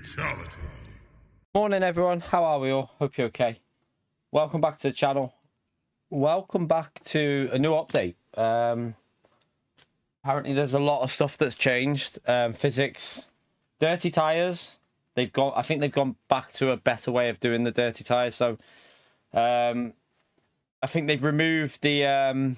Fatality. Morning everyone, how are we all? Hope you're okay. Welcome back to the channel. Welcome back to a new update. Apparently there's a lot of stuff that's changed. Physics, dirty tires. I think they've gone back to a better way of doing the dirty tires. So I think they've removed the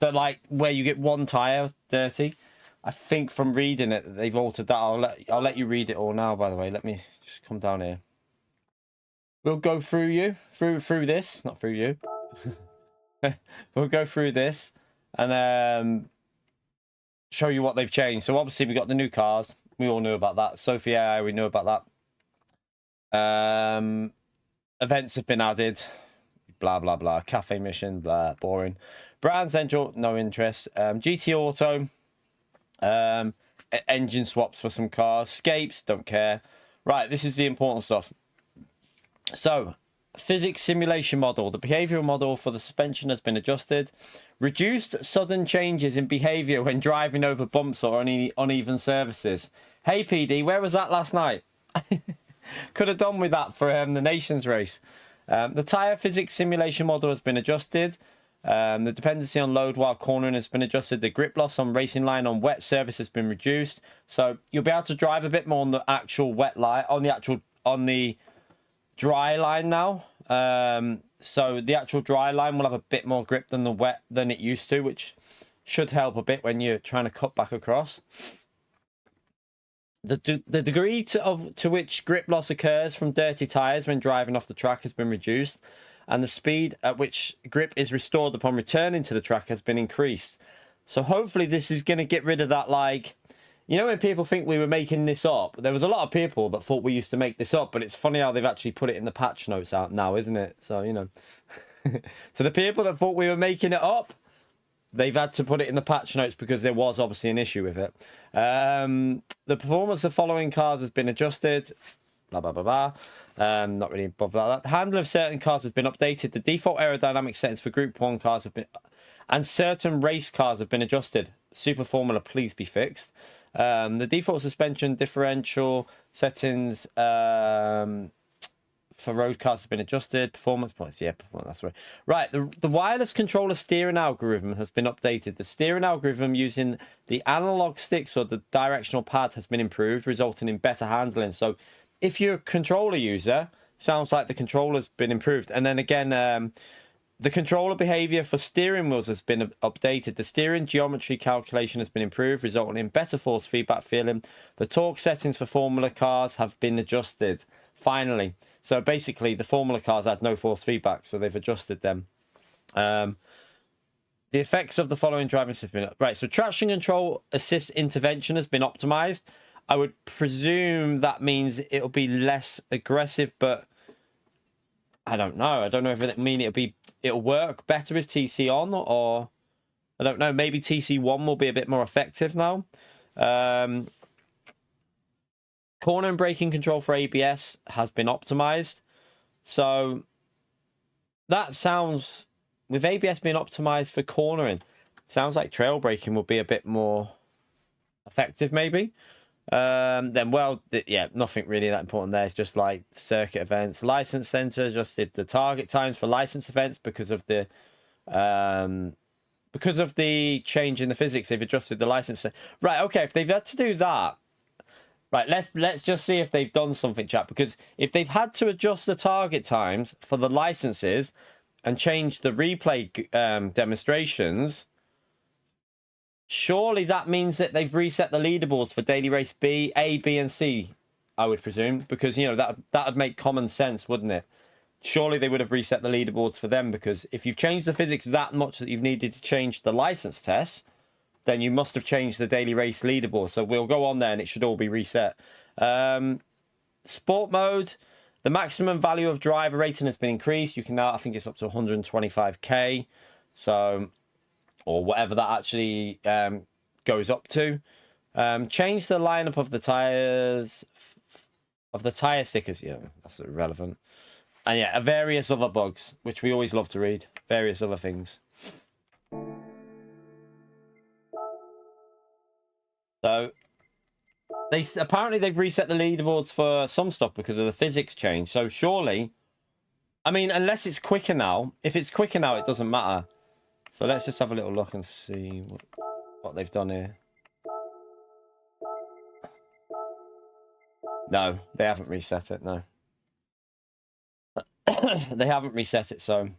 like where you get one tire dirty. I think from reading it they've altered that. I'll let you read it all now, by the way. Let me just come down here. We'll go through this, not through you. We'll go through this and show you what they've changed. So obviously we got the new cars. We all knew about that. Sophie AI, we knew about that. Events have been added. Blah, blah, blah. Cafe mission, blah, boring. Brands, Angel, no interest. GT Auto. Engine swaps for some cars. Scapes, don't care. Right, this is the important stuff. So, physics simulation model. The behavioral model for the suspension has been adjusted. Reduced sudden changes in behavior when driving over bumps or uneven surfaces. Hey PD, where was that last night? Could have done with that for the Nations race. The tyre physics simulation model has been adjusted. The dependency on load while cornering has been adjusted. The grip loss on racing line on wet surface has been reduced. So you'll be able to drive a bit more on the actual wet line, on the dry line now. So the actual dry line will have a bit more grip than the wet than it used to, which should help a bit when you're trying to cut back across. The degree to which grip loss occurs from dirty tyres when driving off the track has been reduced, and the speed at which grip is restored upon returning to the track has been increased. So hopefully this is going to get rid of that, like, you know, when people think we were making this up, there was a lot of people that thought we used to make this up, but it's funny how they've actually put it in the patch notes out now, isn't it? So, you know, to the people that thought we were making it up, they've had to put it in the patch notes because there was obviously an issue with it. The performance of following cars has been adjusted. Blah, blah, blah, blah. Not really bothered about that. The handling of certain cars has been updated. The default aerodynamic settings for Group 1 cars have been... And certain race cars have been adjusted. Super Formula, please be fixed. The default suspension differential settings for road cars have been adjusted. Performance points, yeah, that's right. Right, the wireless controller steering algorithm has been updated. The steering algorithm using the analog sticks or the directional pad has been improved, resulting in better handling. So if you're a controller user, sounds like the controller's been improved. And then again, the controller behavior for steering wheels has been updated. The steering geometry calculation has been improved, resulting in better force feedback feeling. The torque settings for Formula cars have been adjusted, finally. So basically, the Formula cars had no force feedback, so they've adjusted them. The effects of the following driving system have been... Right, so traction control assist intervention has been optimized. I would presume that means it'll be less aggressive, but I don't know. I don't know if it mean it'll work better with TC on, or I don't know. Maybe TC1 will be a bit more effective now. Corner and braking control for ABS has been optimized. So that sounds, with ABS being optimized for cornering, sounds like trail braking will be a bit more effective, maybe. Then, well, yeah, nothing really that important there. It's just like circuit events. License center adjusted the target times for license events because of the change in the physics. They've adjusted the license. Right, okay, if they've had to do that, right, let's just see if they've done something, chat. Because if they've had to adjust the target times for the licenses and change the replay demonstrations, surely that means that they've reset the leaderboards for daily race B, A, B, and C, I would presume, because, you know, that would make common sense, wouldn't it? Surely they would have reset the leaderboards for them, because if you've changed the physics that much that you've needed to change the license tests, then you must have changed the daily race leaderboard. So we'll go on there and it should all be reset. Sport mode, the maximum value of driver rating has been increased. You can now, I think it's up to 125k. So... or whatever that actually goes up to. Change the lineup of the tires, of the tire stickers. Yeah, that's irrelevant. And yeah, various other bugs, which we always love to read. Various other things. So Apparently they've reset the leaderboards for some stuff because of the physics change. So surely, I mean, unless it's quicker now. If it's quicker now, it doesn't matter. So let's just have a little look and see what they've done here. No, they haven't reset it. No, they haven't reset it. So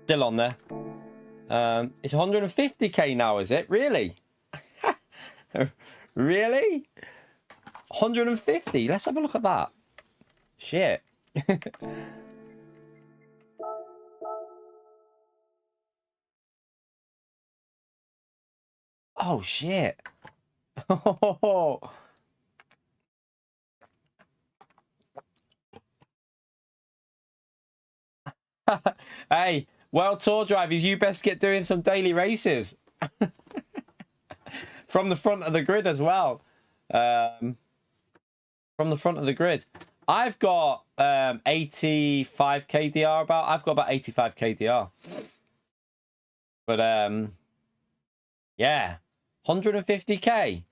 still on there. It's 150k now, is it? Really? Really? 150? Let's have a look at that. Shit. Oh, shit. Hey, World Tour drivers, you best get doing some daily races. From the front of the grid as well. From the front of the grid. I've got 85 KDR about. I've got about 85 KDR. But yeah, 150k.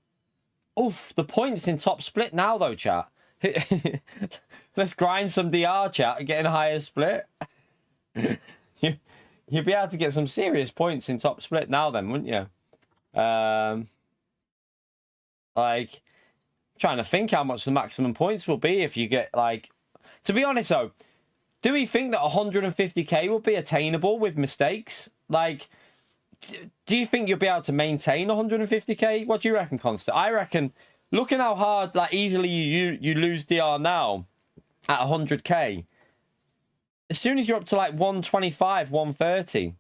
Oof, the points in top split now though, chat. Let's grind some DR, chat, and get in a higher split. You'd be able to get some serious points in top split now then, wouldn't you? Like, trying to think how much the maximum points will be if you get, like... To be honest, though, do we think that 150k will be attainable with mistakes? Like, do you think you'll be able to maintain 150k? What do you reckon, Constant? I reckon, looking how hard, like, easily you lose DR now at 100k, as soon as you're up to, like, 125, 130,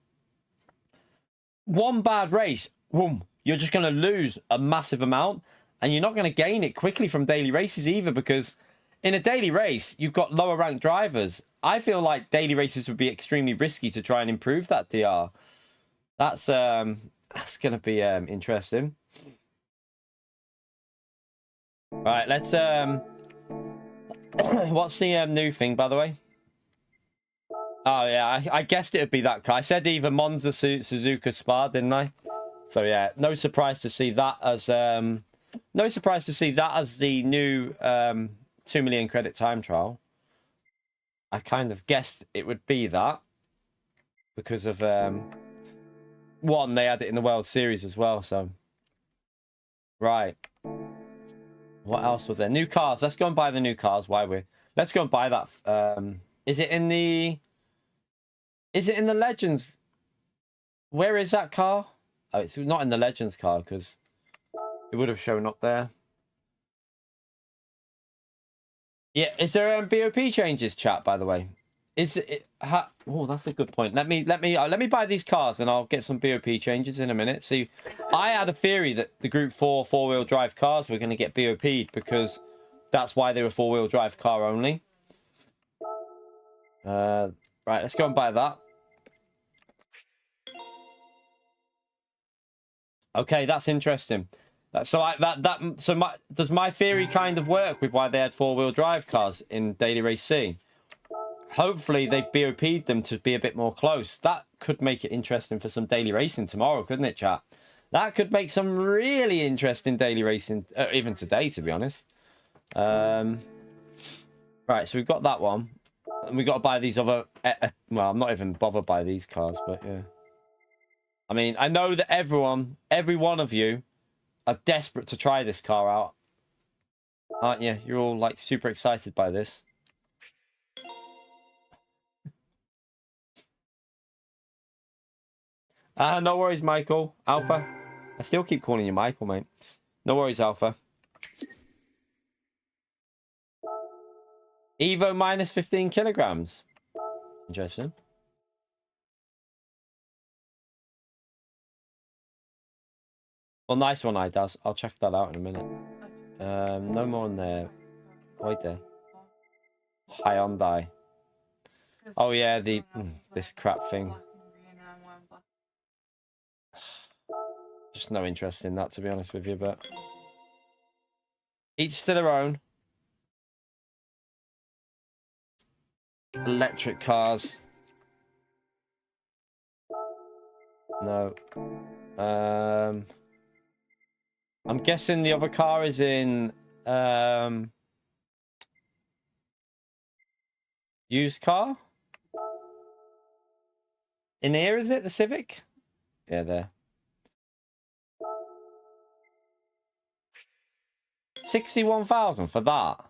one bad race, boom, you're just going to lose a massive amount. And you're not going to gain it quickly from daily races either, because in a daily race, you've got lower ranked drivers. I feel like daily races would be extremely risky to try and improve that DR. That's going to be interesting. Right, let's... What's the new thing, by the way? Oh, yeah, I guessed it would be that car. I said either Monza, Suzuka, Spa, didn't I? So, yeah, no surprise to see that as... No surprise to see that as the new 2 million credit time trial. I kind of guessed it would be that because of one, they had it in the World Series as well. So right, what else was there? New cars. Let's go and buy the new cars. Let's go and buy that. Is it in the Legends? Where is that car? Oh, it's not in the Legends car because it would have shown up there. Yeah, is there BOP changes, chat? By the way, is it? Oh, that's a good point. Let me buy these cars and I'll get some BOP changes in a minute. See, I had a theory that the Group 4 4-wheel drive cars were going to get BOP'd because that's why they were 4-wheel drive car only. Right, let's go and buy that. Okay, that's interesting. Does my theory kind of work with why they had 4-wheel drive cars in Daily Race C? Hopefully they've BOP'd them to be a bit more close. That could make it interesting for some daily racing tomorrow, couldn't it, chat? That could make some really interesting daily racing, even today, to be honest. Right, so we've got that one. And we've got to buy these other... well, I'm not even bothered by these cars, but yeah. I mean, I know that every one of you are desperate to try this car out. Aren't you? You're all, like, super excited by this. No worries, Michael. Alpha. I still keep calling you Michael, mate. No worries, Alpha. Evo minus 15 kilograms. Interesting. Well, nice one, Idas. I'll check that out in a minute. No more in there. Wait there. Hyundai. Oh yeah, this crap thing. Just no interest in that, to be honest with you, but each to their own. Electric cars. No. I'm guessing the other car is in used car. In here, is it the Civic? Yeah, there. 61,000 for that.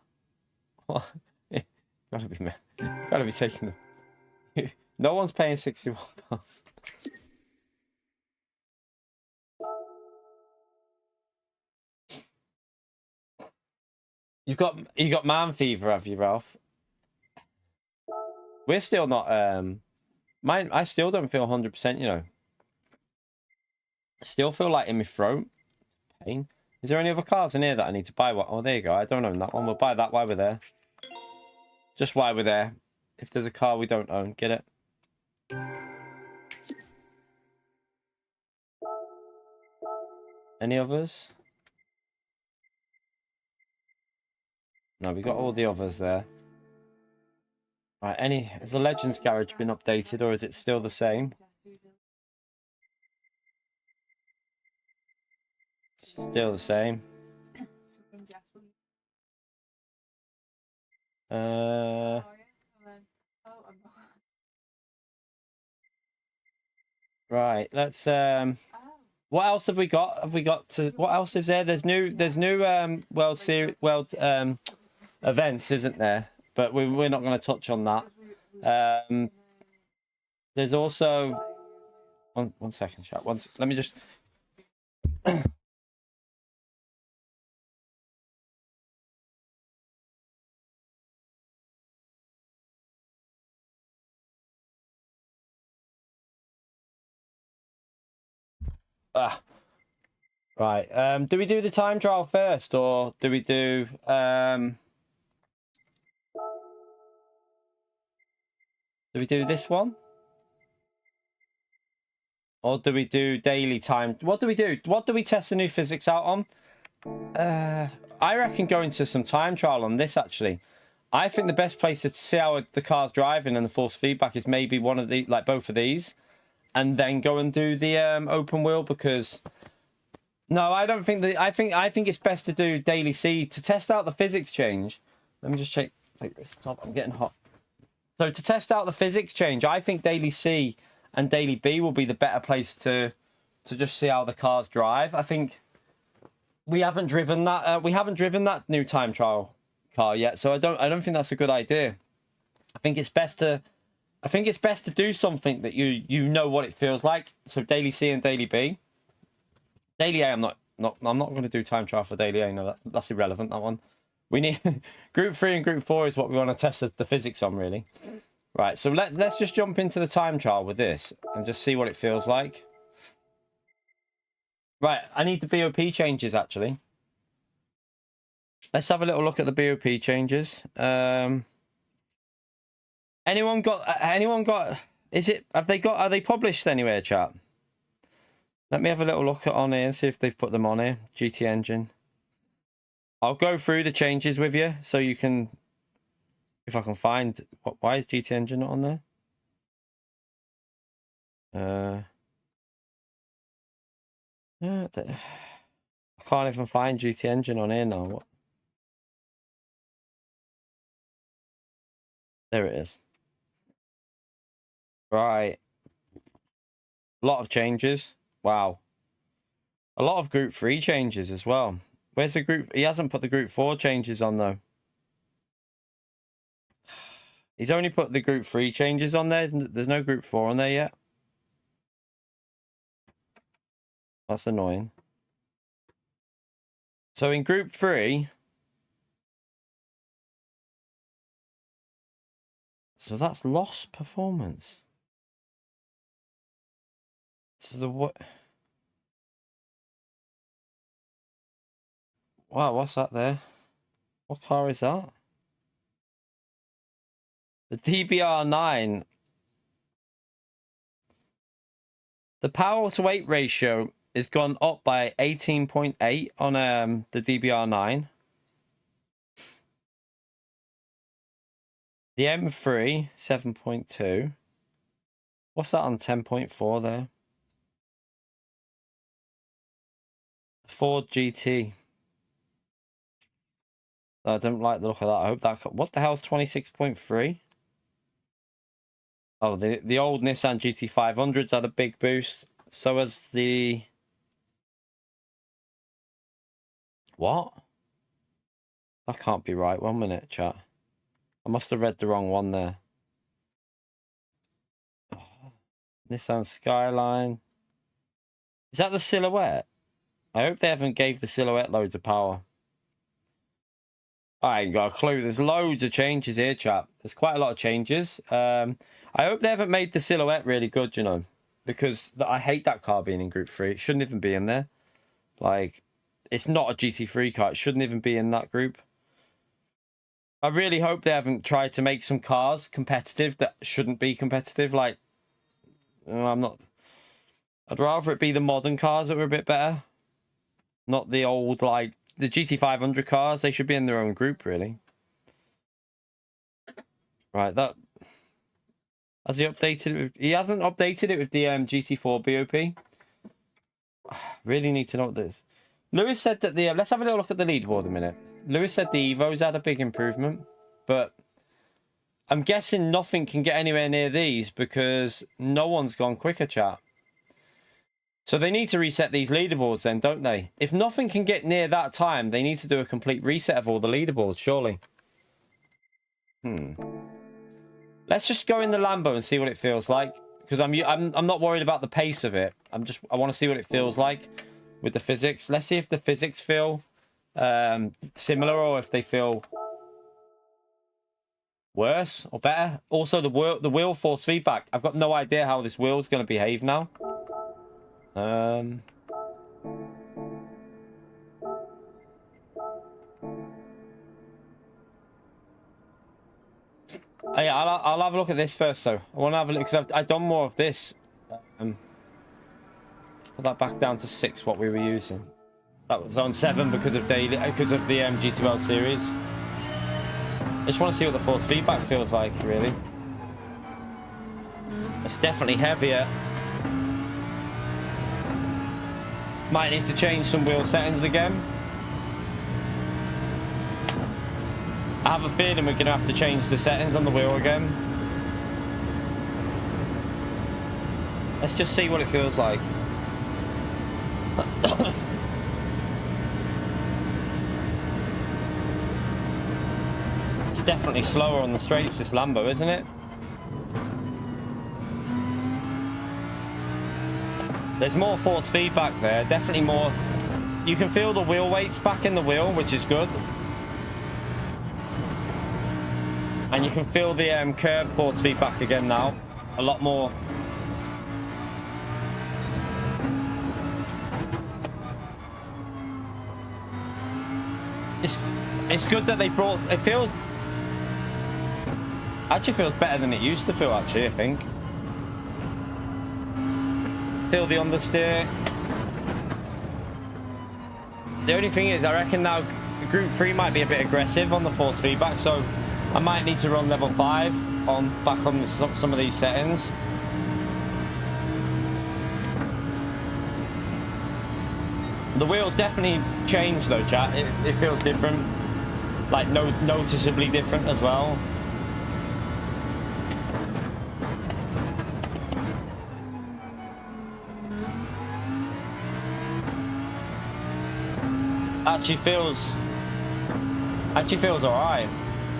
What? Gotta be, man. Gotta be taking them. No one's paying 61 pounds. You got man fever, have you, Ralph? We're still not I still don't feel 100%, you know. I still feel like in my throat. Pain. Is there any other cars in here that I need to buy? What? Oh, there you go. I don't own that one. We'll buy that while we're there. Just while we're there. If there's a car we don't own, get it. Any others? No, we got all the others there. Right, has the Legends garage been updated or is it still the same? Still the same. Right, let's what else have we got? What else is there? There's new World Series events, isn't there? But we're not going to touch on that. There's also one second, chat. Let me just right. Do we do the time trial first or do we do this one? Or do we do daily time? What do we do? What do we test the new physics out on? I reckon go into some time trial on this, actually. I think the best place to see how the car's driving and the force feedback is maybe one of the, like both of these. And then go and do the open wheel because... No, I don't think that... I think it's best to do daily C to test out the physics change. Let me just take this top. I'm getting hot. So to test out the physics change, I think daily C and daily B will be the better place to just see how the cars drive. I think we haven't driven that new time trial car yet, so I don't think that's a good idea. I think it's best to do something that you know what it feels like. So daily C and daily B. Daily A, I'm not going to do time trial for daily A. No, that's irrelevant. That one. We need group 3 and group 4 is what we want to test the physics on, really. Right, so let's just jump into the time trial with this and just see what it feels like. Right, I need the BoP changes, actually. Let's have a little look at the BoP changes. Anyone got are they published anywhere, chat? Let me have a little look on here and see if they've put them on here. GT Engine. I'll go through the changes with you so you can, if I can find, why is GT Engine not on there? I can't even find GT Engine on here now. What? There it is. Right. A lot of changes. Wow. A lot of group 3 changes as well. Where's the group? He hasn't put the group 4 changes on though. He's only put the group 3 changes on there. There's no group 4 on there yet. That's annoying. So in group 3... So that's lost performance. So the what? Wow, what's that there? What car is that? The DBR9. The power to weight ratio is gone up by 18.8 on the DBR9. The M3 7.2. What's that on 10.4 there? Ford GT. I don't like the look of that. I hope that... What the hell's 26.3? Oh, the old Nissan GT500s had a big boost. So has the... What? That can't be right. 1 minute, chat. I must have read the wrong one there. Oh, Nissan Skyline. Is that the Silhouette? I hope they haven't gave the Silhouette loads of power. I ain't got a clue. There's loads of changes here, chap. There's quite a lot of changes. I hope they haven't made the Silhouette really good, you know. Because I hate that car being in Group 3. It shouldn't even be in there. Like, it's not a GT3 car. It shouldn't even be in that group. I really hope they haven't tried to make some cars competitive that shouldn't be competitive. Like, I'm not... I'd rather it be the modern cars that were a bit better. Not the old, like, the GT500 cars. They should be in their own group, really. Right, that... Has he updated it? He hasn't updated it with the GT4 BOP. Really need to know what this... Lewis said that the... let's have a little look at the leaderboard a minute. Lewis said the Evo's had a big improvement, but I'm guessing nothing can get anywhere near these because no one's gone quicker, chat. So they need to reset these leaderboards then, don't they? If nothing can get near that time, they need to do a complete reset of all the leaderboards, surely. Let's just go in the Lambo and see what it feels like, because I'm not worried about the pace of it. I want to see what it feels like with the physics. Let's see if the physics feel similar or if they feel worse or better. Also, the wheel force feedback. I've got no idea how this wheel is going to behave now. Yeah, I'll have a look at this first, though. I want to have a look because I've done more of this. Put that back down to 6, what we were using. That was on 7 because of the G2L series. I just want to see what the force feedback feels like, really. It's definitely heavier. Might need to change some wheel settings again. I have a feeling we're going to have to change the settings on the wheel again. Let's just see what it feels like. It's definitely slower on the straights, this Lambo, isn't it? There's more force feedback there, definitely more. You can feel the wheel weights back in the wheel, which is good. And you can feel the curb force feedback again now. A lot more. It's good that they brought... It feels... Actually feels better than it used to feel, actually, I think. Feel the understeer. The only thing is, I reckon now Group 3 might be a bit aggressive on the force feedback, so I might need to run level 5 back on some of these settings. The wheels definitely changed though, chat. It feels different, like noticeably different as well. Actually feels alright.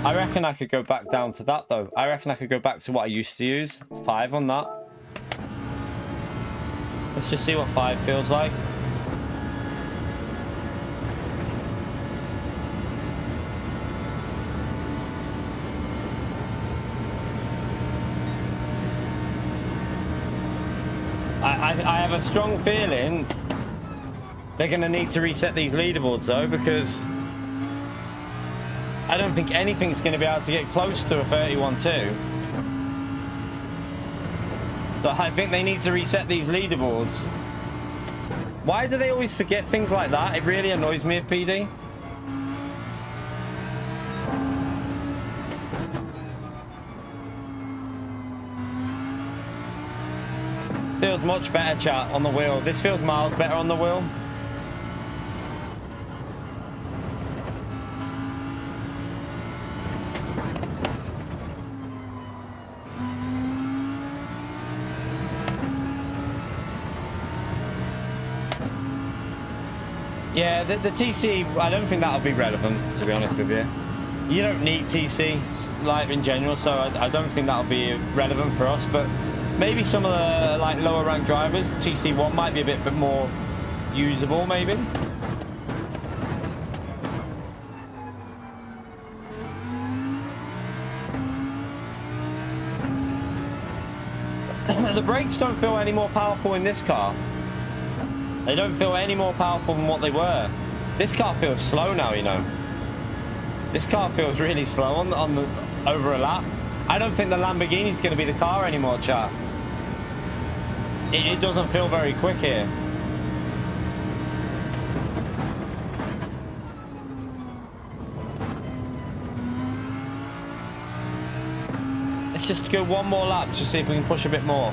I reckon I could go back down to that though. I reckon I could go back to what I used to use. 5 on that. Let's just see what 5 feels like. I have a strong feeling they're going to need to reset these leaderboards though, because I don't think anything's going to be able to get close to a 31.2. So I think they need to reset these leaderboards. Why do they always forget things like that? It really annoys me at PD. Feels much better, chat, on the wheel. This feels miles better on the wheel. Yeah, the TC, I don't think that'll be relevant, to be honest with you. You don't need TC, like, in general, so I don't think that'll be relevant for us, but maybe some of the, like, lower ranked drivers, TC1 might be a bit more usable, maybe. The brakes don't feel any more powerful in this car. They don't feel any more powerful than what they were. This car feels slow now, you know. This car feels really slow on the over a lap. I don't think the Lamborghini's going to be the car anymore, chat. It doesn't feel very quick here. Let's just go one more lap to see if we can push a bit more.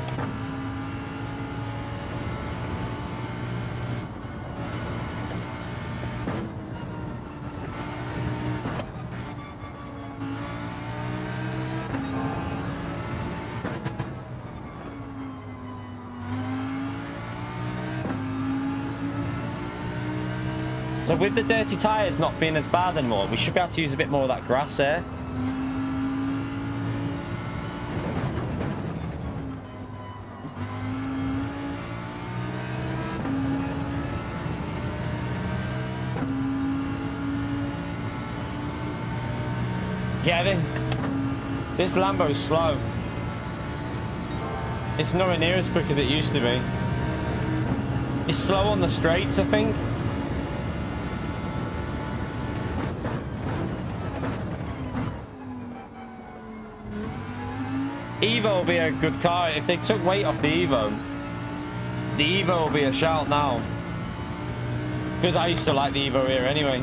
So with the dirty tyres not being as bad anymore, we should be able to use a bit more of that grass there. Yeah, this Lambo is slow. It's nowhere near as quick as it used to be. It's slow on the straights, I think. Evo will be a good car. If they took weight off the Evo will be a shout now. Because I used to like the Evo here anyway.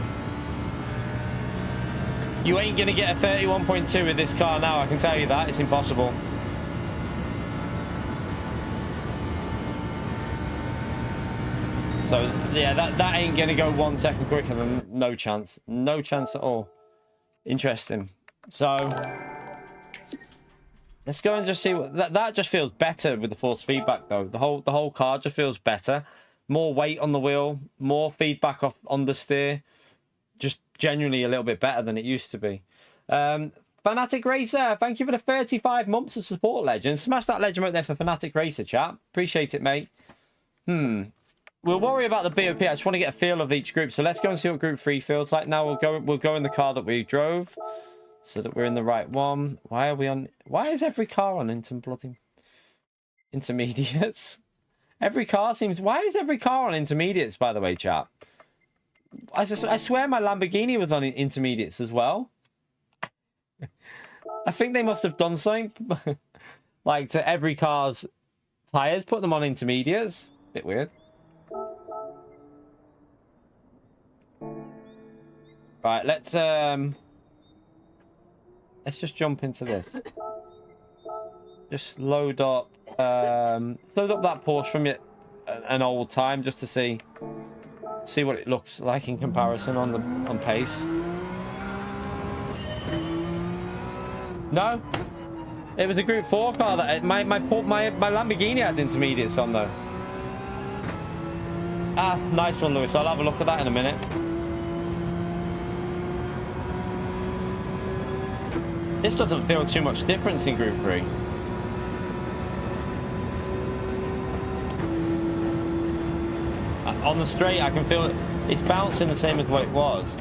You ain't going to get a 31.2 with this car now, I can tell you that. It's impossible. So, yeah, that ain't going to go 1 second quicker than no chance. No chance at all. Interesting. So, let's go and just see what... That just feels better with the force feedback, though. The whole car just feels better. More weight on the wheel. More feedback on the steer. Just genuinely a little bit better than it used to be. Fanatec Racer, thank you for the 35 months of support, legend. Smash that legend right there for Fanatec Racer, chat. Appreciate it, mate. We'll worry about the BoP. I just want to get a feel of each group. So let's go and see what group 3 feels like. Now we'll go in the car that we drove, so that we're in the right one. Why is every car on intermediates? Every car seems... Why is every car on intermediates, by the way, chat? I swear my Lamborghini was on intermediates as well. I think they must have done something like to every car's tires, put them on intermediates. Bit weird. Right, let's just jump into this. Just load up that Porsche from an old time just to see what it looks like in comparison on pace. No, it was a Group 4 car that my Lamborghini had intermediates on though. Ah, nice one, Lewis. I'll have a look at that in a minute. This doesn't feel too much difference in Group 3. On the straight, I can feel it. It's bouncing the same as what it was.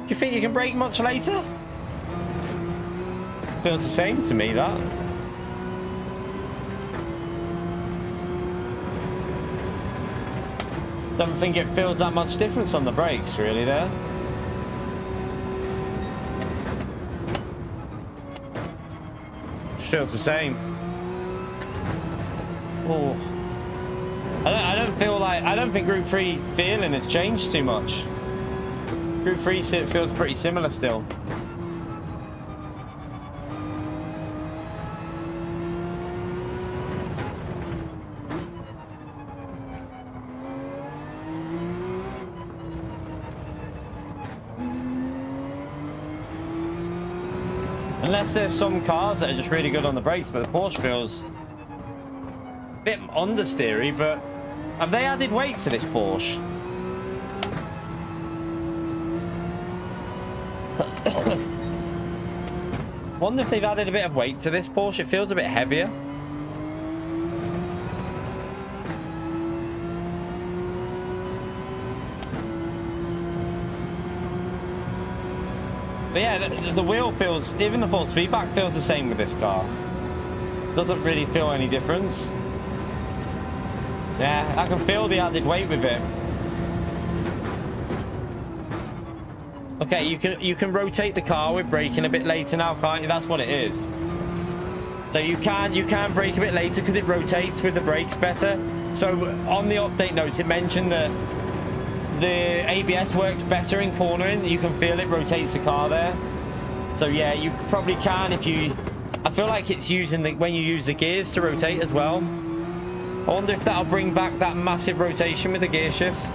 Do you think you can brake much later? Feels the same to me, that. Don't think it feels that much difference on the brakes, really, there. Feels the same. Oh. I don't think Group 3 feeling has changed too much. Group 3 feels pretty similar still. Unless there's some cars that are just really good on the brakes, but the Porsche feels a bit understeery, but Have they added weight to this Porsche? Wonder if they've added a bit of weight to this Porsche. It feels a bit heavier. But yeah, the wheel feels, even the force feedback feels the same with this car. Doesn't really feel any difference. Yeah, I can feel the added weight with it. Okay, you can rotate the car with braking a bit later now, can't you? That's what it is. So you can brake a bit later because it rotates with the brakes better. So on the update notes, it mentioned that the ABS works better in cornering. You can feel it rotates the car there. So yeah, you probably can if you... I feel like it's using when you use the gears to rotate as well. I wonder if that'll bring back that massive rotation with the gear shifts.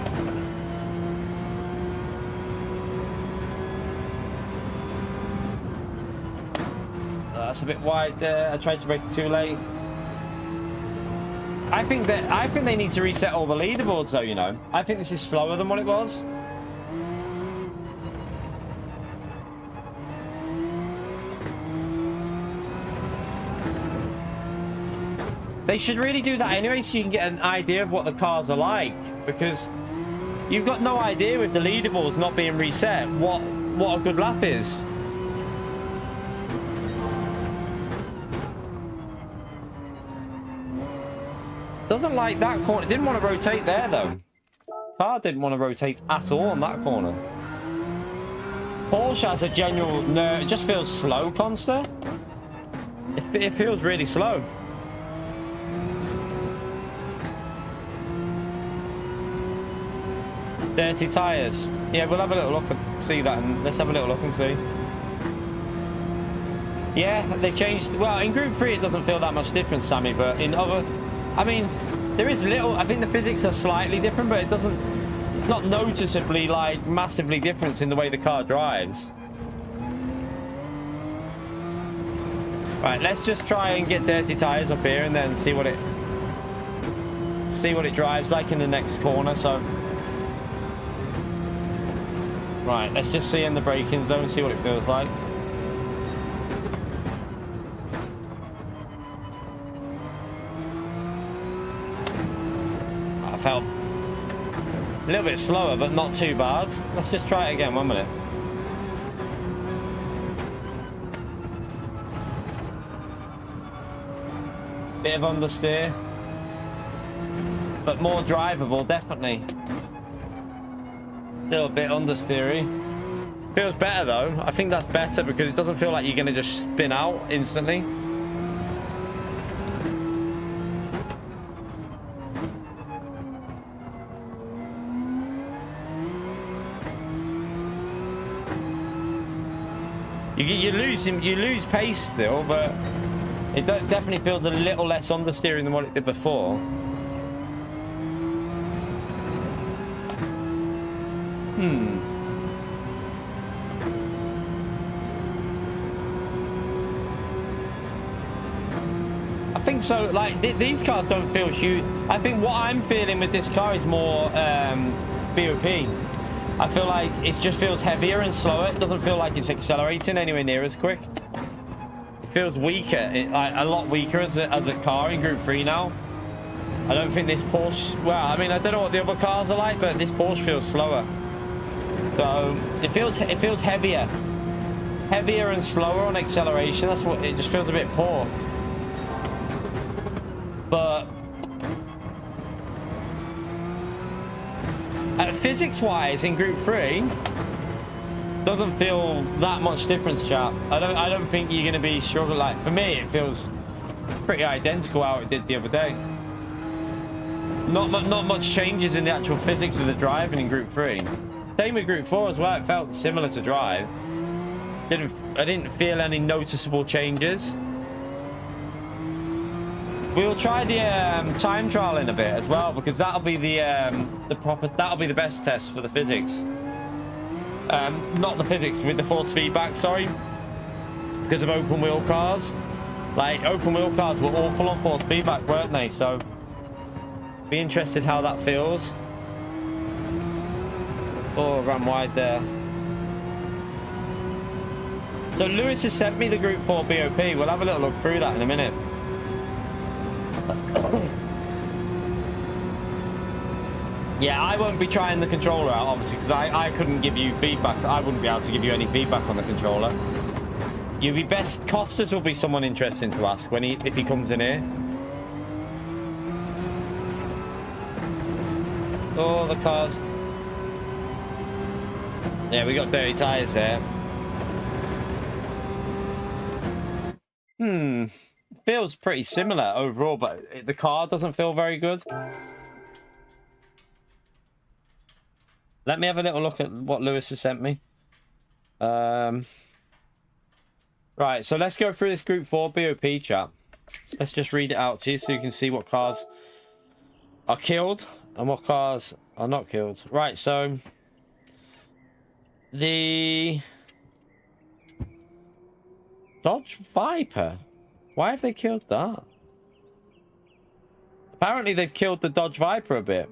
That's a bit wide there. I tried to brake it too late. I think they need to reset all the leaderboards though, you know. I think this is slower than what it was. They should really do that anyway, so you can get an idea of what the cars are like, because you've got no idea with the leaderboards not being reset what a good lap is. Doesn't like that corner. Didn't want to rotate there though. Car didn't want to rotate at all on that corner. Porsche has a general no, it just feels slow, Conster. It feels really slow. Dirty tires. Yeah, we'll have a little look and see that, and let's have a little look and see. Yeah, they've changed. Well, in Group 3 it doesn't feel that much difference, Sammy, but in other, I mean, there is little. I think the physics are slightly different, but it's not noticeably like massively different in the way the car drives. Right, let's just try and get dirty tires up here and then see what it drives like in the next corner. So right, let's just see in the braking zone, see what it feels like. I felt a little bit slower, but not too bad. Let's just try it again, 1 minute. Bit of understeer, but more drivable, definitely. Little bit understeery. Feels better though. I think that's better because it doesn't feel like you're going to just spin out instantly. You lose pace still, but it definitely feels a little less understeering than what it did before. I think so. Like these cars don't feel huge. I think what I'm feeling with this car is more BoP. I feel like it just feels heavier and slower. It doesn't feel like it's accelerating anywhere near as quick. It feels weaker, a lot weaker as a car in Group 3 now. I don't think this Porsche... Well, I mean, I don't know what the other cars are like, but this Porsche feels slower. So it feels heavier. Heavier and slower on acceleration. That's what... It just feels a bit poor. But... physics-wise, in Group 3, doesn't feel that much difference, chap. I don't think you're going to be struggling. Like for me, it feels pretty identical how it did the other day. Not much changes in the actual physics of the driving in Group 3. Same with Group 4 as well. It felt similar to drive. I didn't feel any noticeable changes. We'll try the time trial in a bit as well, because that'll be that'll be the best test for the physics. Not the physics with the force feedback, sorry, because of open wheel cars. Like open wheel cars were awful on force feedback, weren't they? So Be interested how that feels. Oh, ran wide there. So Lewis has sent me the Group 4 BOP. We'll have a little look through that in a minute. Yeah, I won't be trying the controller out, obviously, because I couldn't give you feedback. I wouldn't be able to give you any feedback on the controller. You'd be best. Costas will be someone interesting to ask when if he comes in here. Oh, the cars. Yeah, we got dirty tires there. Feels pretty similar overall, but the car doesn't feel very good. Let me have a little look at what Lewis has sent me. Right, so let's go through this Group 4 BOP chat. Let's just read it out to you so you can see what cars are killed and what cars are not killed. Right, so the Dodge Viper. Why have they killed that? Apparently they've killed the Dodge Viper a bit.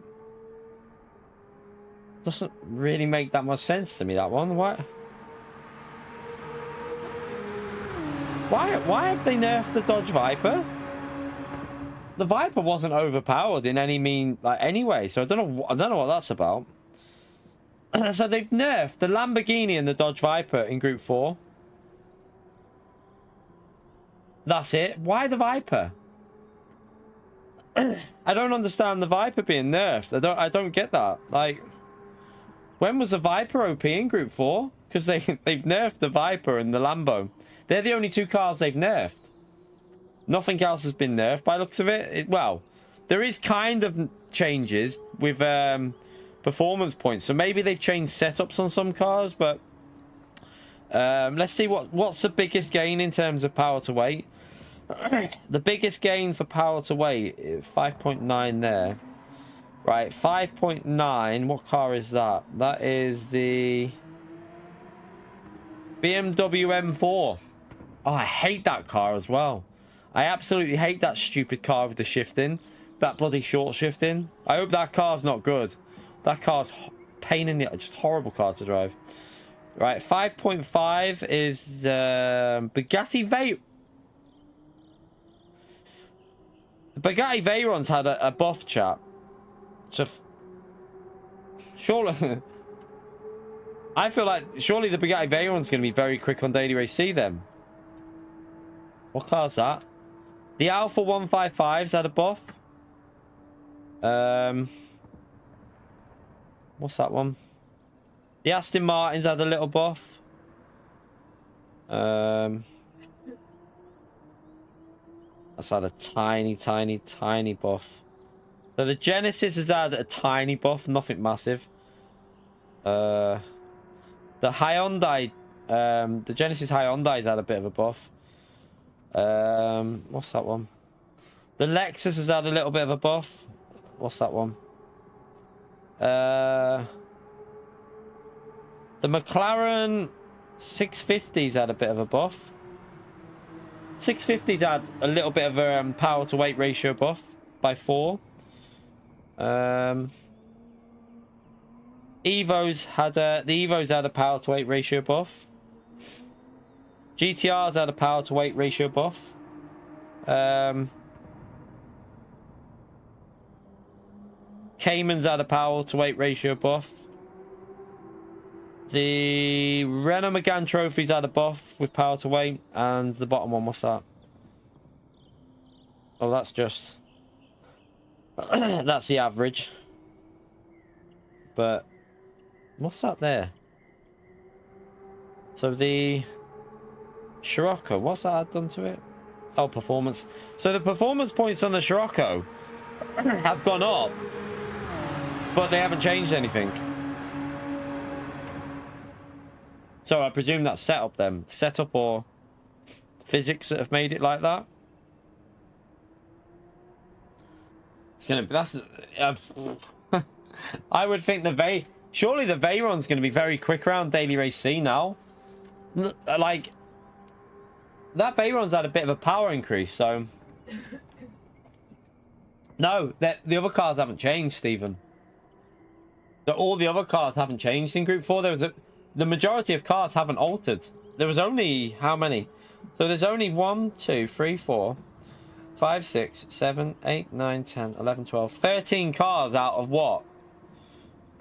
Doesn't really make that much sense to me, that one. Why have they nerfed the Dodge Viper? The Viper wasn't overpowered in any anyway, so I don't know what that's about. So they've nerfed the Lamborghini and the Dodge Viper in Group 4. That's it. Why the Viper? I don't understand the Viper being nerfed. I don't get that. Like, when was the Viper OP in Group 4? Because they've nerfed the Viper and the Lambo. They're the only two cars they've nerfed. Nothing else has been nerfed by the looks of it. Well, there is kind of changes with performance points. So maybe they've changed setups on some cars, but let's see what's the biggest gain in terms of power to weight. The biggest gain for power to weight, 5.9 there. Right, 5.9. What car is that? That is the BMW M4. Oh, I hate that car as well. I absolutely hate that stupid car with the shifting. That bloody short shifting. I hope that car's not good. That car's pain in the... Just horrible car to drive. Right, 5.5 is Bugatti Veyron. The Bugatti Veyron's had a buff, chat. So, surely... I feel like surely the Bugatti Veyron's going to be very quick on Daily Race C then. What car's that? The Alpha 155's had a buff. What's that one? The Aston Martin's had a little buff. That's had a tiny buff. So the Genesis has had a tiny buff, nothing massive. The Hyundai, the Genesis Hyundai's had a bit of a buff. What's that one? The Lexus has had a little bit of a buff. What's that one? The McLaren 650's had a bit of a buff. 650's had a little bit of a power to weight ratio buff by 4. Evo's had a power to weight ratio buff. GTR's had a power to weight ratio buff. Cayman's had a power to weight ratio buff. The Renault Megane Trophy's had a buff with power to weight, and the bottom one, what's that? Oh, that's just that's the average. But what's that there? So the Scirocco, what's that done to it? Oh, performance. So the performance points on the Scirocco have gone up, but they haven't changed anything. So I presume that's setup then. Setup or physics that have made it like that. It's gonna be, that's I would think surely the Veyron's gonna be very quick around Daily Race C now. Like, that Veyron's had a bit of a power increase, so No, the other cars haven't changed, Stephen. All the other cars haven't changed in Group 4. The majority of cars haven't altered. There was only how many? So there's only 1, 2, 3, 4, 5, 6, 7, 8, 9, 10, 11, 12, 13 cars out of what?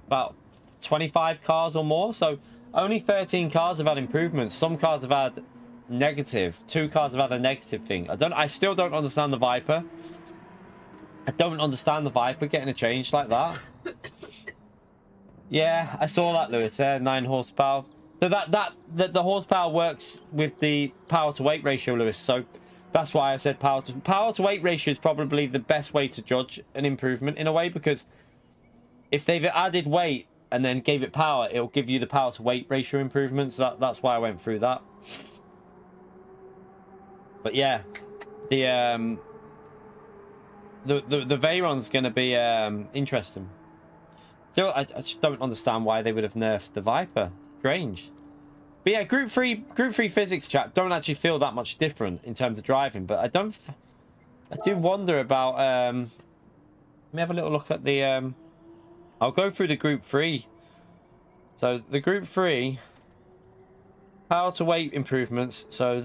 About 25 cars or more. So only 13 cars have had improvements. Some cars have had negative. 2 cars have had a negative thing. I still don't understand the Viper. I don't understand the Viper getting a change like that. Yeah, I saw that, Lewis. 9 horsepower. So the horsepower works with the power to weight ratio, Lewis. So that's why I said power to weight ratio is probably the best way to judge an improvement in a way, because if they've added weight and then gave it power, it'll give you the power to weight ratio improvements. That's why I went through that. But yeah, the Veyron's going to be interesting. Still, I just don't understand why they would have nerfed the Viper. Strange. But yeah, Group 3 physics, chat, don't actually feel that much different in terms of driving. But I do wonder about... let me have a little look at the... I'll go through the Group 3. So the Group 3... Power to weight improvements. So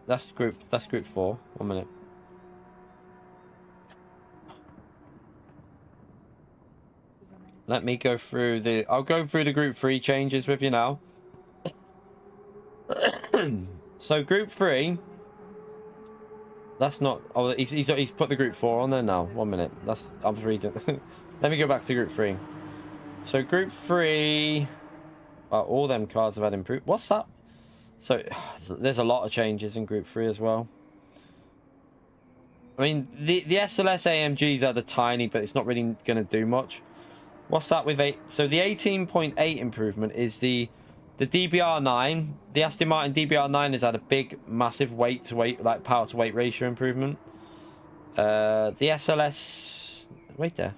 that's Group 4. 1 minute. Let me go through the... I'll go through the Group 3 changes with you now. So Group 3... That's not... Oh, he's put the Group 4 on there now. 1 minute. I'm reading. Let me go back to Group 3. So Group 3... Well, all them cards have had improved. What's that? So there's a lot of changes in Group 3 as well. I mean, the SLS AMGs are the tiny, but it's not really going to do much. What's that with 8? So the 18.8 improvement is the DBR9. The Aston Martin DBR9 has had a big, massive weight to weight, like power to weight ratio improvement. The SLS... Wait there.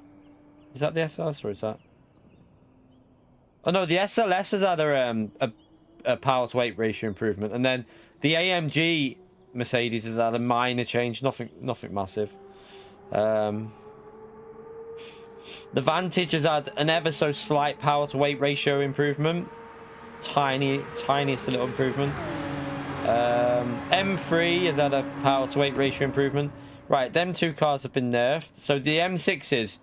Is that the SLS or is that... Oh no, the SLS has had a power to weight ratio improvement. And then the AMG Mercedes has had a minor change, nothing massive. The Vantage has had an ever so slight power to weight ratio improvement. Tiniest little improvement. M3 has had a power to weight ratio improvement. Right, them 2 cars have been nerfed. So the M6s,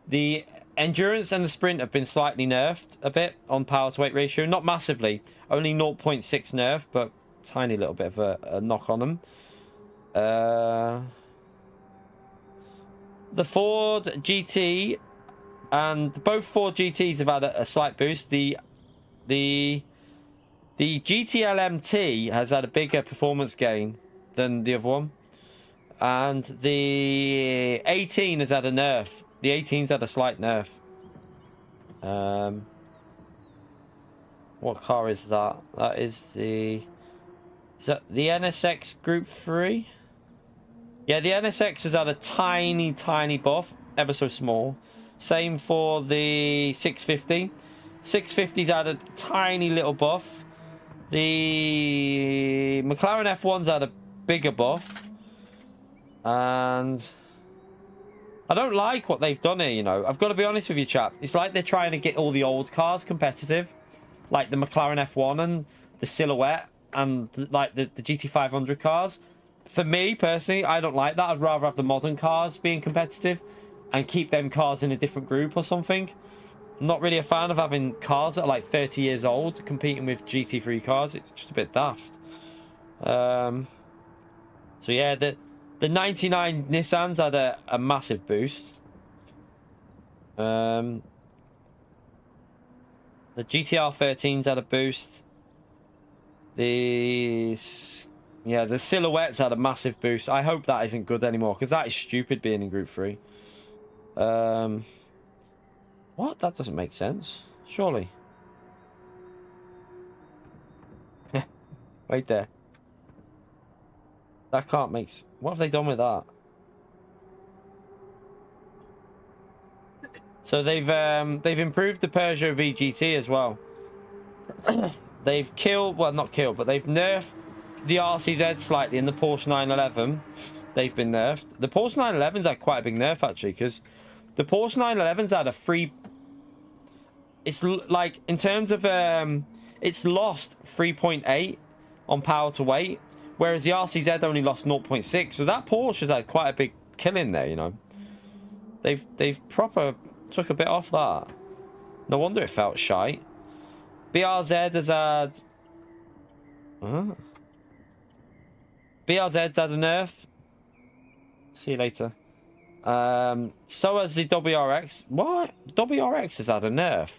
the Endurance and the Sprint have been slightly nerfed a bit on power to weight ratio. Not massively, only 0.6 nerf, but tiny little bit of a knock on them. The Ford GT and both Ford GTs have had a slight boost. The GTL MT has had a bigger performance gain than the other one, and the 18 has had a nerf. The 18's had a slight nerf. What car is that? That is the... Is that the NSX Group 3? Yeah, the NSX has had a tiny buff. Ever so small. Same for the 650. 650's had a tiny little buff. The McLaren F1's had a bigger buff. And... I don't like what they've done here, you know. I've got to be honest with you, chap. It's like they're trying to get all the old cars competitive. Like the McLaren F1 and the Silhouette and like the GT500 cars. For me, personally, I don't like that. I'd rather have the modern cars being competitive and keep them cars in a different group or something. I'm not really a fan of having cars that are like 30 years old competing with GT3 cars. It's just a bit daft. So yeah, the 99 Nissans had a massive boost. The GTR 13s had a boost. The Silhouettes had a massive boost. I hope that isn't good anymore, because that is stupid being in Group 3. What? That doesn't make sense. Surely. Wait there. That can't make... What have they done with that? So they've improved the Peugeot VGT as well. They've killed... Well, not killed, but they've nerfed the RCZ slightly in the Porsche 911. they've been nerfed. The Porsche 911's had quite a big nerf, actually, because the Porsche 911's had a free... It's like, in terms of... it's lost 3.8 on power to weight, whereas the RCZ only lost 0.6. So that Porsche has had quite a big kill in there, you know. They've proper took a bit off that. No wonder it felt shite. BRZ has had... BRZ's had a nerf. See you later. So has the WRX. What? WRX has had a nerf.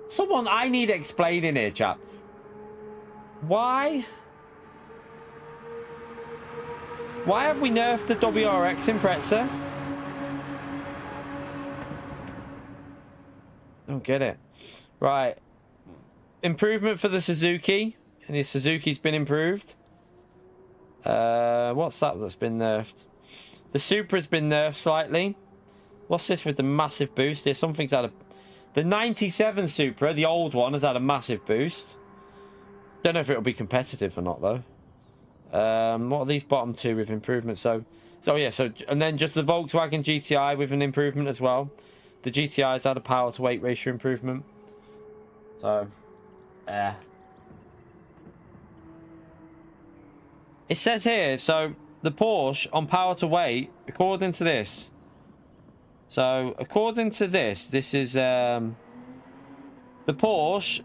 Someone, I need explaining here, chap. Why? Why have we nerfed the WRX in Pretzer? Don't get it. Right. Improvement for the Suzuki. And the Suzuki's been improved. What's that that's been nerfed? The Supra's been nerfed slightly. What's this with the massive boost here? Something's had a... The 97 Supra, the old one, has had a massive boost. Don't know if it'll be competitive or not, though. What are these bottom two with improvement? So yeah, and then just the Volkswagen GTI with an improvement as well. The GTI's had a power to weight ratio improvement. So, yeah. It says here, so the Porsche on power to weight, according to this. So, according to this, this is the Porsche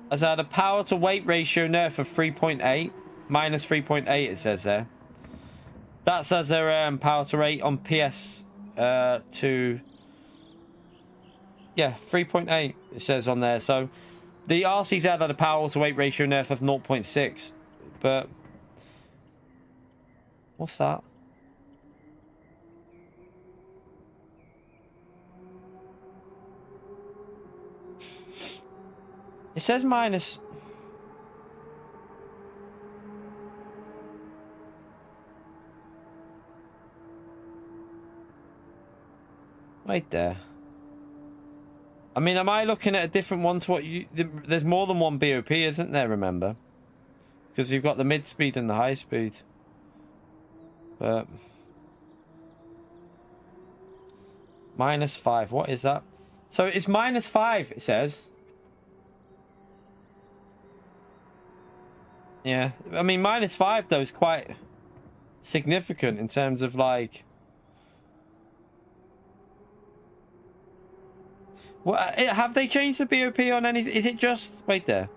has had a power to weight ratio nerf of 3.8, minus 3.8 it says there. That's as their power to weight on PS2. Yeah, 3.8 it says on there. So the RCZ had a power to weight ratio nerf of 0.6. But what's that? It says minus. Right there. I mean, am I looking at a different one to what you... There's more than one BOP, isn't there, remember? Because you've got the mid-speed and the high-speed. But... -5, what is that? So it's -5, it says. Yeah, I mean, -5, though, is quite significant in terms of, like... Well, have they changed the BOP on any... Is it just... Wait there.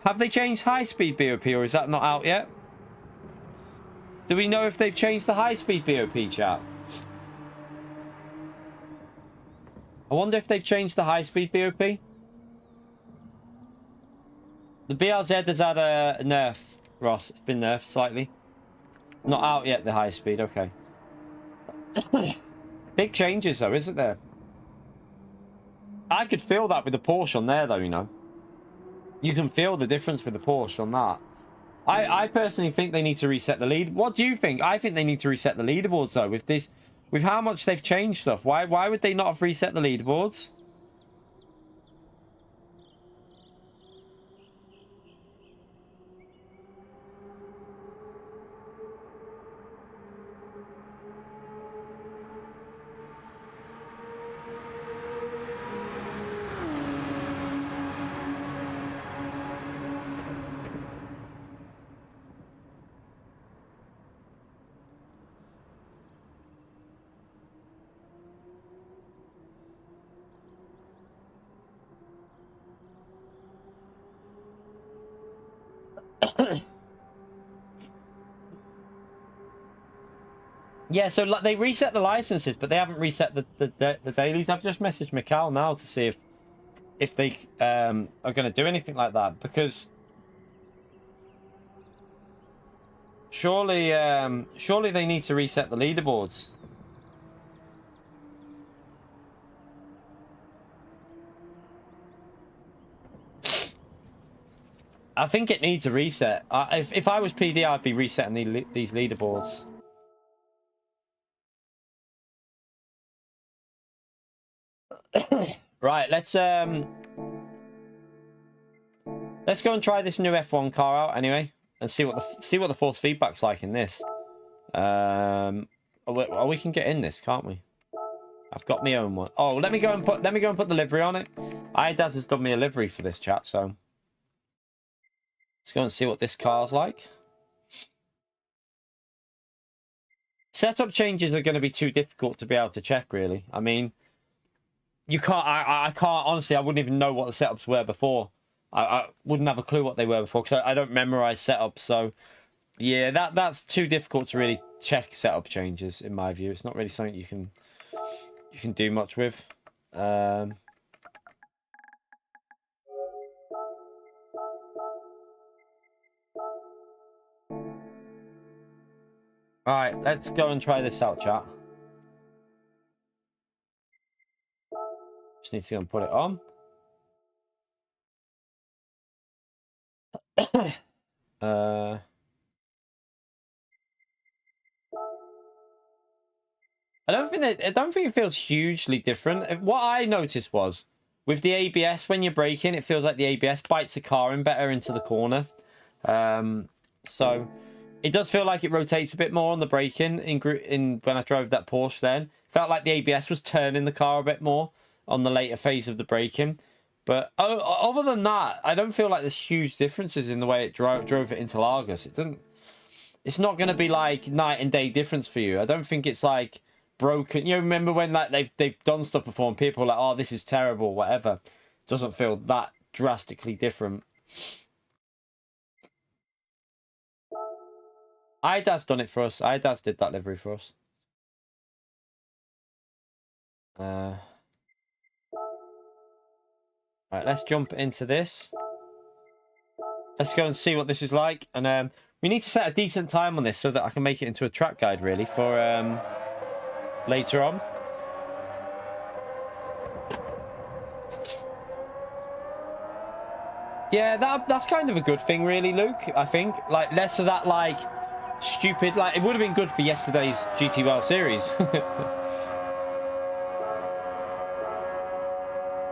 Have they changed high-speed BOP, or is that not out yet? Do we know if they've changed the high-speed BOP, chat? I wonder if they've changed the high-speed BOP. The BRZ has had a nerf, Ross. It's been nerfed slightly. Not out yet, the high-speed. Okay. Big changes, though, isn't there? I could feel that with the Porsche on there, though, you know. You can feel the difference with the Porsche on that. I personally think they need to reset the lead. What do you think? I think they need to reset the leaderboards, though, with this... With how much they've changed stuff. Why would they not have reset the leaderboards? Yeah, so they reset the licenses, but they haven't reset the dailies. I've just messaged Mikhail now to see if they are going to do anything like that, because surely they need to reset the leaderboards. I think it needs a reset. If I was PD, I'd be resetting these leaderboards. Right, let's go and try this new F1 car out anyway. and see what the force feedback's like in this. We can get in this, can't we? I've got my own one. Oh, let me go and put the livery on it. Idaz has done me a livery for this chat, so let's go and see what this car's like. Setup changes are going to be too difficult to be able to check, really. I mean, you can't. I can't honestly. I wouldn't even know what the setups were before. I wouldn't have a clue what they were before because I don't memorize setups. So yeah, that's too difficult to really check setup changes in my view. It's not really something you can do much with. Alright, let's go and try this out, chat. Just need to go and put it on. I don't think it feels hugely different. What I noticed was with the ABS, when you're braking, it feels like the ABS bites the car in better into the corner. So it does feel like it rotates a bit more on the braking in when I drove that Porsche then. Felt like the ABS was turning the car a bit more on the later phase of the braking. But other than that, I don't feel like there's huge differences in the way it drove it into Lagos. It's not going to be like night and day difference for you. I don't think it's like broken. You know, remember when like they've done stuff before and people are like, oh, this is terrible, whatever. It doesn't feel that drastically different. Idaz done it for us. Idaz did that livery for us. Right, let's jump into this. Let's go and see what this is like. And we need to set a decent time on this so that I can make it into a track guide, really, for later on. Yeah, that's kind of a good thing, really, Luke. I think, like, less of that, like, stupid, like, it would have been good for yesterday's GT World Series.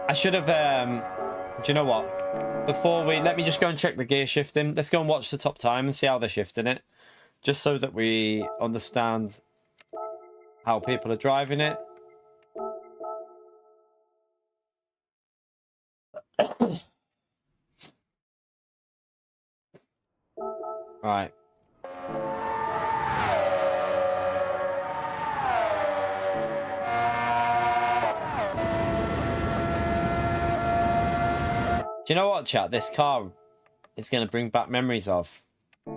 I should have, do you know what? Let me just go and check the gear shifting. Let's go and watch the top time and see how they're shifting it. Just so that we understand how people are driving it. Right. Do you know what, chat? This car is going to bring back memories of. I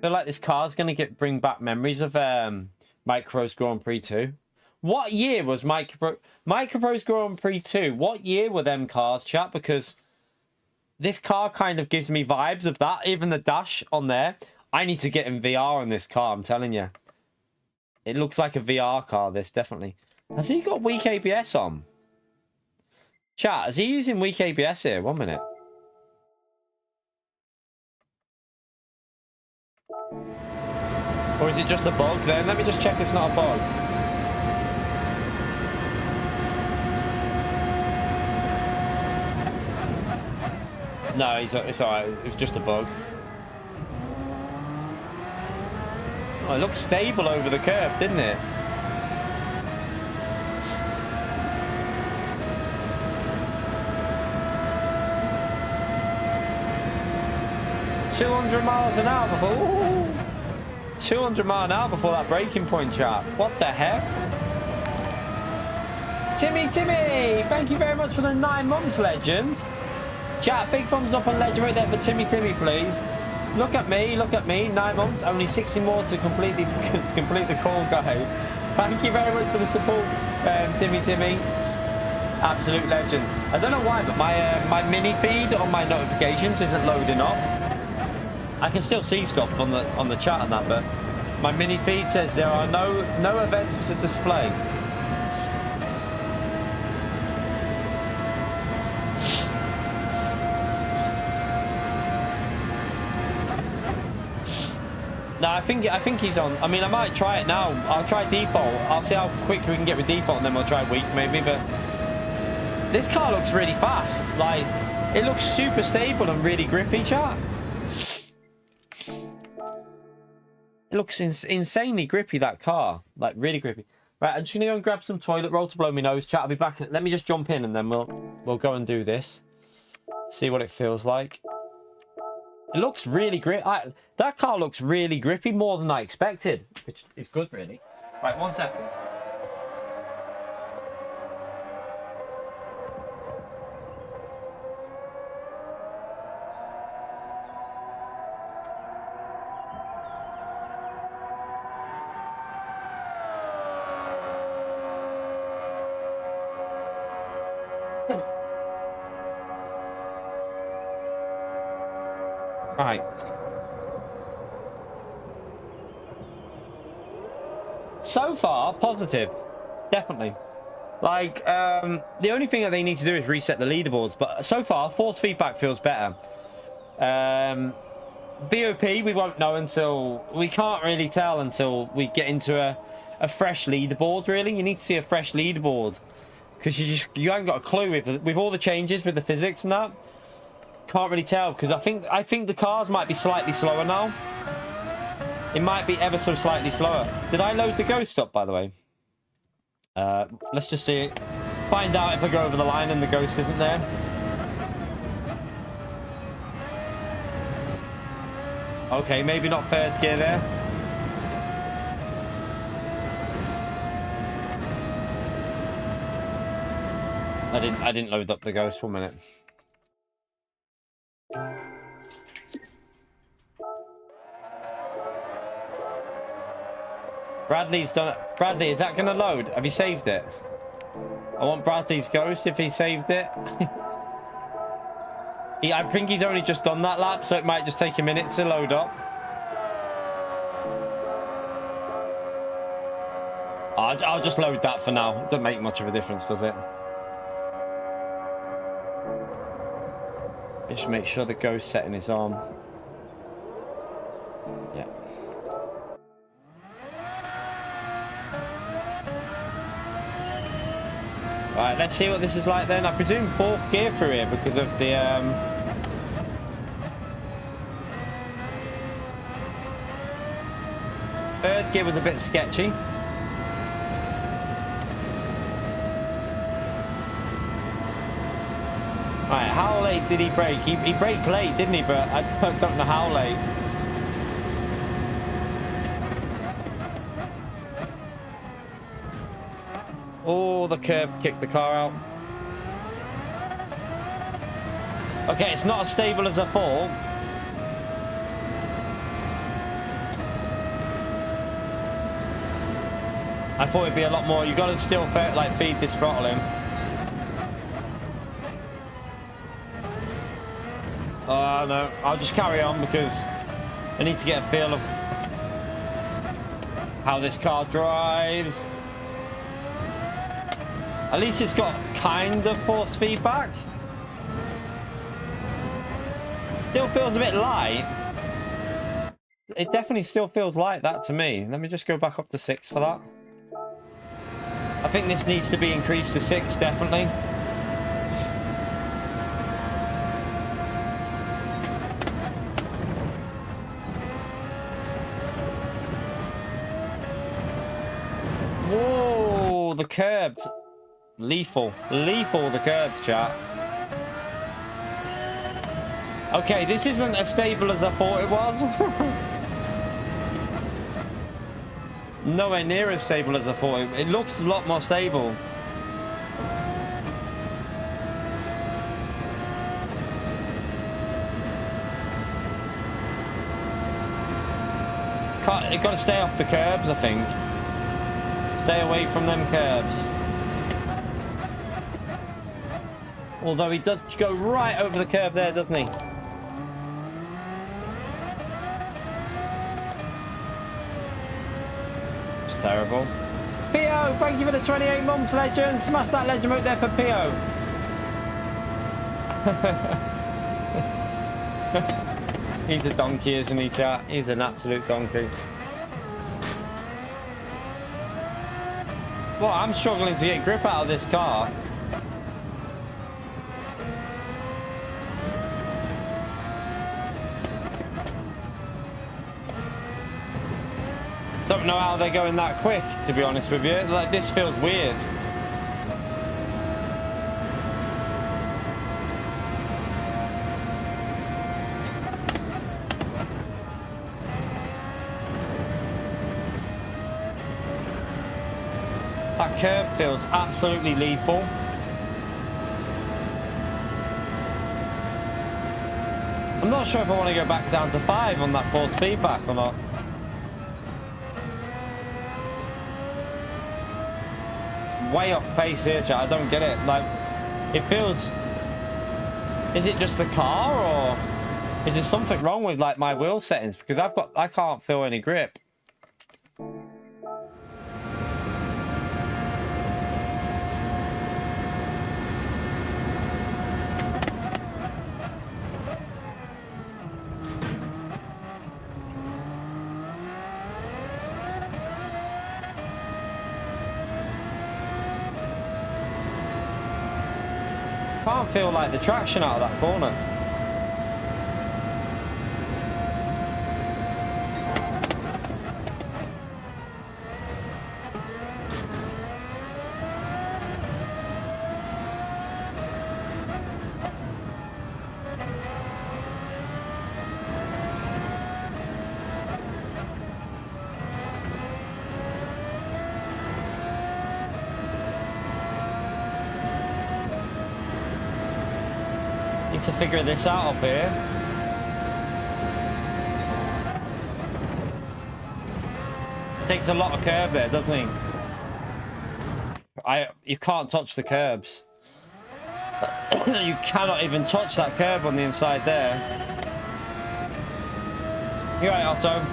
feel like this car is going to bring back memories of Microprose Grand Prix 2. What year was Microprose Grand Prix 2? What year were them cars, chat? Because this car kind of gives me vibes of that. Even the dash on there. I need to get in VR on this car, I'm telling you. It looks like a VR car, this, definitely. Has he got weak ABS on? Chat, is he using weak ABS here? 1 minute. Or is it just a bug then? Let me just check it's not a bug. No, it's alright. It was just a bug. Oh, it looked stable over the curb, didn't it? $200 miles an hour before. Ooh, 200 miles an hour before that braking point, chat. What the heck? Timmy, thank you very much for the 9 months, legend. Chat, big thumbs up on legend right there for Timmy, please. Look at me, 9 months, only 60 more to complete the call, guy. Thank you very much for the support, Timmy. Absolute legend. I don't know why, but my mini feed on my notifications isn't loading up. I can still see stuff on the chat and that, but my mini feed says there are no events to display. No, I think he's on. I mean, I might try it now. I'll try default. I'll see how quick we can get with default, and then we'll try weak maybe. But this car looks really fast. Like, it looks super stable and really grippy, chat. It looks insanely grippy, that car. Like, really grippy. Right, I'm just going to go and grab some toilet roll to blow my nose. Chat, I'll be back. Let me just jump in and then we'll go and do this. See what it feels like. It looks really grippy. That car looks really grippy, more than I expected, which is good, really. Right, 1 second. Right. So far, positive. Definitely. Like, the only thing that they need to do is reset the leaderboards. But so far, force feedback feels better. BOP, we won't know until... We can't really tell until we get into a fresh leaderboard, really. You need to see a fresh leaderboard. Because you haven't got a clue with all the changes with the physics and that. Can't really tell, because I think the cars might be slightly slower now. It might be ever so slightly slower. Did I load the ghost up, by the way? Let's just see. Find out if I go over the line and the ghost isn't there. Okay, maybe not third gear there. I didn't load up the ghost. 1 minute. Bradley's done it. Bradley, is that going to load? Have you saved it? I want Bradley's ghost if he saved it. I think he's only just done that lap, so it might just take a minute to load up. I'll just load that for now. It doesn't make much of a difference, does it? Just make sure the ghost setting is on. Yeah. Right, let's see what this is like then. I presume fourth gear through here because of the third gear was a bit sketchy. Right, how late did he brake? He braked late, didn't he? But I don't know how late. Oh, the curb kicked the car out. Okay, it's not as stable as I thought. I thought it'd be a lot more. You got to still like feed this throttle in. Oh no, I'll just carry on because I need to get a feel of how this car drives. At least it's got kind of force feedback. Still feels a bit light. It definitely still feels like that to me. Let me just go back up to 6 for that. I think this needs to be increased to 6, definitely. Whoa, the curbs. Lethal. Lethal, the curbs, chat. Okay, this isn't as stable as I thought it was. Nowhere near as stable as I thought. It looks a lot more stable. You've got to stay off the curbs, I think. Stay away from them curbs. Although he does go right over the curb there, doesn't he? It's terrible. Pio, thank you for the 28 months, legend. Smash that legend out there for Pio. He's a donkey, isn't he, chat? He's an absolute donkey. Well, I'm struggling to get grip out of this car. Don't know how they're going that quick, to be honest with you. Like, this feels weird. That curb feels absolutely lethal. I'm not sure if I want to go back down to 5 on that force feedback or not. Way off pace here, chat. I don't get it. Like, it feels... Is it just the car, or is there something wrong with, like, my wheel settings? Because I can't feel any grip. Can't feel like the traction out of that corner. Need to figure this out up here. Takes a lot of curb there, doesn't he? You can't touch the curbs. You cannot even touch that curb on the inside there. You're right, Otto.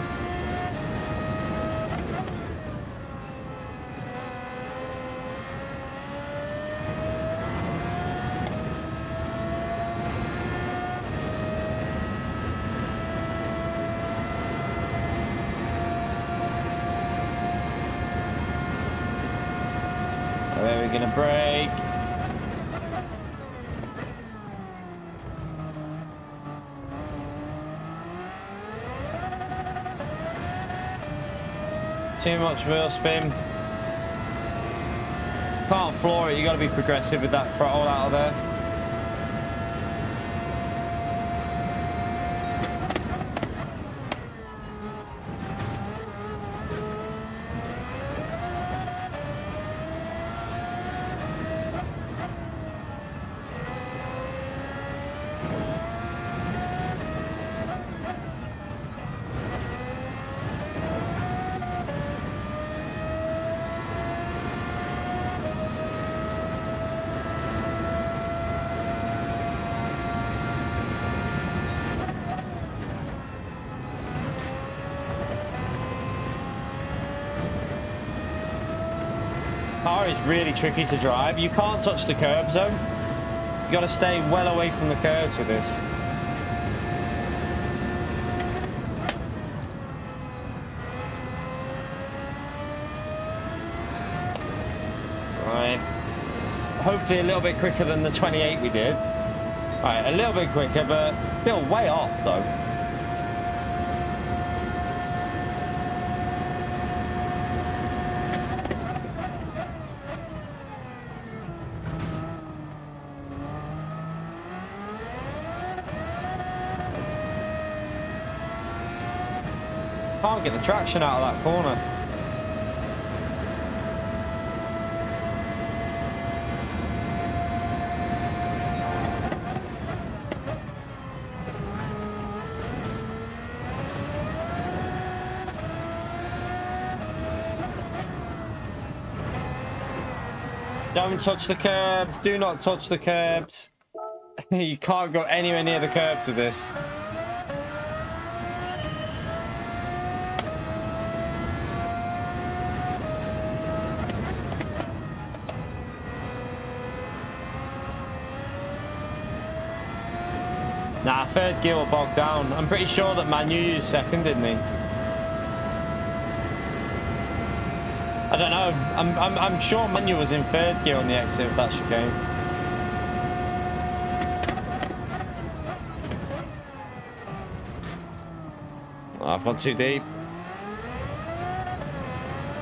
We're gonna brake. Too much wheel spin. Can't floor it. You gotta be progressive with that throttle out of there. Car is really tricky to drive. You can't touch the curb zone. You got to stay well away from the curves with this. Right. Hopefully a little bit quicker than the 28 we did. Right, a little bit quicker, but still way off though. Can't get the traction out of that corner. Don't touch the curbs. Do not touch the curbs. You can't go anywhere near the curbs with this. Nah, third gear will bog down. I'm pretty sure that Manu used second, didn't he? I don't know. I'm sure Manu was in third gear on the exit of that chicane. Oh, I've gone too deep.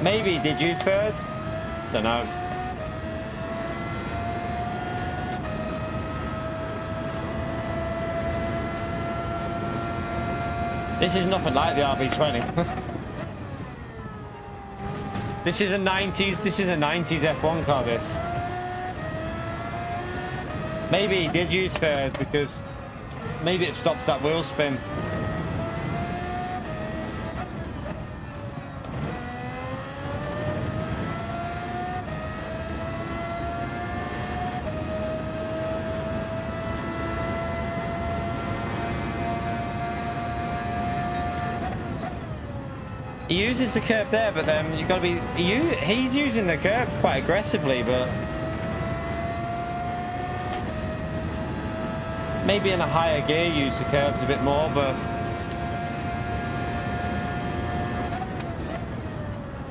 Maybe he did use third. Don't know. This is nothing like the RB20. This is a 90s F1 car, this. Maybe he did use third because maybe it stops that wheel spin. He uses the curb there, but then you've got to be... He's using the curbs quite aggressively, but... Maybe in a higher gear use the curbs a bit more, but...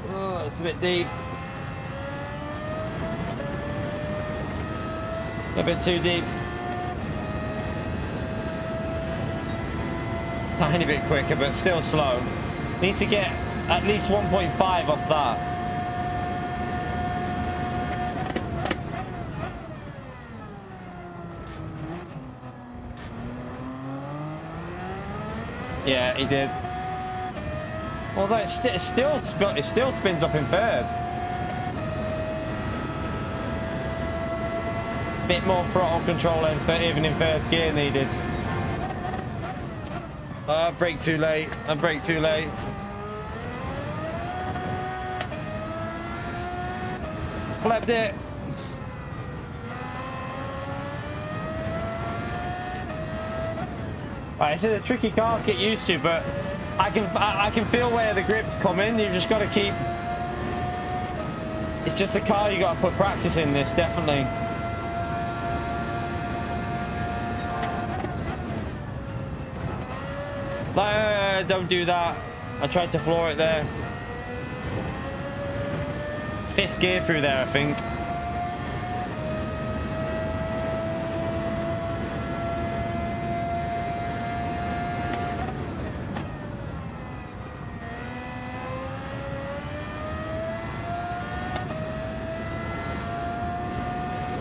Oh, it's a bit deep. A bit too deep. Tiny bit quicker, but still slow. Need to get at least 1.5 off that. Yeah, he did. Although it still spins up in third. Bit more throttle control even in third gear needed. I brake too late. I brake too late. Flapped it. Right, this is a tricky car to get used to, but I can feel where the grip's coming. You just got to keep. It's just a car you got to put practice in. This definitely. Don't do that. I tried to floor it there. Fifth gear through there, I think.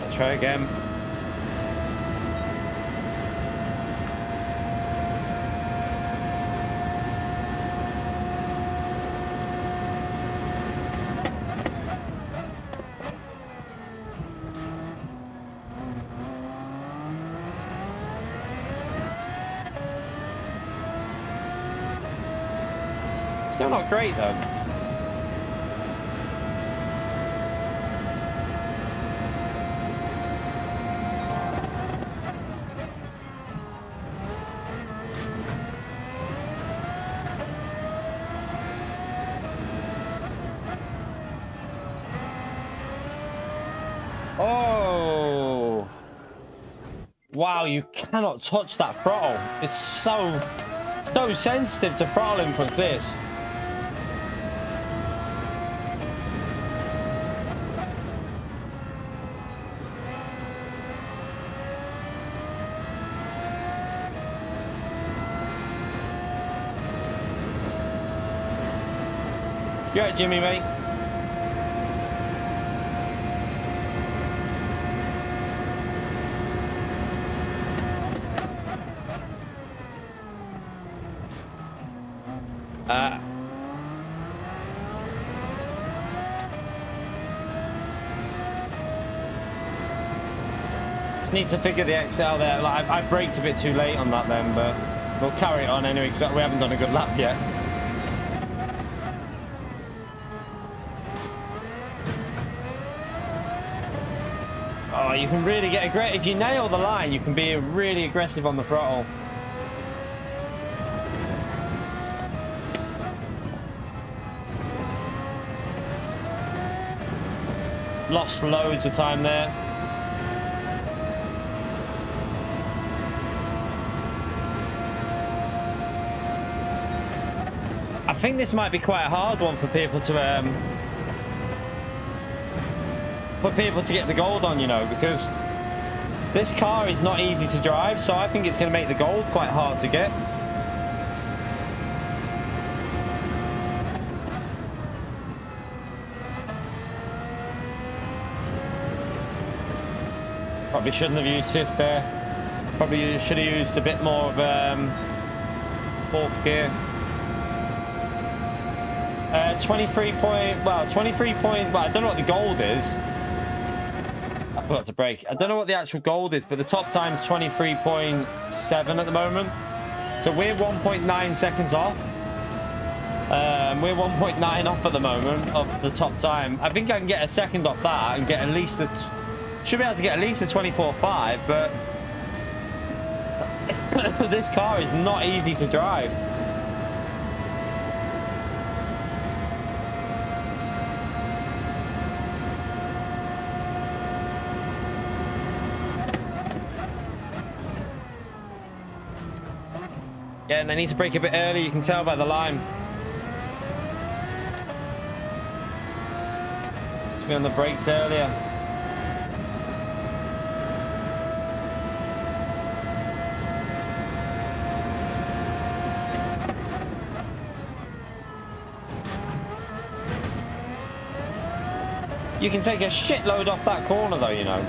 I'll try again. Still not great though. Oh. Wow, you cannot touch that throttle. It's so sensitive to throttle inputs, this. You're right, Jimmy, mate. Just need to figure the XL there. Like, I braked a bit too late on that then, but we'll carry it on anyway because we haven't done a good lap yet. Oh, you can really get aggressive. If you nail the line, you can be really aggressive on the throttle. Lost loads of time there. I think this might be quite a hard one for people to get the gold on, you know, because this car is not easy to drive, so I think it's going to make the gold quite hard to get. Probably shouldn't have used fifth there. Probably should have used a bit more of fourth gear. 23 point, well, I don't know what the gold is. I forgot to break. I don't know what the actual gold is, but the top time's 23.7 at the moment. So we're 1.9 seconds off. We're 1.9 off at the moment of the top time. I think I can get a second off that and get at least the... Should be able to get at least a 24.5, but... this car is not easy to drive. Yeah, and I need to brake a bit early, you can tell by the line. Should be on the brakes earlier. You can take a shitload off that corner though, you know.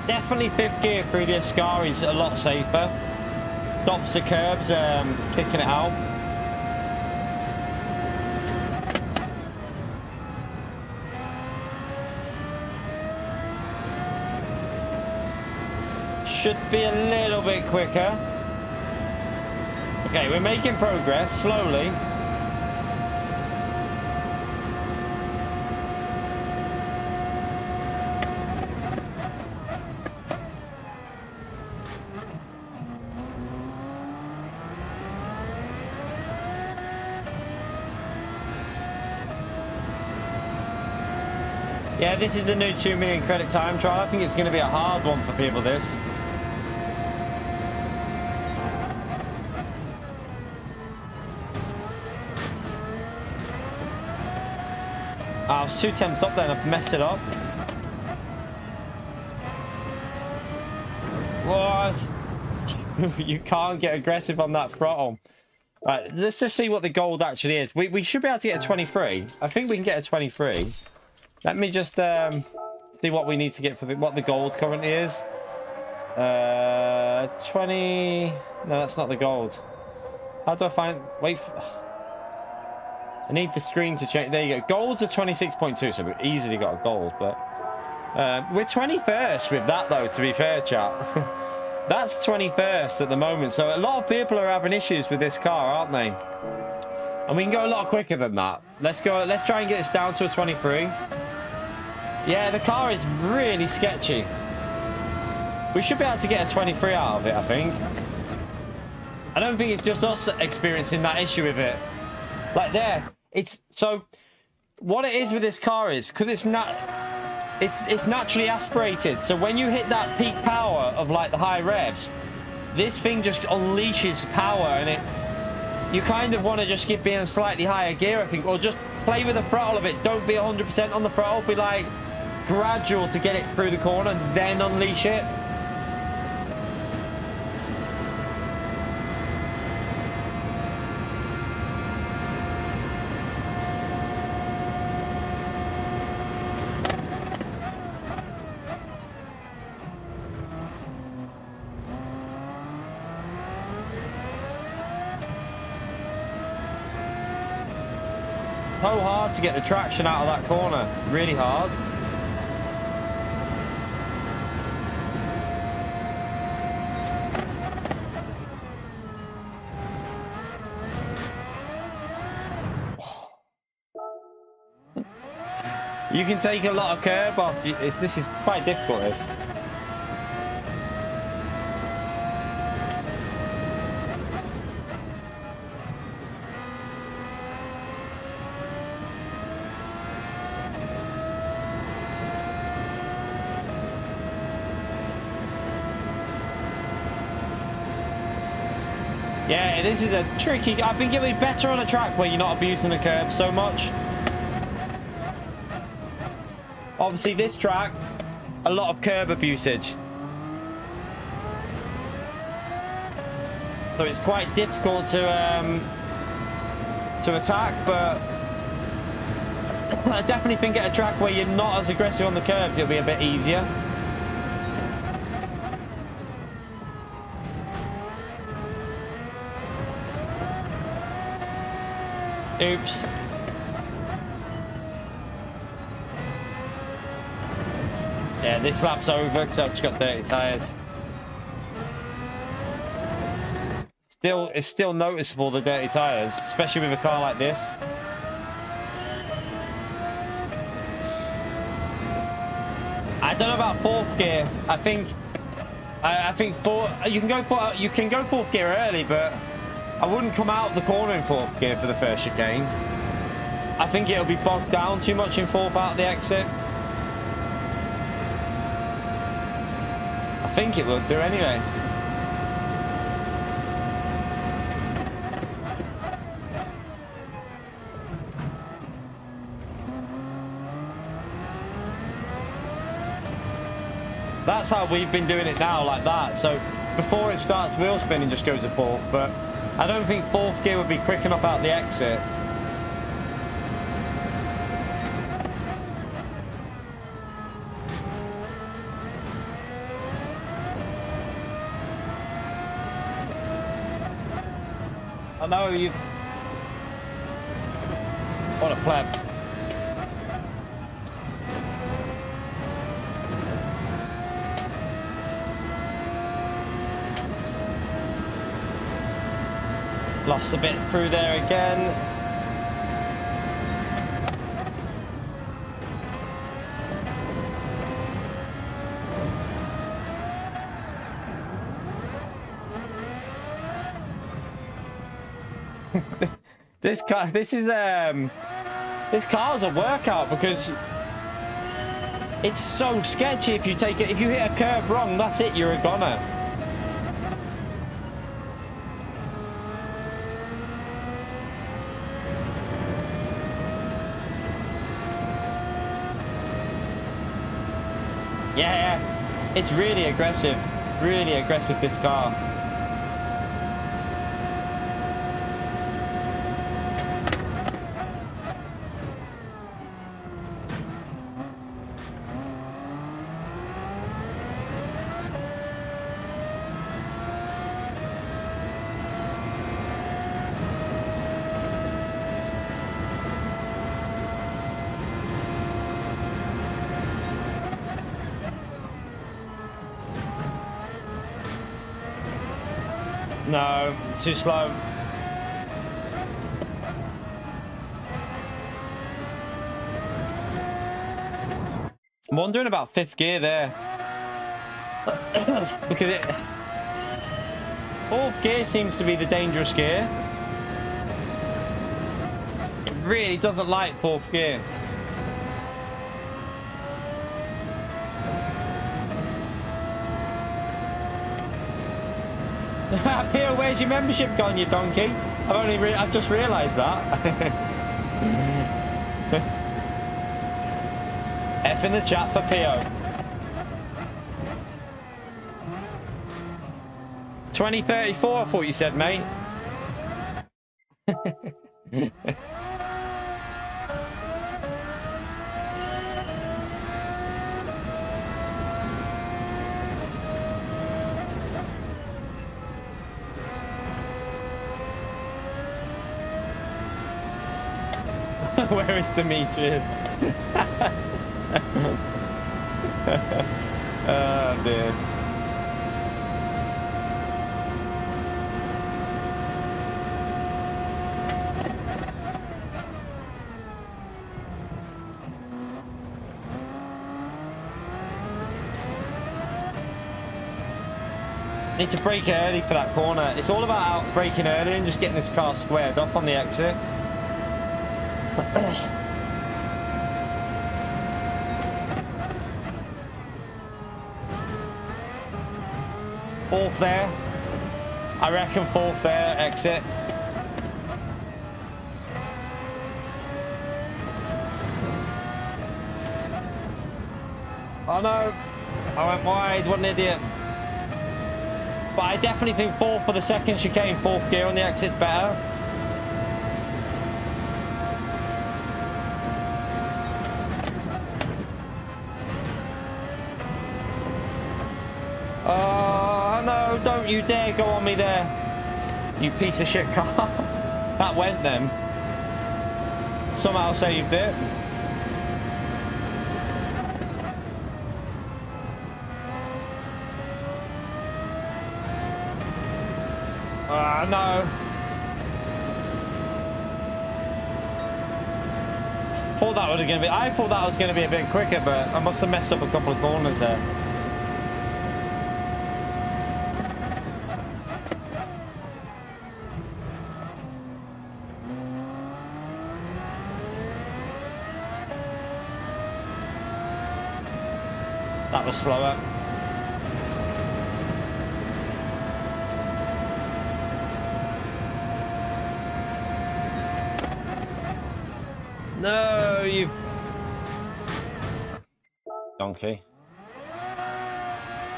Definitely fifth gear through the Ascari is a lot safer. Stops the curbs, kicking it out. Should be a little bit quicker. Okay, we're making progress slowly. Yeah, this is the new 2 million credit time trial. I think it's going to be a hard one for people, this. I was 2 tenths up there and I've messed it up. What? You can't get aggressive on that throttle. Right, let's just see what the gold actually is. We should be able to get a 23. I think we can get a 23. Let me just see what we need to get for what the gold currently is. 20... No, that's not the gold. How do I find... Wait... I need the screen to change. There you go. Gold's a 26.2, so we've easily got a gold, but... we're 21st with that, though, to be fair, chat. That's 21st at the moment, so a lot of people are having issues with this car, aren't they? And we can go a lot quicker than that. Let's try and get this down to a 23. Yeah, the car is really sketchy. We should be able to get a 23 out of it, I think. I don't think it's just us experiencing that issue with it. Like there, it's so. What it is with this car is because it's not. It's naturally aspirated. So when you hit that peak power of like the high revs, this thing just unleashes power, and you kind of want to just keep being a slightly higher gear, I think, or just play with the throttle a bit. Don't be 100% on the throttle. Be like gradual to get it through the corner, then unleash it. So hard to get the traction out of that corner. Really hard. You can take a lot of curb off. This is quite difficult, this. Yeah, this is a tricky... I think it'll be better on a track where you're not abusing the curb so much. Obviously, this track, a lot of curb abusage. So it's quite difficult to attack, but I definitely think at a track where you're not as aggressive on the curbs, it'll be a bit easier. Oops. Yeah, this lap's over because I've just got dirty tyres. It's still noticeable, the dirty tyres, especially with a car like this. I don't know about fourth gear. I think you can go fourth gear early, but I wouldn't come out the corner in fourth gear for the first chicane. I think it'll be bogged down too much in fourth out of the exit. I think it will do anyway. That's how we've been doing it now, like that. So before it starts wheel spinning, just goes to fourth, but I don't think fourth gear would be quick enough out the exit. I know you... What a pleb. Lost a bit through there again. This car's a workout because it's so sketchy. If you hit a curb wrong, that's it, you're a goner. Yeah, it's really aggressive, this car. No, too slow. I'm wondering about fifth gear there. Because fourth gear seems to be the dangerous gear. It really doesn't like fourth gear. Pio, where's your membership gone, you donkey? I've just realised that. F in the chat for Pio. 2034, I thought you said, mate. Where is Demetrius? Oh, dear. Need to brake early for that corner. It's all about braking early and just getting this car squared off on the exit. Fourth there. I reckon fourth there, exit. Oh no, I went wide, what an idiot. But I definitely think fourth for the second chicane, fourth gear on the exit's better. Oh no, don't you dare go on me there, you piece of shit car. That went then. Somehow saved it. No. Thought that was gonna be. I thought that was gonna be a bit quicker, but I must have messed up a couple of corners there. That was slower. No, you donkey.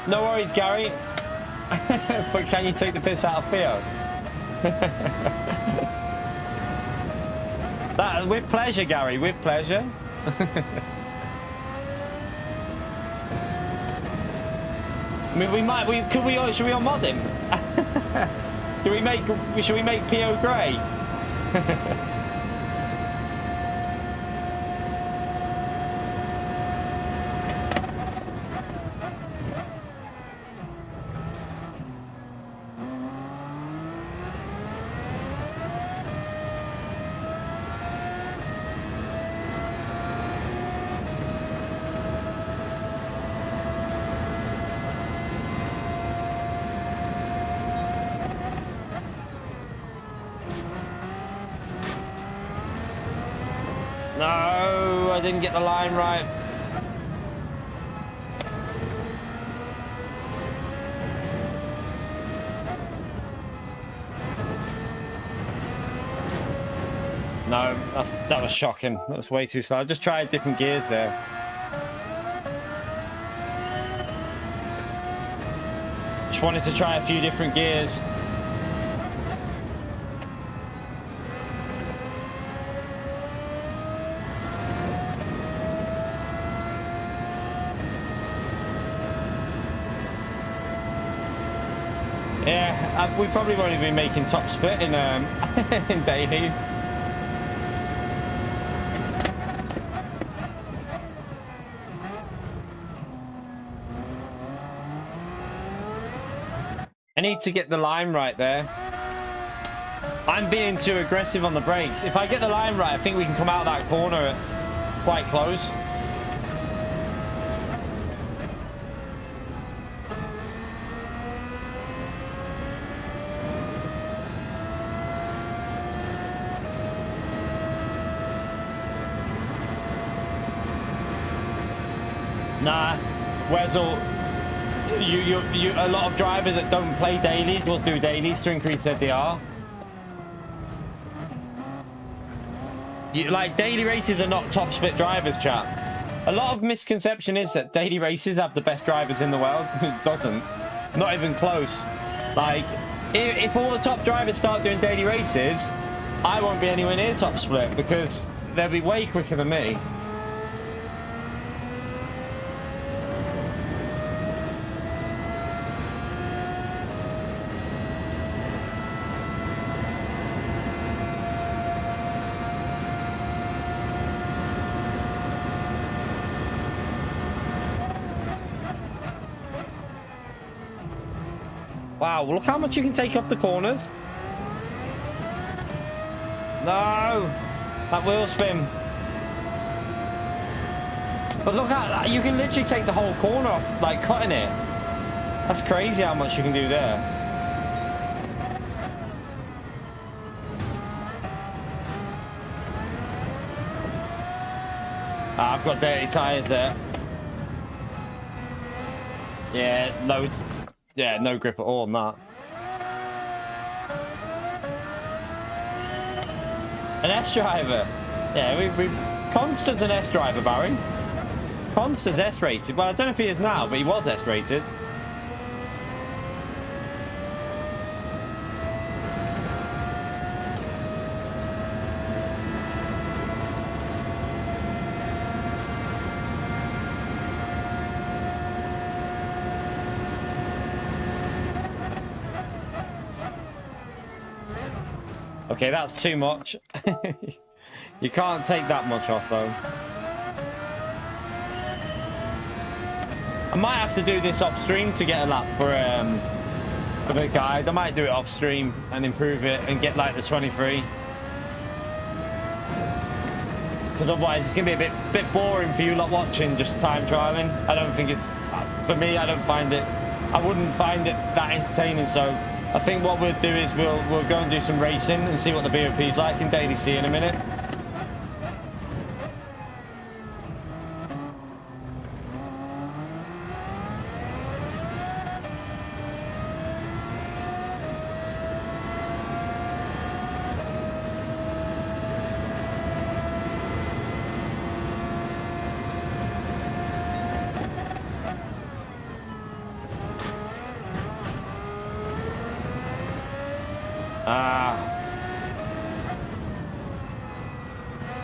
No worries, Gary. But can you take the piss out of Theo? That with pleasure, Gary. With pleasure. I mean, we might. Should we unmod him? Should we make Pio grey? No, I didn't get the line right. No, that was shocking. That was way too slow. I just tried different gears there. Just wanted to try a few different gears. Yeah, we probably won't even be making top split in in dailies. I need to get the line right there. I'm being too aggressive on the brakes. If I get the line right, I think we can come out of that corner quite close. Nah, Wessel, a lot of drivers that don't play dailies will do dailies to increase their DR. Like, daily races are not top split drivers, chat. A lot of misconception is that daily races have the best drivers in the world. It doesn't. Not even close. Like, if all the top drivers start doing daily races, I won't be anywhere near top split because they'll be way quicker than me. Wow, look how much you can take off the corners. No, that wheel spin. But look at that, you can literally take the whole corner off, like cutting it. That's crazy how much you can do there. I've got dirty tires there. Yeah, loads. Yeah, no grip at all on that. An S driver. Yeah, we Constant's an S driver, Barry. Constant's S rated. Well, I don't know if he is now, but he was S rated. Okay, that's too much. You can't take that much off, though. I might have to do this off stream to get a lap for the guide. I might do it off stream and improve it and get like the 23. Because otherwise it's gonna be a bit boring for you lot watching, just time trialing. I don't think it's, for me, I don't find it, I wouldn't find it that entertaining. So I think what we'll do is we'll go and do some racing and see what the BoP is like in Daily C in a minute.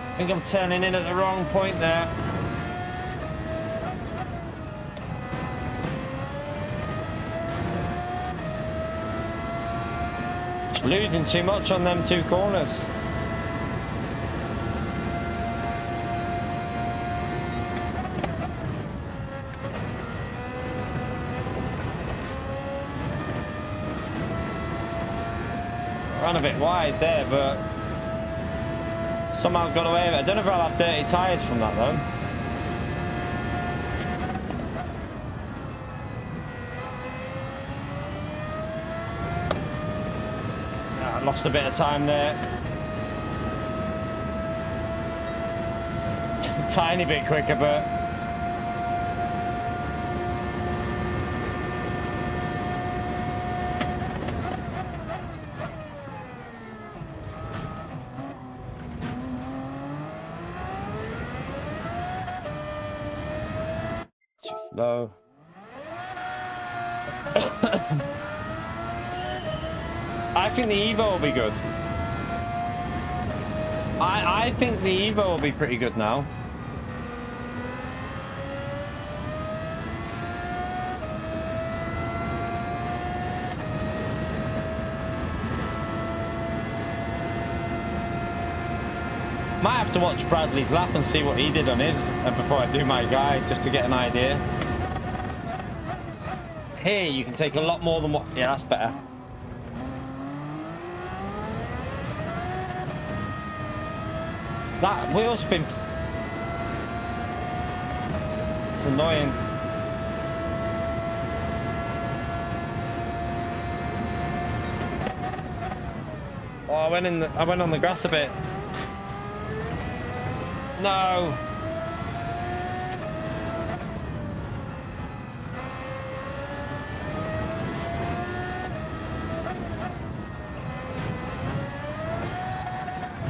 I think I'm turning in at the wrong point there. Just losing too much on them two corners. Ran a bit wide there, but somehow got away with it. I don't know if I'll have dirty tyres from that though. I lost a bit of time there. Tiny bit quicker, but no. I think the Evo will be good. I think the Evo will be pretty good now. Might have to watch Bradley's lap and see what he did on his before I do my guide, just to get an idea. Here you can take a lot more than what... Yeah, that's better. That wheel spin... It's annoying. Oh, I went on the grass a bit. No.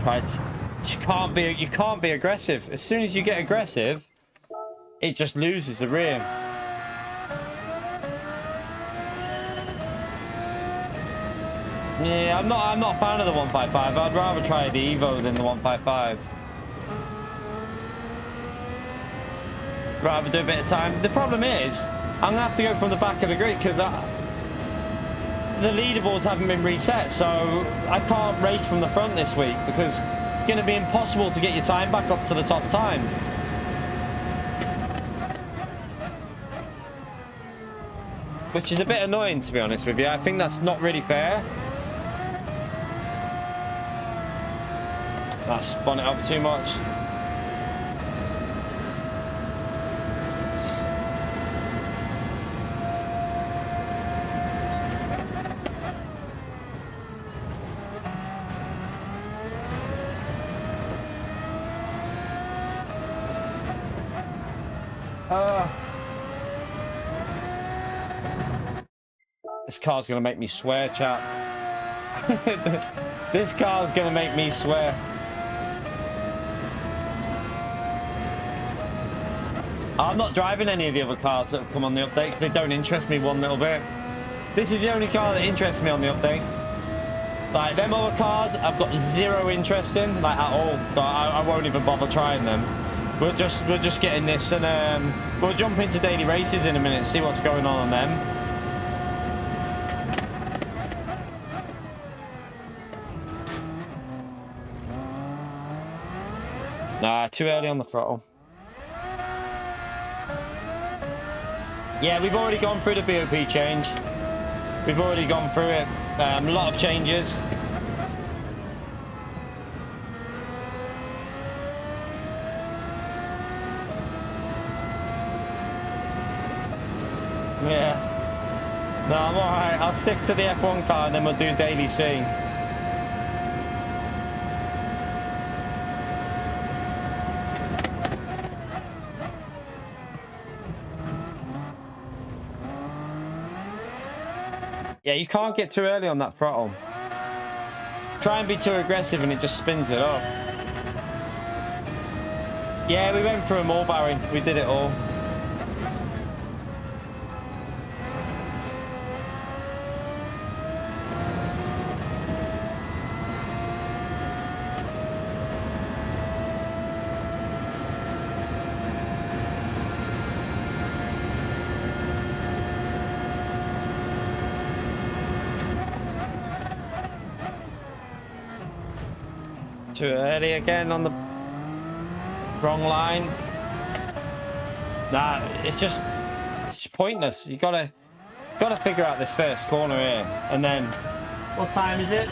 Right. You can't be aggressive. As soon as you get aggressive, it just loses the rear. Yeah, I'm not a fan of the 155. I'd rather try the Evo than the 155. Rather do a bit of time. The problem is, I'm gonna have to go from the back of the grid because the leaderboards haven't been reset, so I can't race from the front this week because it's going to be impossible to get your time back up to the top time. Which is a bit annoying, to be honest with you. I think that's not really fair. I spun it up too much. This car's gonna make me swear, chat. This car's gonna make me swear. I'm not driving any of the other cars that have come on the update because they don't interest me one little bit. This is the only car that interests me on the update. Like, them other cars, I've got zero interest in, like, at all. So I won't even bother trying them. We're just getting this, and we'll jump into daily races in a minute and see what's going on them. Nah, too early on the throttle. Yeah, we've already gone through the BoP change. We've already gone through it. A lot of changes. Yeah. No, I'm alright. I'll stick to the F1 car and then we'll do daily C. Yeah, you can't get too early on that throttle. Try and be too aggressive and it just spins it up. Yeah, we went through them all, Barry. We did it all. Too early again on the wrong line. Nah, it's just pointless. You gotta figure out this first corner here, and then what time is it?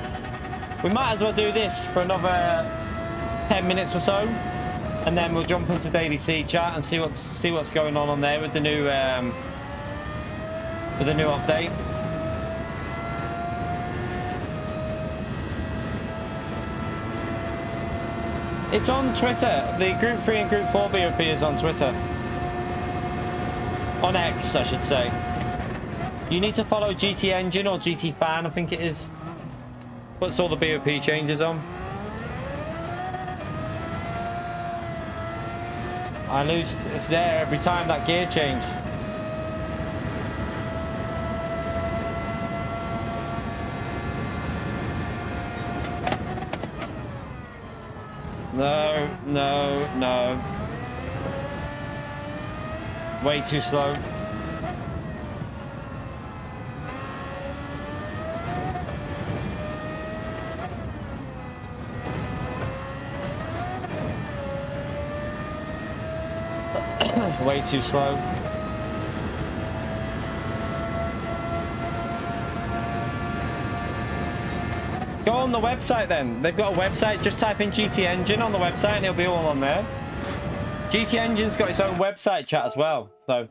We might as well do this for another 10 minutes or so, and then we'll jump into daily C chat and see what's going on there with the new update. It's on Twitter. The Group 3 and Group 4 BoP is on Twitter. On X, I should say. You need to follow GT Engine or GT Fan, I think it is. Puts all the BoP changes on. I lose. It's there every time, that gear change. No, no, no. Way too slow. Way too slow. Go on the website then. They've got a website. Just type in GT Engine on the website and it'll be all on there. GT Engine's got its own website chat as well. So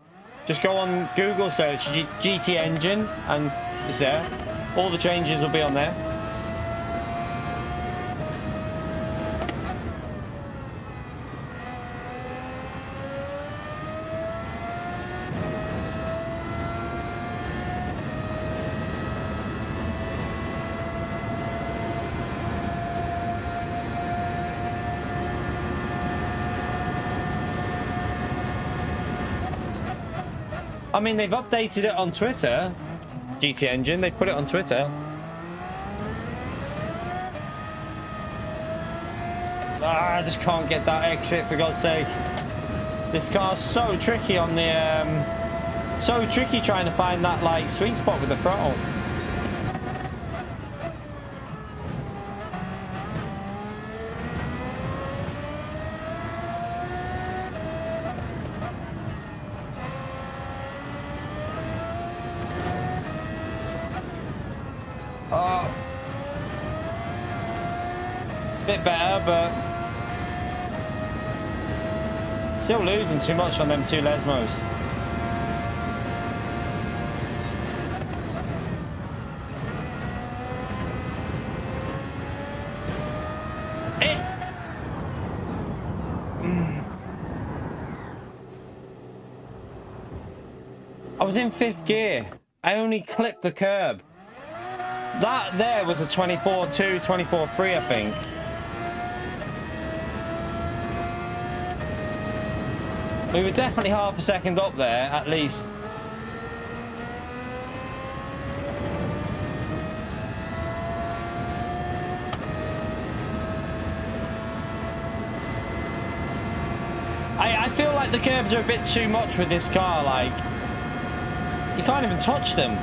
just go on Google, search GT Engine and it's there. All the changes will be on there. I mean, they've updated it on Twitter. GT Engine, they've put it on Twitter. I just can't get that exit, for God's sake. This car's so tricky on the... so tricky trying to find that, like, sweet spot with the throttle. Bit better, but still losing too much on them two Lesmos. I was in 5th gear. I only clipped the curb. That there was a 24.2, 24.3, I think. We were definitely half a second up there, at least. I feel like the curbs are a bit too much with this car, like, you can't even touch them.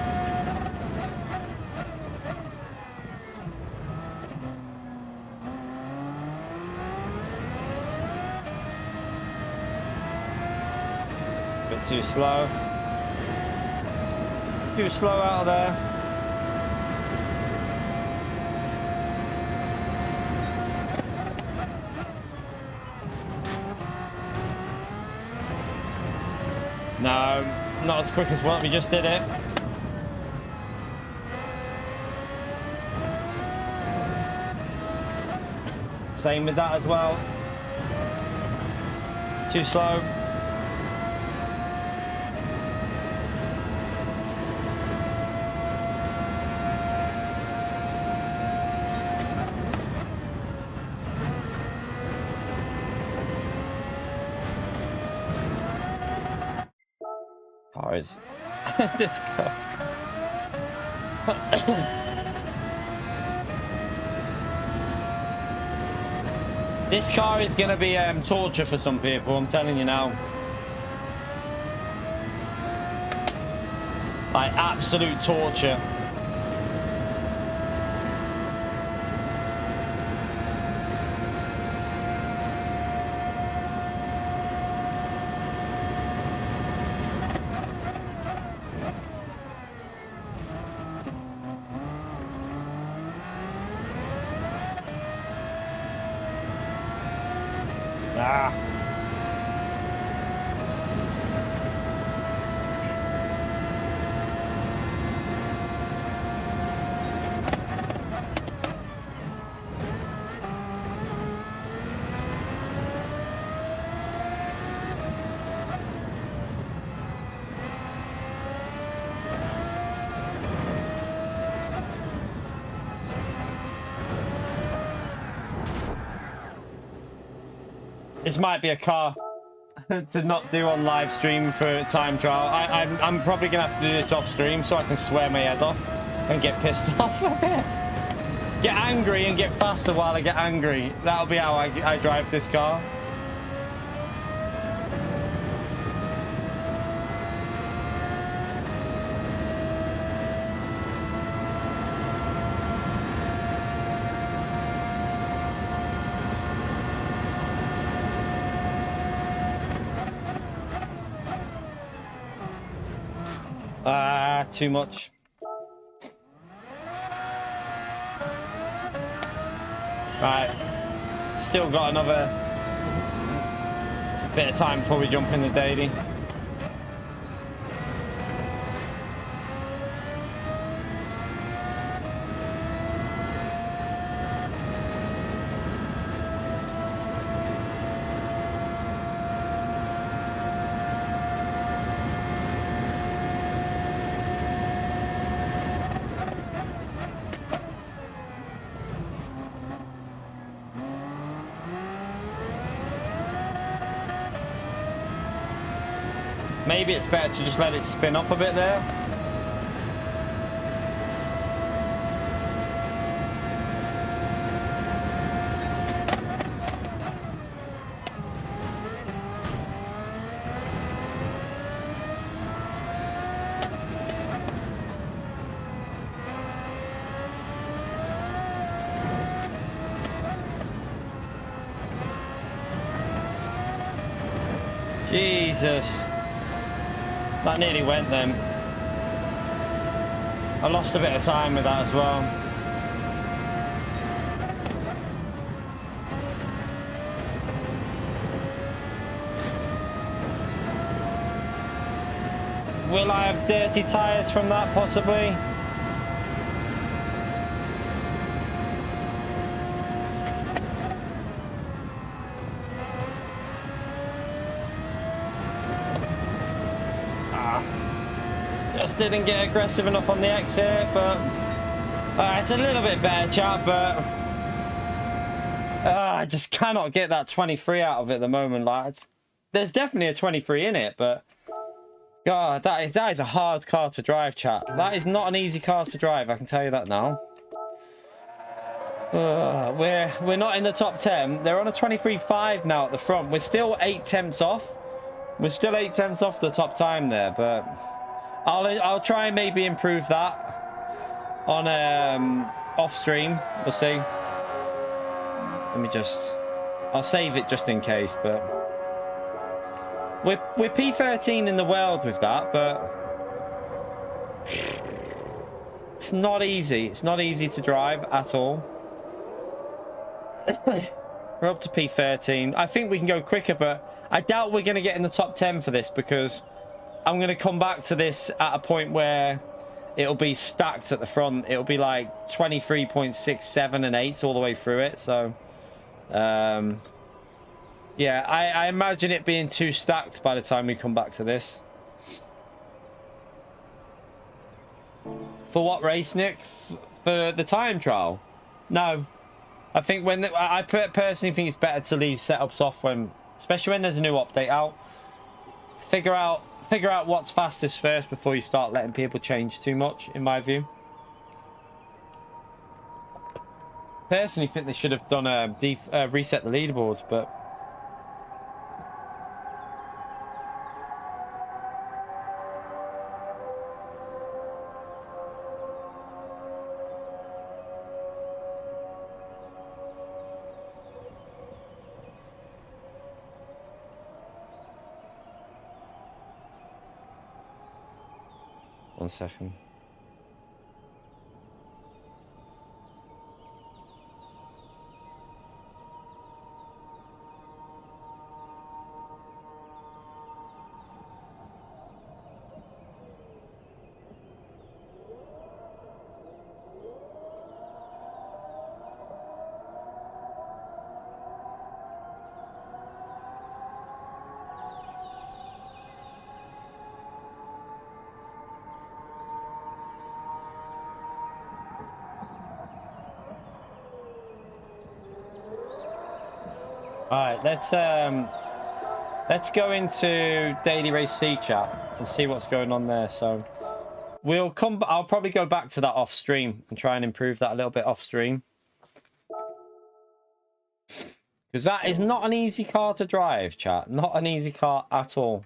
Bit too slow. Too slow out of there. No, not as quick as what we just did it. Same with that as well. Too slow. Cars. This car. This car is gonna be torture for some people, I'm telling you now. Like absolute torture. This might be a car to not do on live stream for time trial. I'm probably gonna have to do this off stream so I can swear my head off and get pissed off a bit. Get angry and get faster while I get angry. That'll be how I drive this car. Too much. Right. Still got another bit of time before we jump in the daily. Maybe it's better to just let it spin up a bit there. Jesus. That nearly went then. I lost a bit of time with that as well. Will I have dirty tyres from that, possibly? Didn't get aggressive enough on the exit, but it's a little bit better, chat, but I just cannot get that 23 out of it at the moment, lad. there's definitely a 23 in it, but God, that is a hard car to drive, chat. That is not an easy car to drive, I can tell you that now. We're not in the top 10. They're on a 23.5 now at the front. We're still 8 tenths off. We're still 8 tenths off the top time there, but I'll try and maybe improve that on off stream. We'll see. Let me just, I'll save it just in case, but we're P13 in the world with that, but it's not easy. It's not easy to drive at all. We're up to P13. I think we can go quicker, but I doubt we're going to get in the top 10 for this, because I'm going to come back to this at a point where it'll be stacked at the front. It'll be like 23.6, 7, and 8 all the way through it. So, yeah, I imagine it being too stacked by the time we come back to this. For what race, Nick? For the time trial? No. I think I personally think it's better to leave setups off when, especially when there's a new update out. Figure out what's fastest first before you start letting people change too much, in my view. Personally, think they should have done reset the leaderboards, but. One second. All right, let's go into Daily Race C chat and see what's going on there. So I'll probably go back to that off stream and try and improve that a little bit off stream, because that is not an easy car to drive, chat. Not an easy car at all.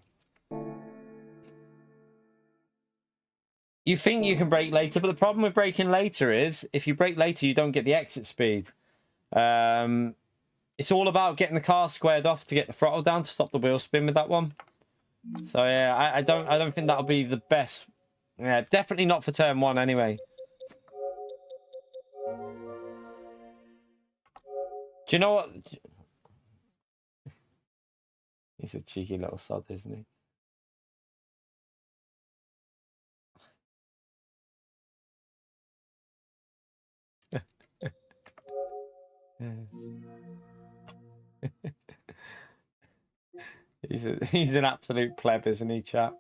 You think you can brake later, but the problem with braking later is if you brake later, you don't get the exit speed. It's all about getting the car squared off to get the throttle down to stop the wheel spin with that one. So yeah, I don't think that'll be the best. Yeah, definitely not for turn 1 anyway. Do you know what? He's a cheeky little sod, isn't he? He's an absolute pleb, isn't he, chap?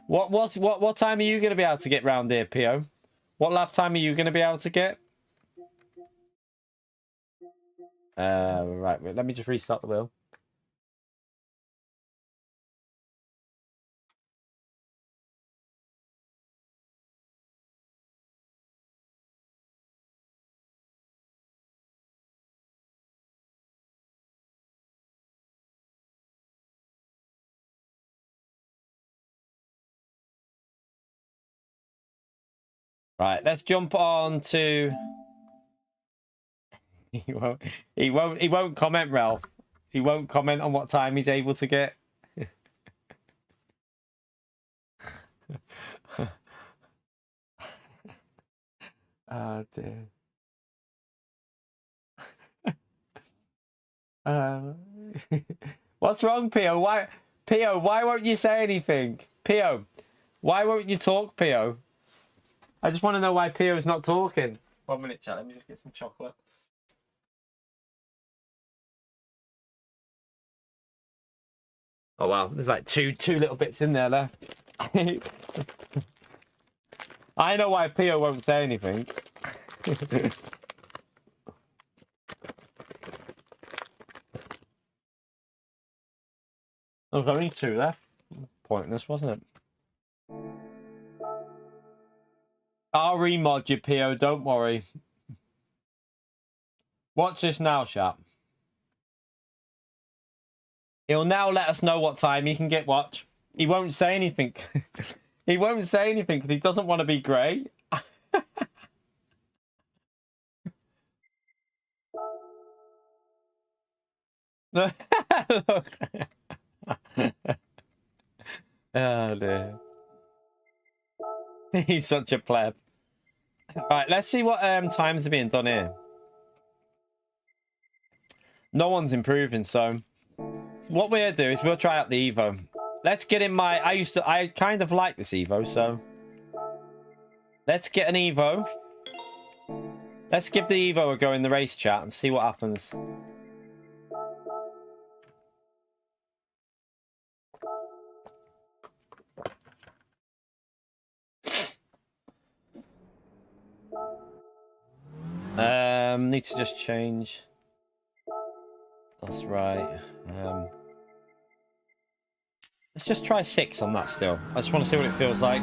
What time are you going to be able to get round here, Pio? What lap time are you going to be able to get? Right, wait, let me just restart the wheel. Right, let's jump on to. He won't comment, Ralph. He won't comment on what time he's able to get. Oh dear. What's wrong, Pio? Why won't you say anything? Pio, why won't you talk, Pio? I just want to know why Pio is not talking. 1 minute, chat. Let me just get some chocolate. Oh wow, there's like two little bits in there left. I know why Pio won't say anything. There was only 2 left. Pointless, wasn't it? I'll remod you, PO, don't worry. Watch this now, chap. He'll now let us know what time he can get watch. He won't say anything. He won't say anything because he doesn't want to be grey. Look. Oh dear. He's such a pleb. Right, let's see what times are being done here. No one's improving, so what we'll do is we'll try out the Evo. Let's get in my... I kind of like this Evo, so let's get an Evo. Let's give the Evo a go in the race chat and see what happens. Need to just change. That's right. Let's just try 6 on that still. I just want to see what it feels like.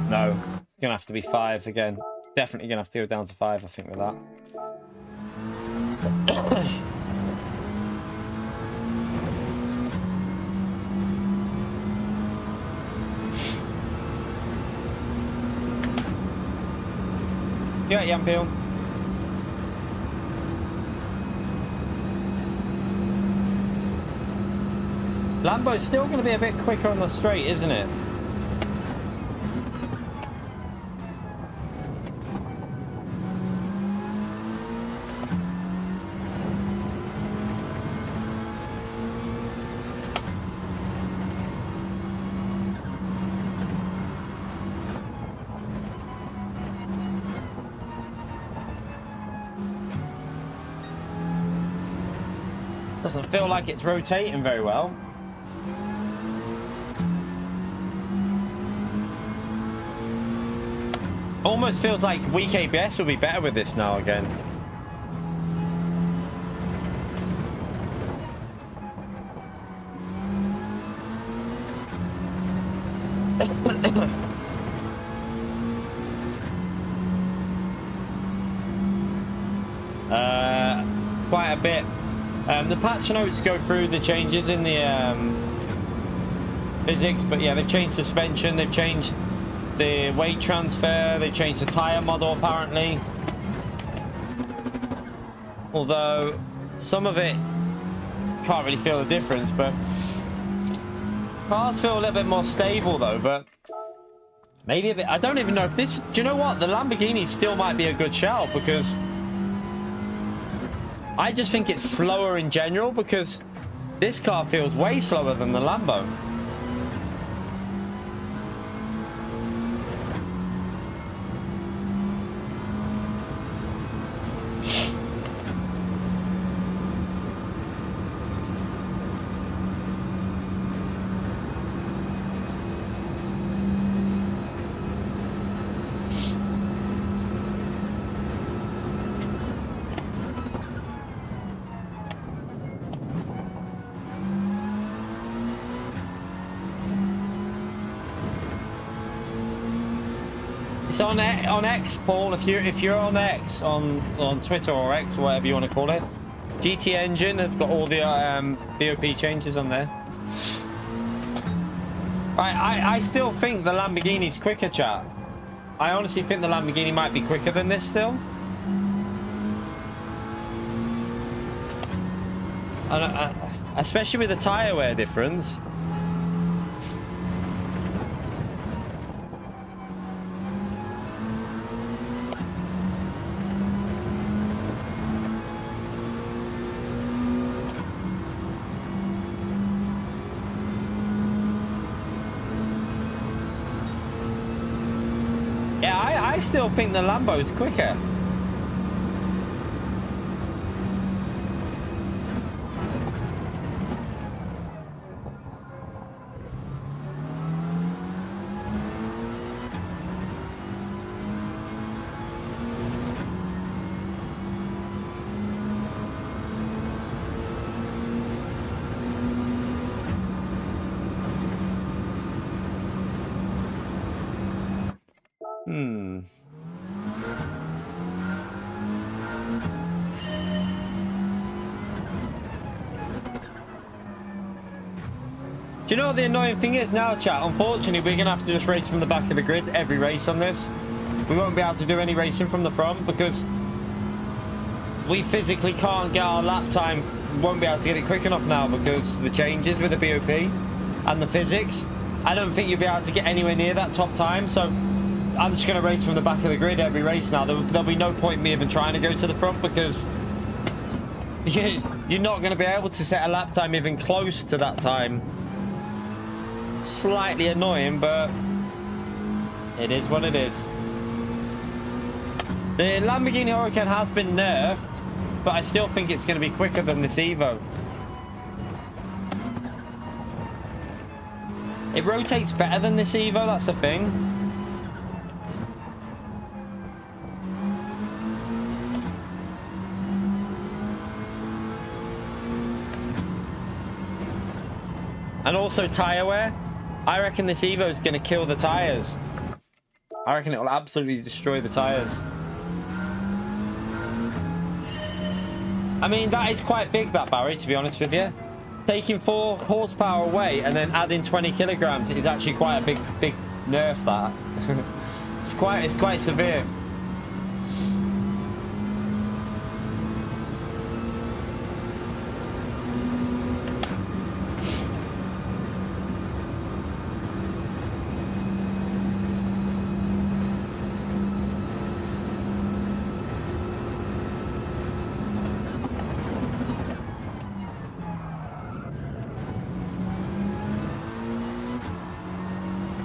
No, it's gonna have to be 5 again. Definitely gonna have to go down to 5, I think, with that. Yeah, Yampeel. Lambo's still going to be a bit quicker on the straight, isn't it? Doesn't feel like it's rotating very well. Almost feels like weak ABS will be better with this now again. Quite a bit. The patch notes go through the changes in the physics, but yeah, they've changed suspension, they've changed the weight transfer, they changed the tyre model apparently. Although some of it can't really feel the difference, but cars feel a little bit more stable though, but maybe a bit. I don't even know if this, do you know what, the Lamborghini still might be a good shout, because I just think it's slower in general, because this car feels way slower than the Lambo. It's on X, Paul. If you're on X, on Twitter or X or whatever you want to call it, GT Engine have got all the BoP changes on there. I still think the Lamborghini's quicker, chat. I honestly think the Lamborghini might be quicker than this still. And, especially with the tyre wear difference. I still think the Lambo's quicker. Hmm. Do you know what the annoying thing is now, chat? Unfortunately, we're going to have to just race from the back of the grid every race on this. We won't be able to do any racing from the front because we physically can't get our lap time. Won't be able to get it quick enough now because the changes with the BoP and the physics. I don't think you'll be able to get anywhere near that top time. So I'm just going to race from the back of the grid every race now. There'll be no point in me even trying to go to the front because you're not going to be able to set a lap time even close to that time. Slightly annoying, but it is what it is. The Lamborghini Huracan has been nerfed, but I still think it's going to be quicker than this Evo. It rotates better than this Evo, that's the thing. And also tyre wear. I reckon this Evo is going to kill the tyres. I reckon it will absolutely destroy the tyres. I mean, that is quite big, that Barry, to be honest with you. Taking 4 horsepower away and then adding 20 kilograms is actually quite a big nerf, that. It's quite severe.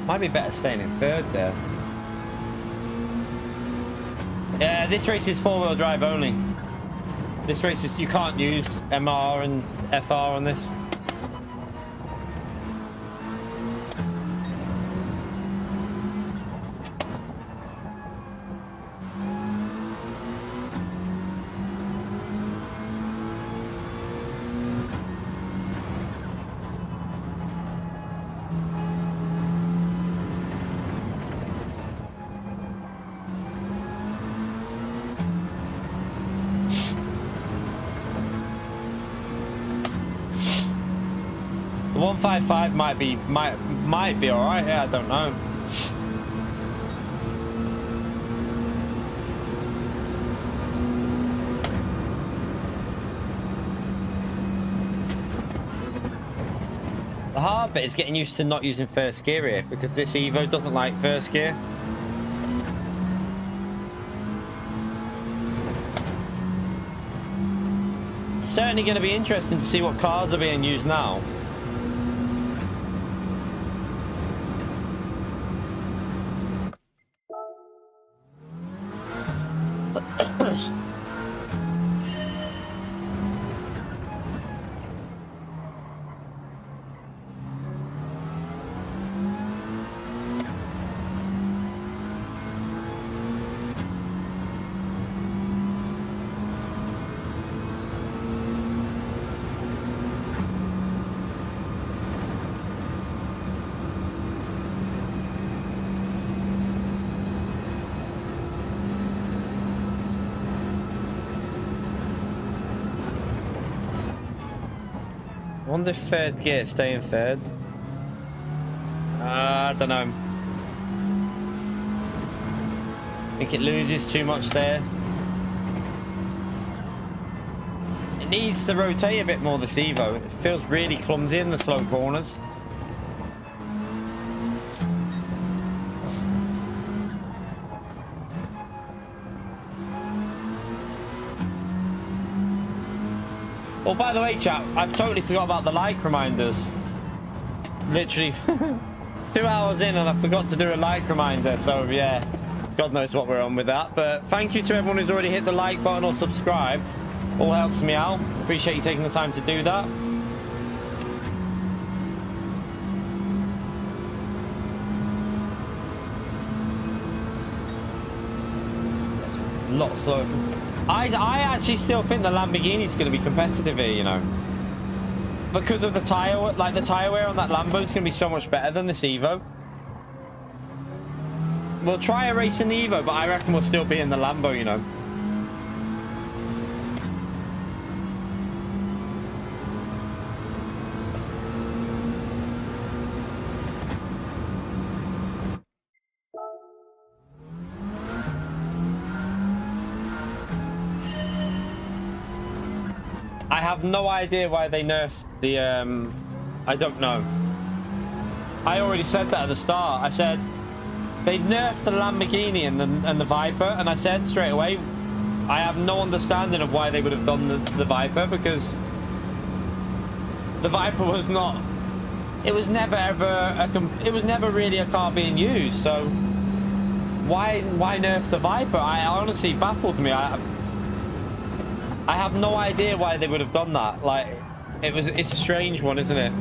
Might be better staying in third there. Yeah, this race is 4-wheel drive only. This race is, you can't use MR and FR on this. The 155 might be all right. Yeah, I don't know. The hard bit is getting used to not using first gear here because this Evo doesn't like first gear. It's certainly going to be interesting to see what cars are being used now. I wonder if third gear stay in third. I don't know. I think it loses too much there. It needs to rotate a bit more, this Evo. It feels really clumsy in the slow corners. Oh, by the way, chat, I've totally forgot about the like reminders. Literally 2 hours in and I forgot to do a like reminder. So, yeah, God knows what we're on with that. But thank you to everyone who's already hit the like button or subscribed. All helps me out. Appreciate you taking the time to do that. That's a lot slower. I actually still think the Lamborghini is going to be competitive here, you know, because of the tire, like the tire wear on that Lambo is going to be so much better than this Evo. We'll try a race in the Evo, but I reckon we'll still be in the Lambo, you know. I have no idea why they nerfed the, I don't know. I already said that at the start. I said, they've nerfed the Lamborghini and the Viper, and I said straight away, I have no understanding of why they would have done the Viper, because the Viper was not, it was never ever, it was never really a car being used, so why nerf the Viper? I honestly baffled me. I have no idea why they would have done that. Like, it's a strange one, isn't it?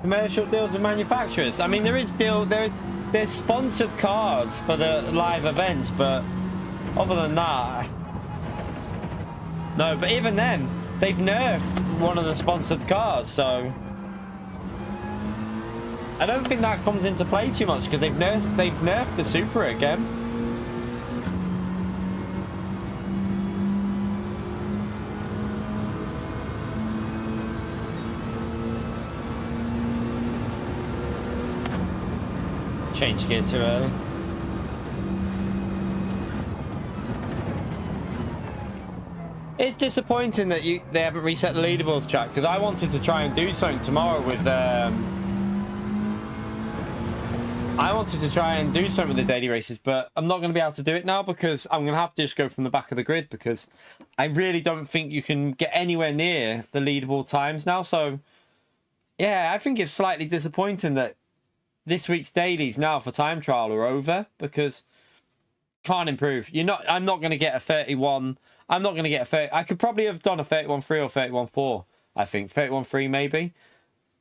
Commercial deals with manufacturers. I mean, there's sponsored cars for the live events, but other than that, no. But even then, they've nerfed one of the sponsored cars, so I don't think that comes into play too much, because they've nerfed the Supra again. Change gear too early. It's disappointing that they haven't reset the leaderboards, chat, because I wanted to try and do something tomorrow with I wanted to try and do something with the daily races, but I'm not going to be able to do it now, because I'm going to have to just go from the back of the grid, because I really don't think you can get anywhere near the leaderboard times now. So yeah, I think it's slightly disappointing that this week's dailies now for time trial are over, because can't improve. I'm not going to get a 31. I'm not going to get a 30. I could probably have done a 31.3 or 31.4. I think 31.3 maybe,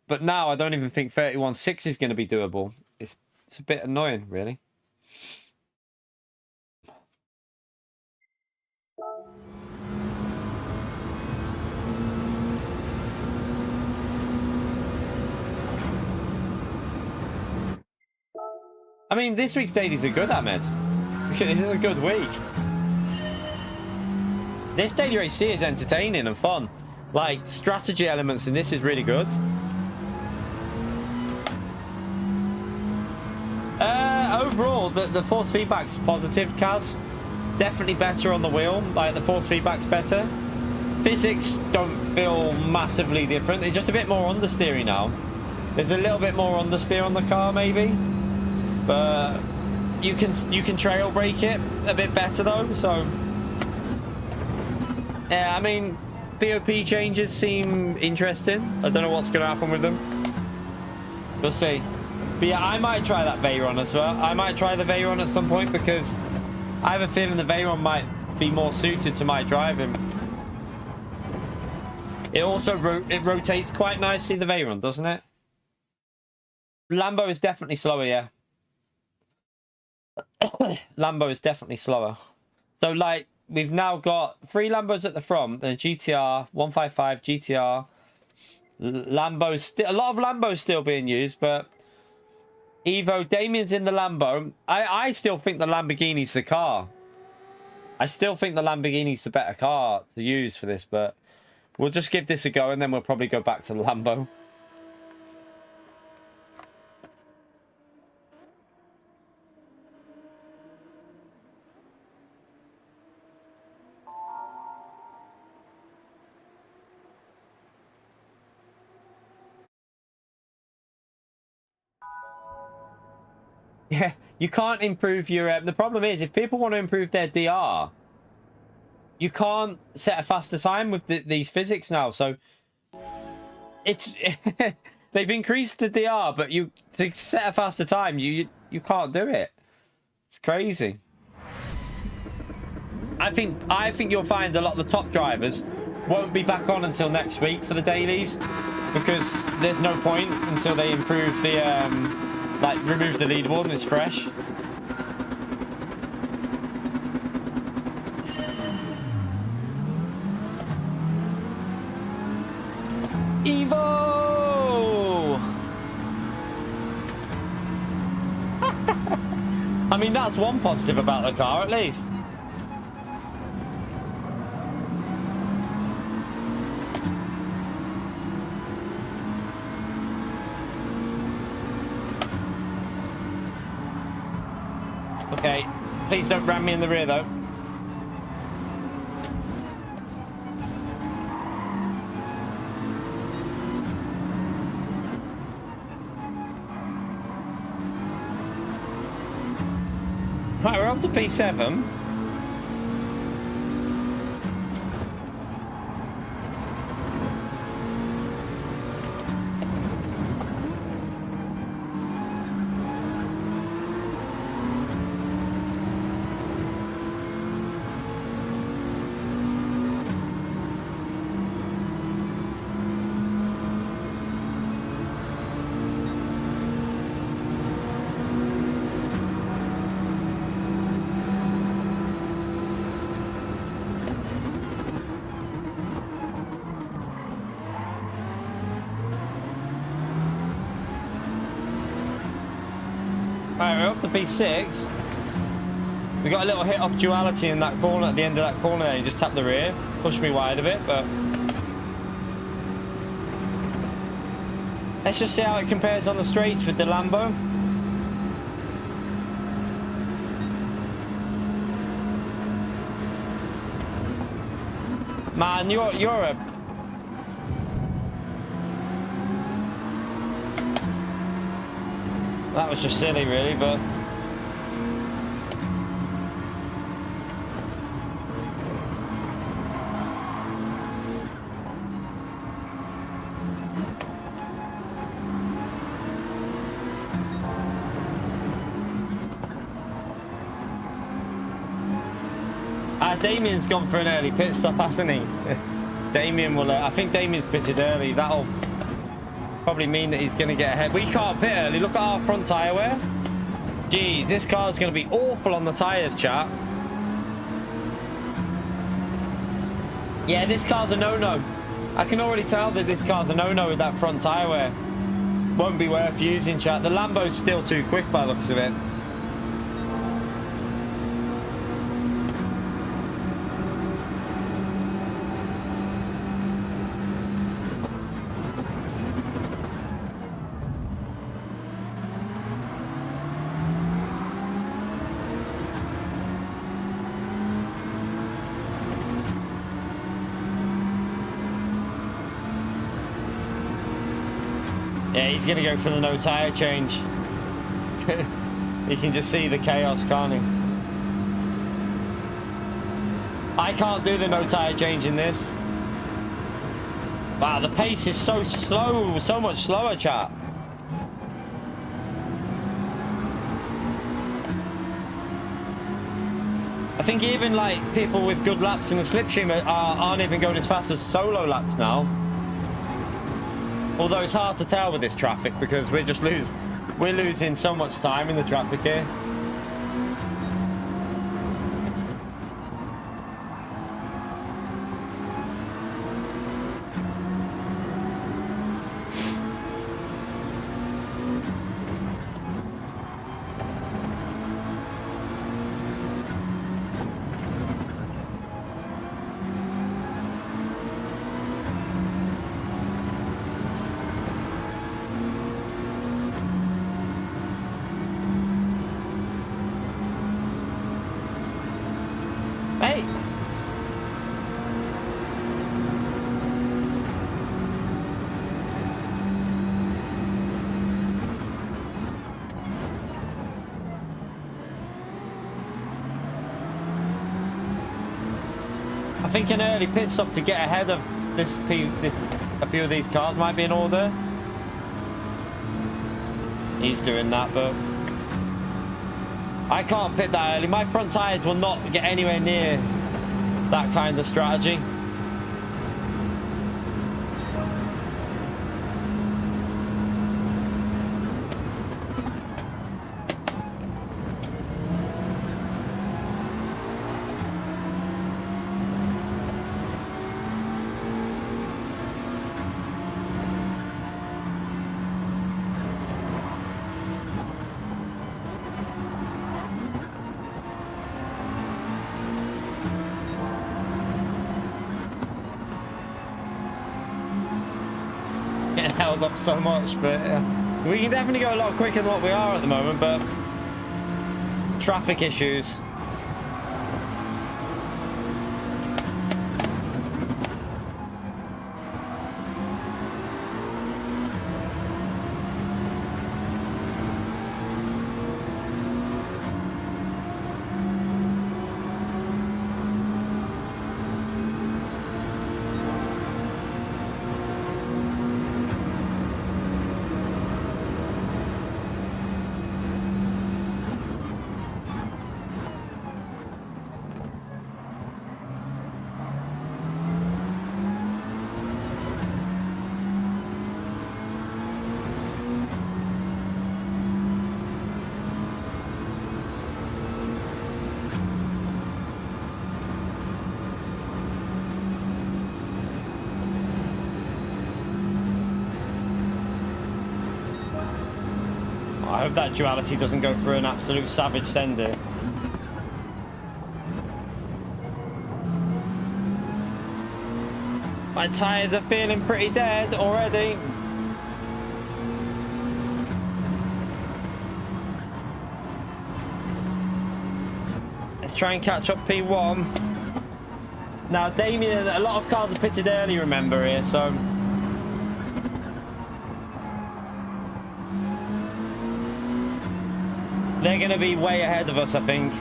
but now I don't even think 31.6 is going to be doable. It's a bit annoying, really. I mean, this week's dailies are good, Ahmed. This is a good week. This daily race C is entertaining and fun. Like, strategy elements in this is really good. Overall, the force feedback's positive, Kaz. Definitely better on the wheel. Like, the force feedback's better. Physics don't feel massively different. It's just a bit more understeering now. There's a little bit more understeer on the car, maybe. But you can trail brake it a bit better though, so yeah, I mean, BoP changes seem interesting. I don't know what's going to happen with them. We'll see. But yeah, I might try that Veyron as well. I might try the Veyron at some point, because I have a feeling the Veyron might be more suited to my driving. It also it rotates quite nicely, the Veyron, doesn't it? Lambo is definitely slower, yeah. Lambo is definitely slower. So, like, we've now got 3 Lambos at the front, the GTR, 155 GTR, Lambo, a lot of Lambos still being used, but Evo, Damien's in the Lambo. I still think the Lamborghini's the car. I still think the Lamborghini's the better car to use for this, but we'll just give this a go, and then we'll probably go back to the Lambo. Yeah, you can't improve your... the problem is, if people want to improve their DR, you can't set a faster time with these physics now. So it's... they've increased the DR, but to set a faster time, you can't do it. It's crazy. I think you'll find a lot of the top drivers won't be back on until next week for the dailies. because there's no point until they improve the like remove the leaderboard and it's fresh. Evo! I mean, that's one positive about the car, at least. Okay, please don't ram me in the rear, though. Right, we're up to P7. Right, we're up to P6. We got a little hit off duality in that corner at the end of that corner there. You just tapped the rear, pushed me wide a bit, but let's just see how it compares on the straights with the Lambo. Man, you're a that was just silly, really, but Damien's gone for an early pit stop, hasn't he? Damien will, I think Damien's pitted early. That'll probably mean that he's going to get ahead. We can't pit early. Look at our front tyre wear. Jeez, this car's going to be awful on the tyres, chat. Yeah, this car's a no-no. I can already tell that this car's a no-no with that front tyre wear. Won't be worth using, chat. The Lambo's still too quick by the looks of it. Yeah, he's going to go for the no tyre change. You can just see the chaos, can't he? I can't do the no tyre change in this. Wow, the pace is so slow, so much slower, chat. I think even like people with good laps in the slipstream aren't even going as fast as solo laps now. Although it's hard to tell with this traffic because we're losing so much time in the traffic here. Hey! I think an early pit stop to get ahead of a few of these cars might be in order. He's doing that, but I can't pit that early. My front tyres will not get anywhere near that kind of strategy. dialed up so much, but we can definitely go a lot quicker than what we are at the moment, but traffic issues. I hope that duality doesn't go through an absolute savage sender. My tyres are feeling pretty dead already. Let's try and catch up P1. Now, Damien, a lot of cars are pitted early, remember, here, so... they're going to be way ahead of us, I think.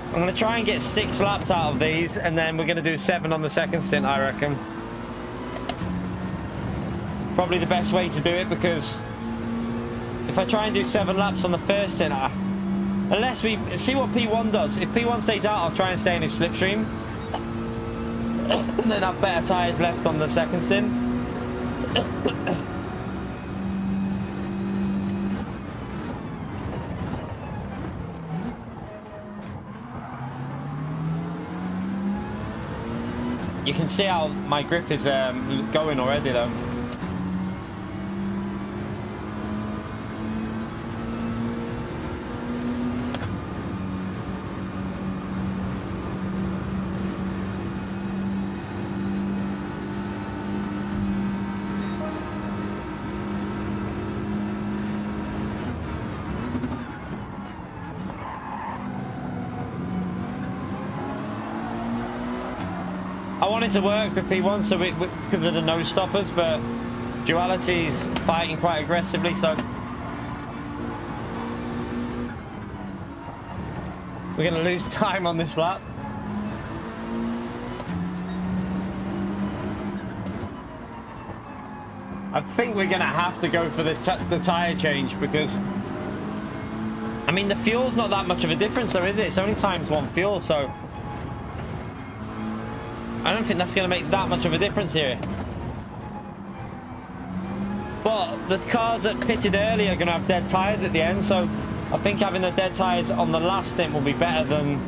I'm going to try and get 6 laps out of these, and then we're going to do 7 on the second stint, I reckon. Probably the best way to do it, because if I try and do 7 laps on the first stint, unless we see what P1 does. If P1 stays out, I'll try and stay in his slipstream. And then have better tyres left on the second stint. You can see how my grip is going already, though. I wanted to work with P1 so because of the nose stoppers, but Duality's fighting quite aggressively, so we're going to lose time on this lap. I think we're going to have to go for the tyre change, because I mean the fuel's not that much of a difference though, is it? It's only times 1 fuel, so I don't think that's going to make that much of a difference here. But the cars that pitted early are going to have dead tyres at the end, so I think having the dead tyres on the last stint will be better than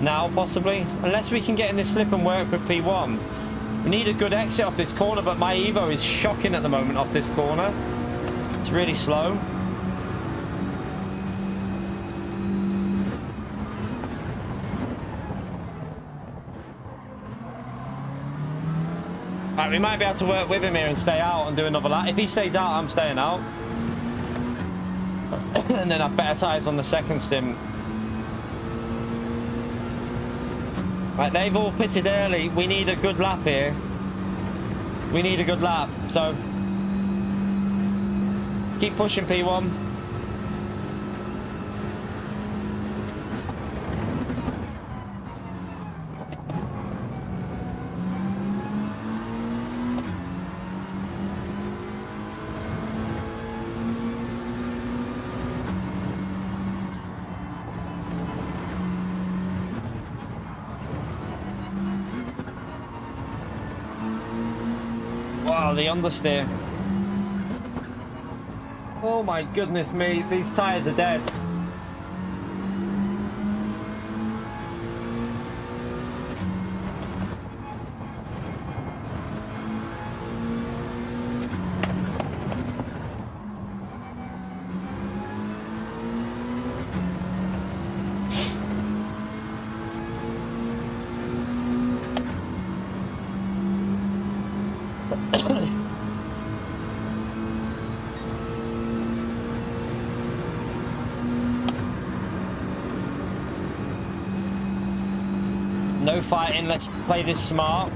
now, possibly. Unless we can get in this slip and work with P1. We need a good exit off this corner, but my Evo is shocking at the moment off this corner. It's really slow. Right, we might be able to work with him here and stay out and do another lap. If he stays out, I'm staying out. And then have better tyres on the second stint. Right, they've all pitted early. We need a good lap here. We need a good lap. So, keep pushing P1. Wow, the understeer. Oh my goodness me, these tyres are dead. No fighting. Let's play this smart.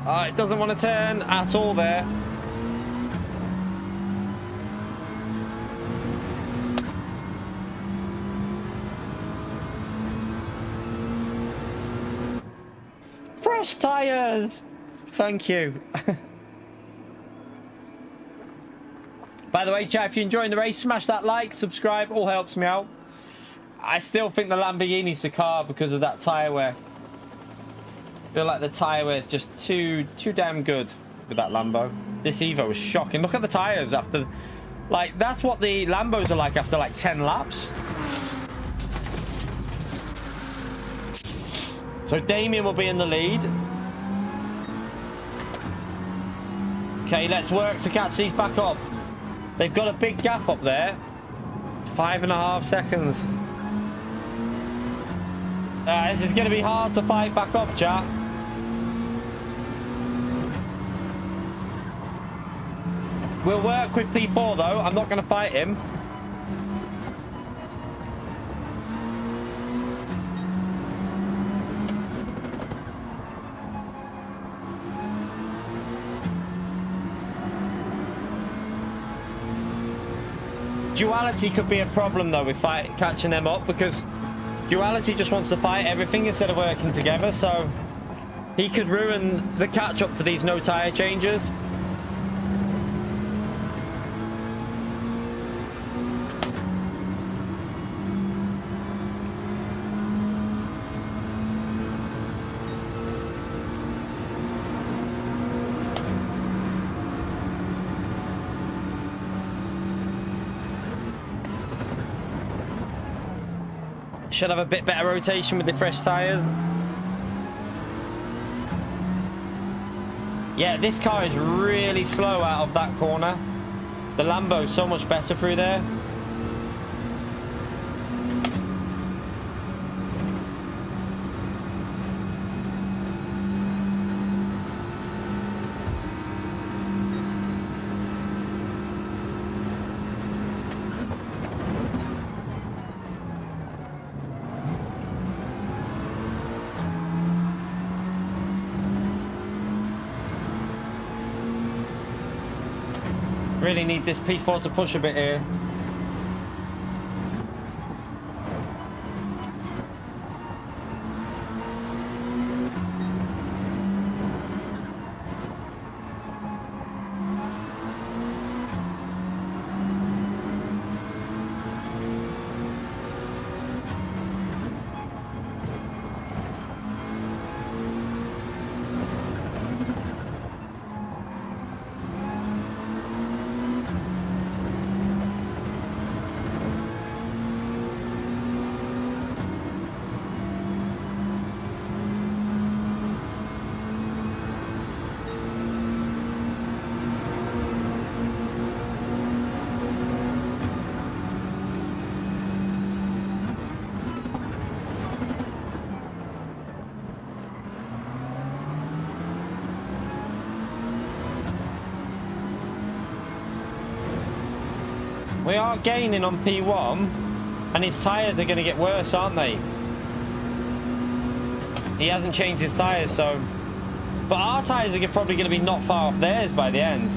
It doesn't want to turn at all there. Fresh tires. Thank you. By the way, chat, if you're enjoying the race, smash that like, subscribe, all helps me out. I still think the Lamborghini's the car because of that tyre wear. I feel like the tyre wear is just too damn good with that Lambo. This Evo was shocking. Look at the tyres after... Like, that's what the Lambos are like after, like, 10 laps. So Damien will be in the lead. Okay, let's work to catch these back up. They've got a big gap up there. 5.5 seconds. This is going to be hard to fight back up, chat. We'll work with P4 though. I'm not going to fight him. Duality could be a problem though with catching them up, because Duality just wants to fight everything instead of working together, so he could ruin the catch up to these no tyre changes. Should have a bit better rotation with the fresh tyres. Yeah, this car is really slow out of that corner. The Lambo's so much better through there. Really need this P4 to push a bit here. We are gaining on P1, and his tyres are going to get worse, aren't they? He hasn't changed his tyres, so... But our tyres are probably going to be not far off theirs by the end.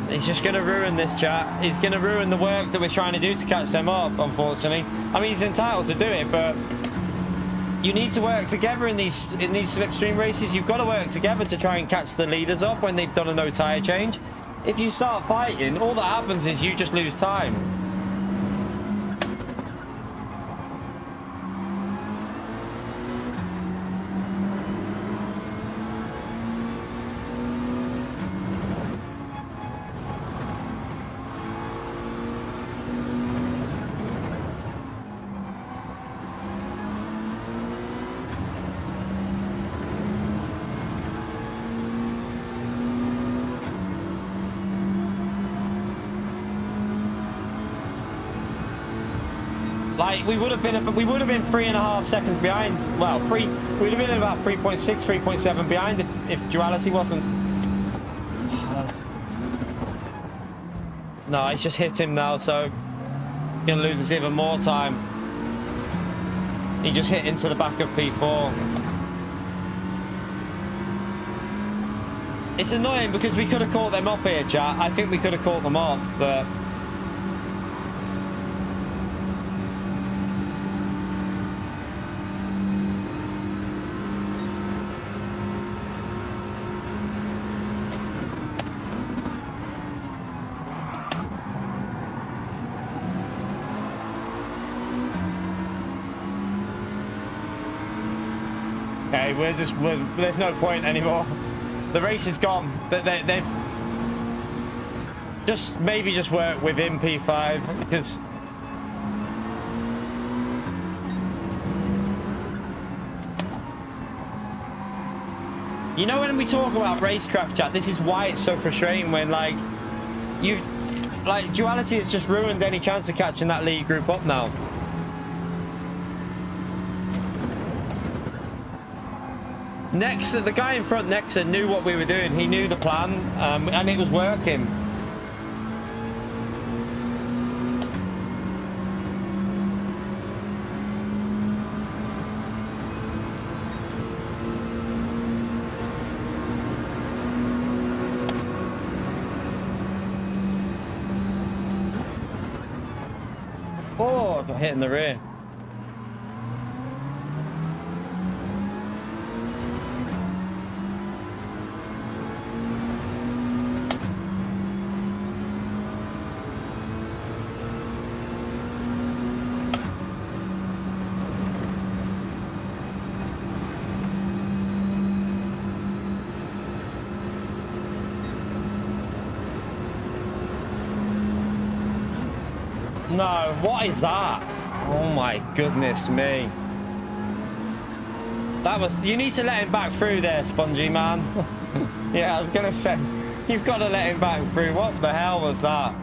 He's just going to ruin this, chat. He's going to ruin the work that we're trying to do to catch them up, unfortunately. I mean, he's entitled to do it, but you need to work together in these slipstream races. You've got to work together to try and catch the leaders up when they've done a no tyre change. If you start fighting, all that happens is you just lose time. Like we would have been 3.5 seconds behind. Well, we'd have been about 3.6, 3.7 behind if duality wasn't. No, he's just hit him now, so he's gonna lose us even more time. He just hit into the back of P4. It's annoying because we could have caught them up here, chat. I think we could have caught them up, but okay, there's no point anymore. The race is gone. They've maybe just work within P5 because you know when we talk about racecraft, chat, this is why it's so frustrating when like duality has just ruined any chance of catching that lead group up now. Nexa, the guy in front, Nexa, knew what we were doing. He knew the plan, and it was working. Oh, I got hit in the rear. No, what is that? Oh my goodness me. That was, you need to let him back through there, Spongy man. Yeah, I was gonna say, you've got to let him back through. What the hell was that?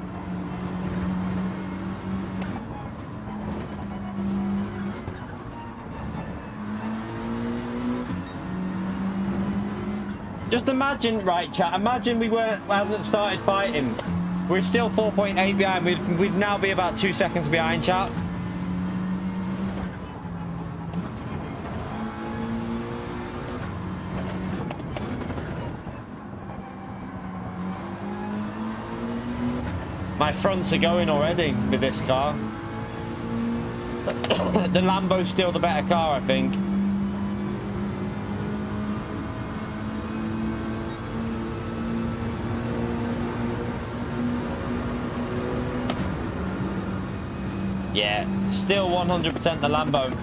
Just imagine, right chat, imagine we hadn't started fighting. We're still 4.8 behind. We'd now be about 2 seconds behind, chat. My fronts are going already with this car. The Lambo's still the better car, I think. Yeah, still 100% the Lambo.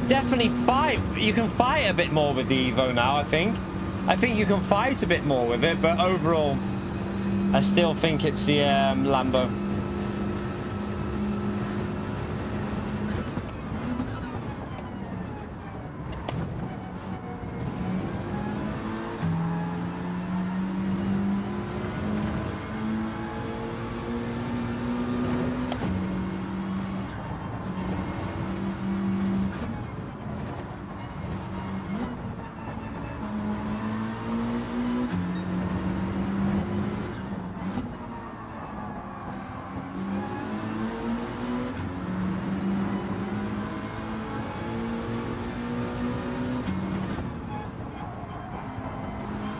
Definitely fight. You can fight a bit more with the Evo now, I think. I think you can fight a bit more with it, but overall, I still think it's the Lambo.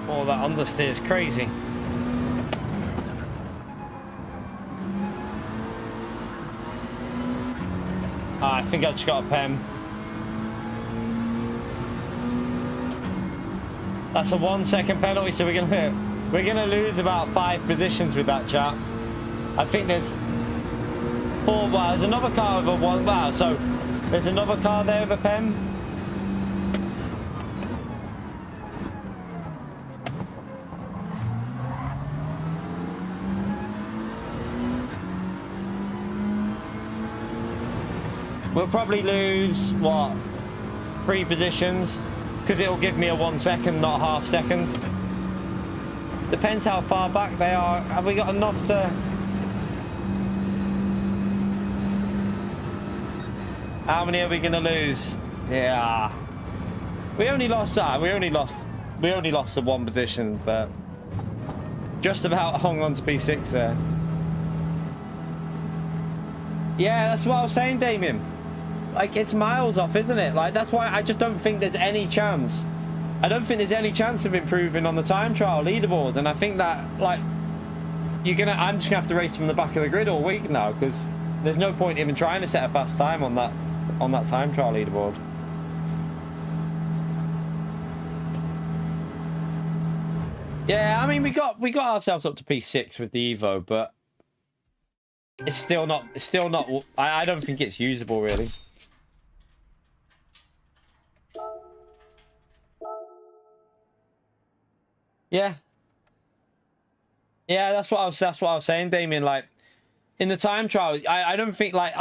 Oh, that understeer is crazy. I think I just got a pen. That's a 1 second penalty, so we're gonna lose about 5 positions with that, chat. I think there's 4. Well, there's another car with a 1. Wow, so there's another car there with a pen. We'll probably lose, what, 3 positions? Because it'll give me a 1 second, not a half second. Depends how far back they are. Have we got enough to... How many are we going to lose? Yeah. We only lost the 1 position, but just about hung on to P6 there. Yeah, that's what I was saying, Damien. Like, it's miles off, isn't it? Like, that's why I just don't think there's any chance. I don't think there's any chance of improving on the time trial leaderboard. And I think that, like, I'm just gonna have to race from the back of the grid all week now, because there's no point even trying to set a fast time on that time trial leaderboard. Yeah, I mean, we got ourselves up to P6 with the Evo, but it's still not. I don't think it's usable, really. Yeah. Yeah, that's what I was saying, Damien. Like, in the time trial, I don't think, like,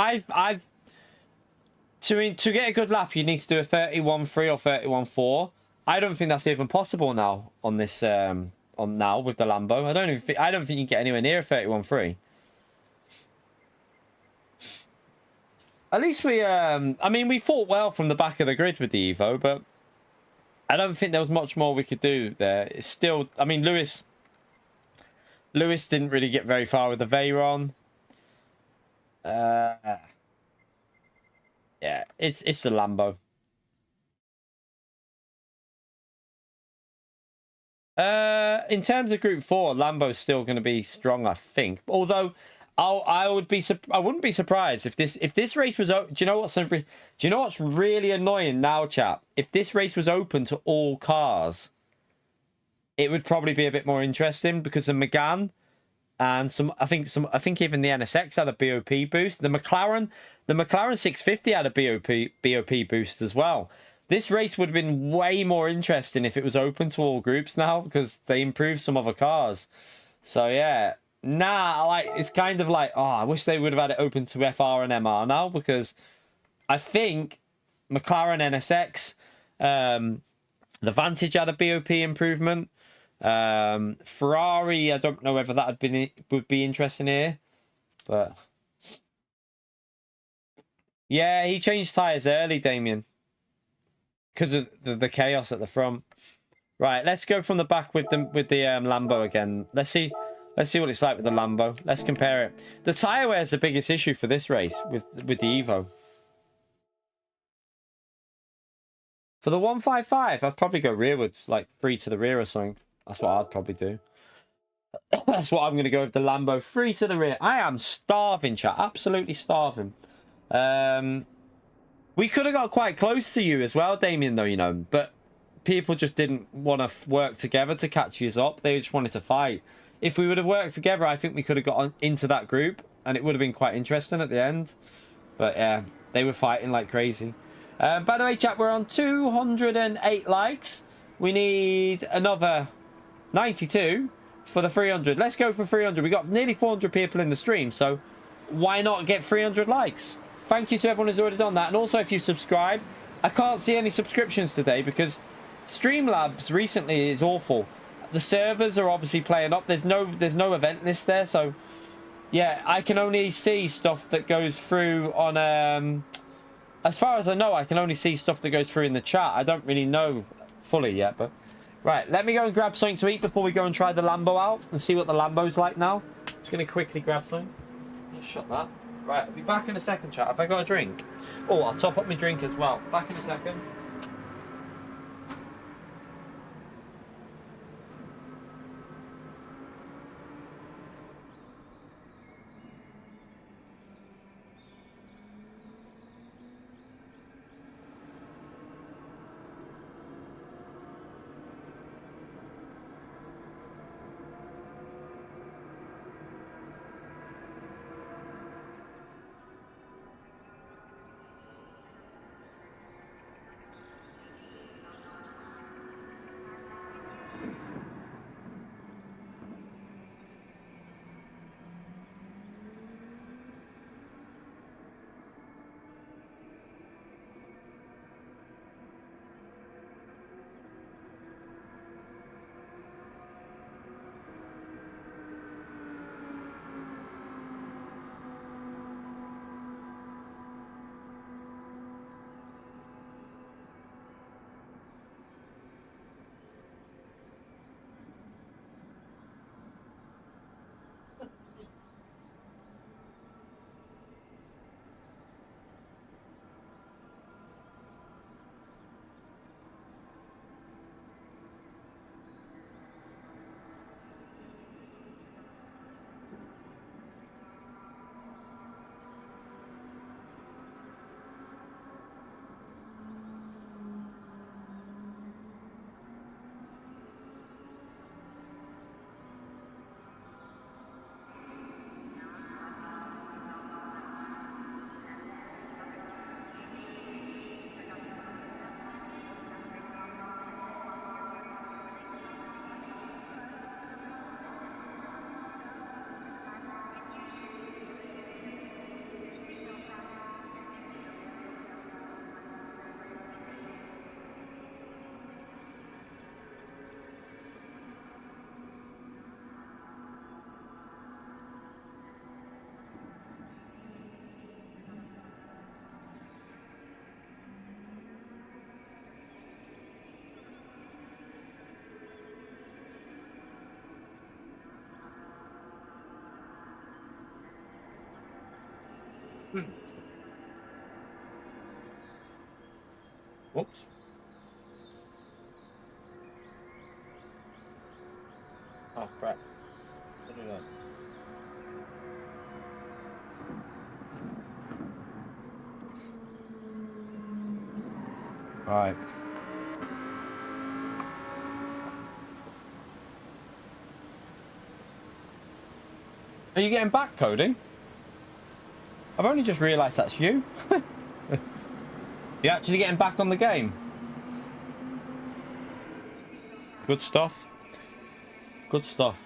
to get a good lap, you need to do a 31.3 or 31.4. I don't think that's even possible now on this now with the Lambo. I don't think you can get anywhere near a 31.3. At least we I mean, we fought well from the back of the grid with the Evo, but I don't think there was much more we could do there. It's still, I mean, Lewis didn't really get very far with the Veyron. Yeah, it's the Lambo. In terms of Group 4, Lambo's still going to be strong, I think. Although I wouldn't be surprised if this race was. Do you know what's really annoying now, chap? If this race was open to all cars, it would probably be a bit more interesting, because the Megane and I think even the NSX had a BOP boost. The McLaren 650 had a BOP boost as well. This race would have been way more interesting if it was open to all groups now, because they improved some other cars. So yeah, like, it's kind of like, oh, I wish they would have had it open to FR and MR now, because I think McLaren NSX, the Vantage had a BOP improvement. Ferrari, I don't know whether that would be interesting here, but yeah, he changed tyres early, Damien, because of the chaos at the front. Right, let's go from the back with the Lambo again. Let's see what it's like with the Lambo. Let's compare it. The tyre wear is the biggest issue for this race with the Evo. For the 155, I'd probably go rearwards, like 3 to the rear or something. That's what I'd probably do. That's what I'm going to go with the Lambo. 3 to the rear. I am starving, chat. Absolutely starving. We could have got quite close to you as well, Damien, though, you know. But people just didn't want to work together to catch you up. They just wanted to fight. If we would have worked together, I think we could have got into that group, and it would have been quite interesting at the end. But yeah, they were fighting like crazy. By the way, chat, we're on 208 likes. We need another 92 for the 300. Let's go for 300. We got nearly 400 people in the stream, so why not get 300 likes? Thank you to everyone who's already done that. And also, if you subscribed, I can't see any subscriptions today because Streamlabs recently is awful. The servers are obviously playing up. There's no event list there, so yeah, I can only see stuff that goes through on as far as I know, I can only see stuff that goes through in the chat. I don't really know fully yet, but right, let me go and grab something to eat before we go and try the Lambo out and see what the Lambo's like now. Just gonna quickly grab something. Just shut that. Right, I'll be back in a second, chat. Have I got a drink? Oh, I'll top up my drink as well. Back in a second. Whoops. Oh, crap. What did I do? Right. Are you getting back, Cody? I've only just realised that's you. You're actually getting back on the game. Good stuff. Good stuff.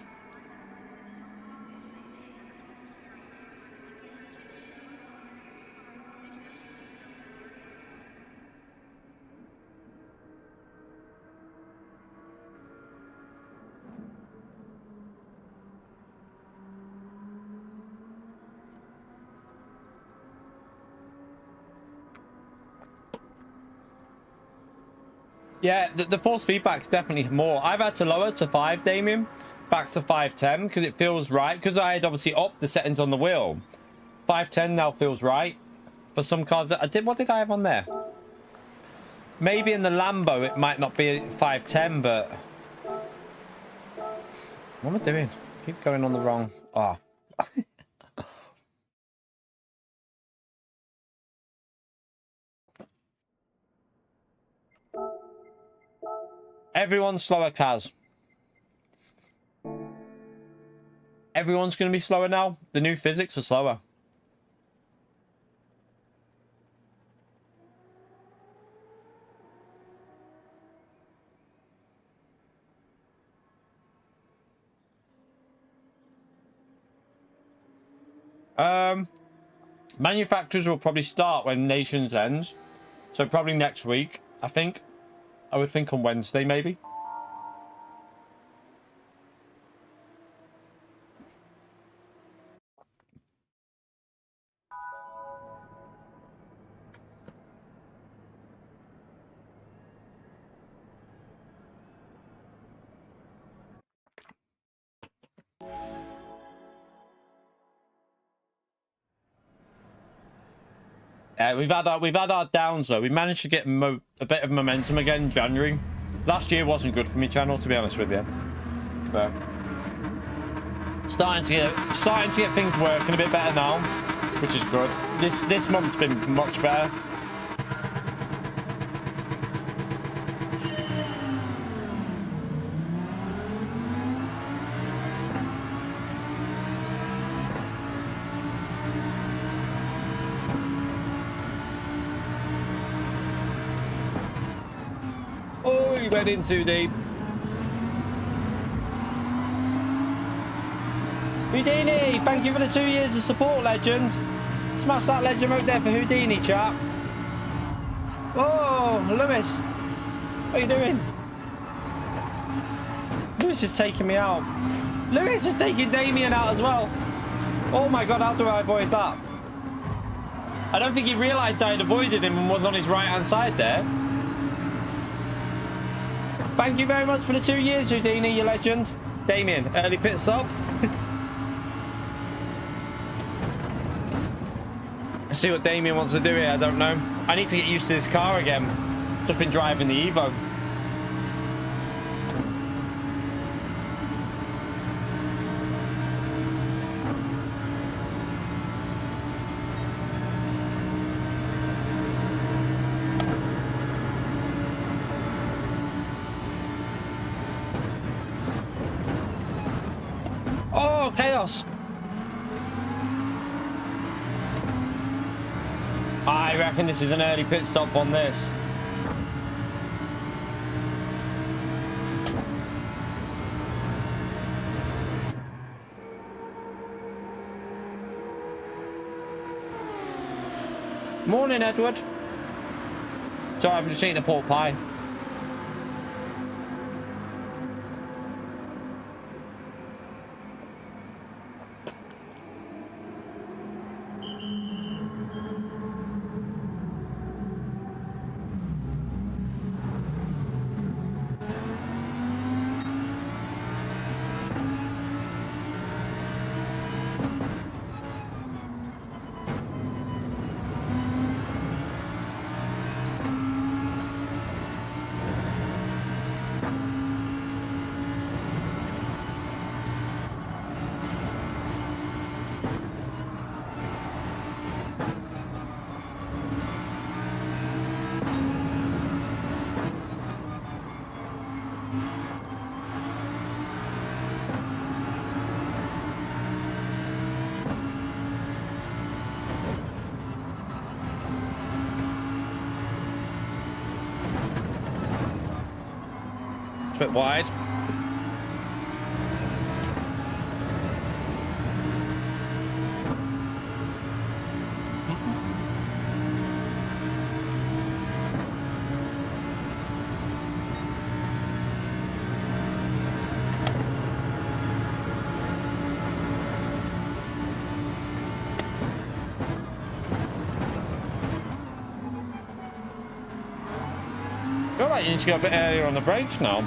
Yeah, the force feedback's definitely more. I've had to lower to 5, Damien, back to 510, because it feels right. Because I had obviously upped the settings on the wheel. 510 now feels right. For some cars that I did, what did I have on there? Maybe in the Lambo it might not be 510, but what am I doing? Keep going on the wrong. Oh. Everyone's slower, Kaz. Everyone's going to be slower now. The new physics are slower. Manufacturers will probably start when Nations ends. So probably next week, I think. I would think on Wednesday, maybe. We've had our downs though. We managed to get a bit of momentum again in January. Last year wasn't good for me channel, to be honest with you. But starting to get things working a bit better now, which is good. This month's been much better. Went in too deep. Houdini, thank you for the 2 years of support, legend. Smash that legend out there for Houdini, chat. Oh, Lewis, what are you doing? Lewis is taking me out. Lewis is taking Damien out as well. Oh my god, how do I avoid that? I don't think he realised I had avoided him and was on his right hand side there. Thank you very much for the 2 years, Houdini, you legend. Damien, early pit stop. Let's see what Damien wants to do here, I don't know. I need to get used to this car again. Just been driving the Evo. Chaos. I reckon this is an early pit stop on this. Morning, Edward. Sorry, I'm just eating a pork pie. bit wide. I feel like you need to go a bit earlier on the brakes now.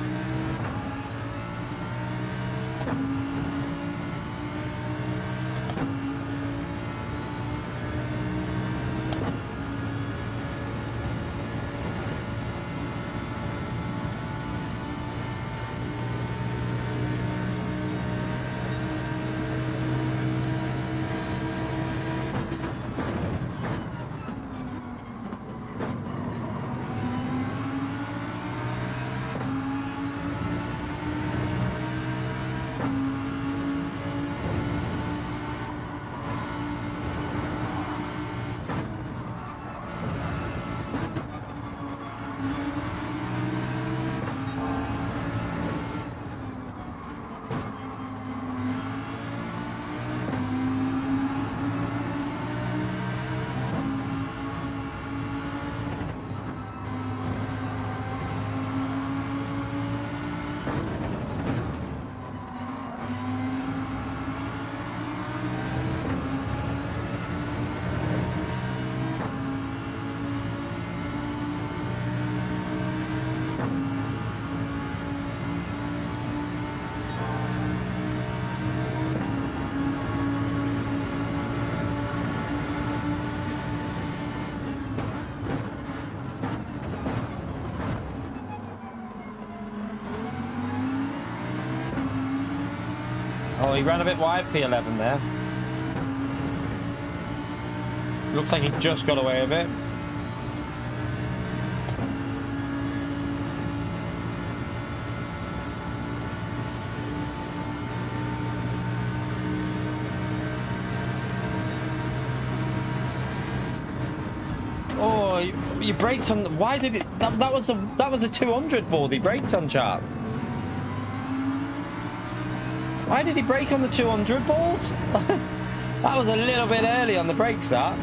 Oh, he ran a bit wide, P11 there. Looks like he just got away with it. Oh, you braked on. Why did it? That was a 200 board. He braked on, chap. Why did he brake on the 200 board? That was a little bit early on the brakes, that.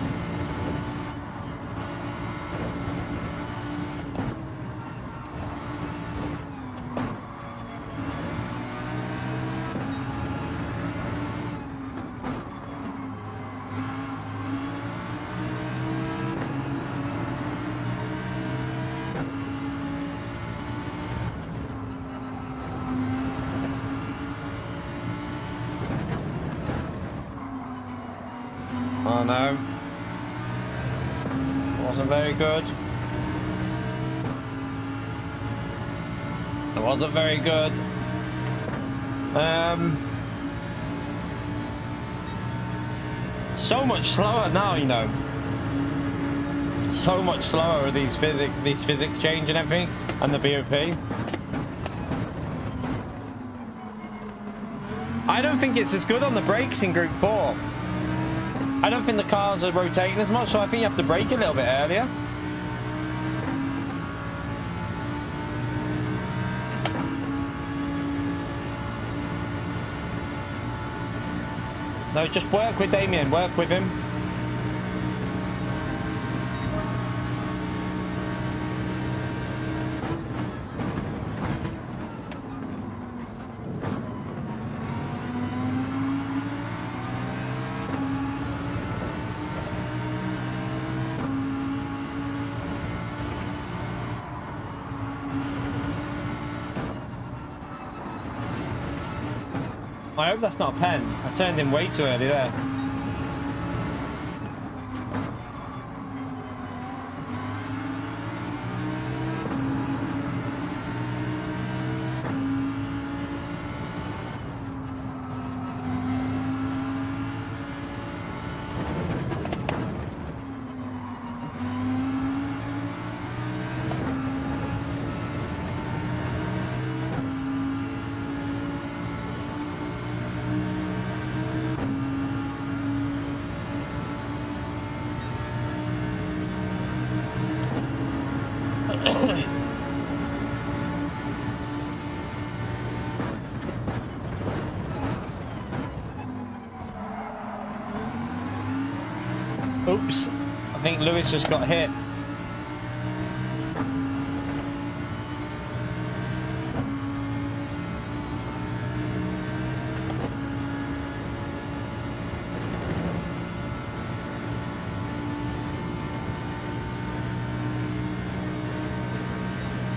Oh no, wasn't very good. It wasn't very good. So much slower now, you know. So much slower with these physics change and everything, and the BOP. I don't think it's as good on the brakes in Group 4. I don't think the cars are rotating as much, so I think you have to brake a little bit earlier. No, just work with Damien, work with him. I hope that's not a pen. I turned in way too early there. Oops. I think Lewis just got hit.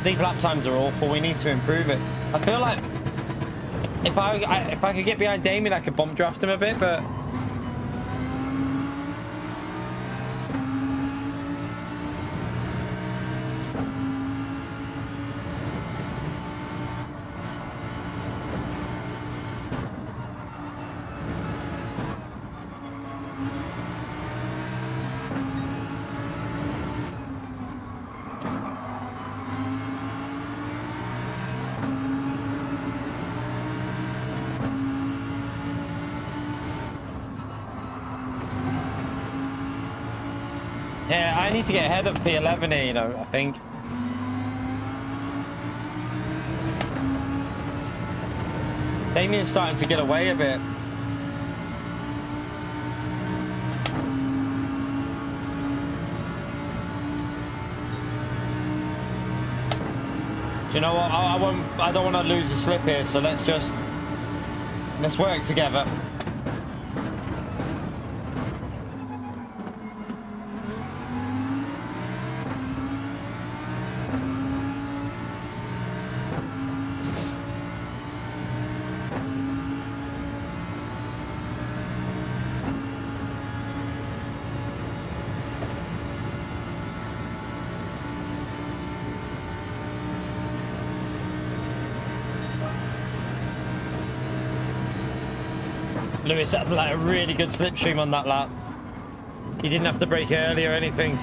These lap times are awful. We need to improve it. I feel like if I could get behind Damien, I could bump draft him a bit, but yeah, I need to get ahead of P11 here, you know, I think. Damien's starting to get away a bit. Do you know what? I don't want to lose a slip here, so let's work together. Lewis had like a really good slipstream on that lap. He didn't have to brake early or anything.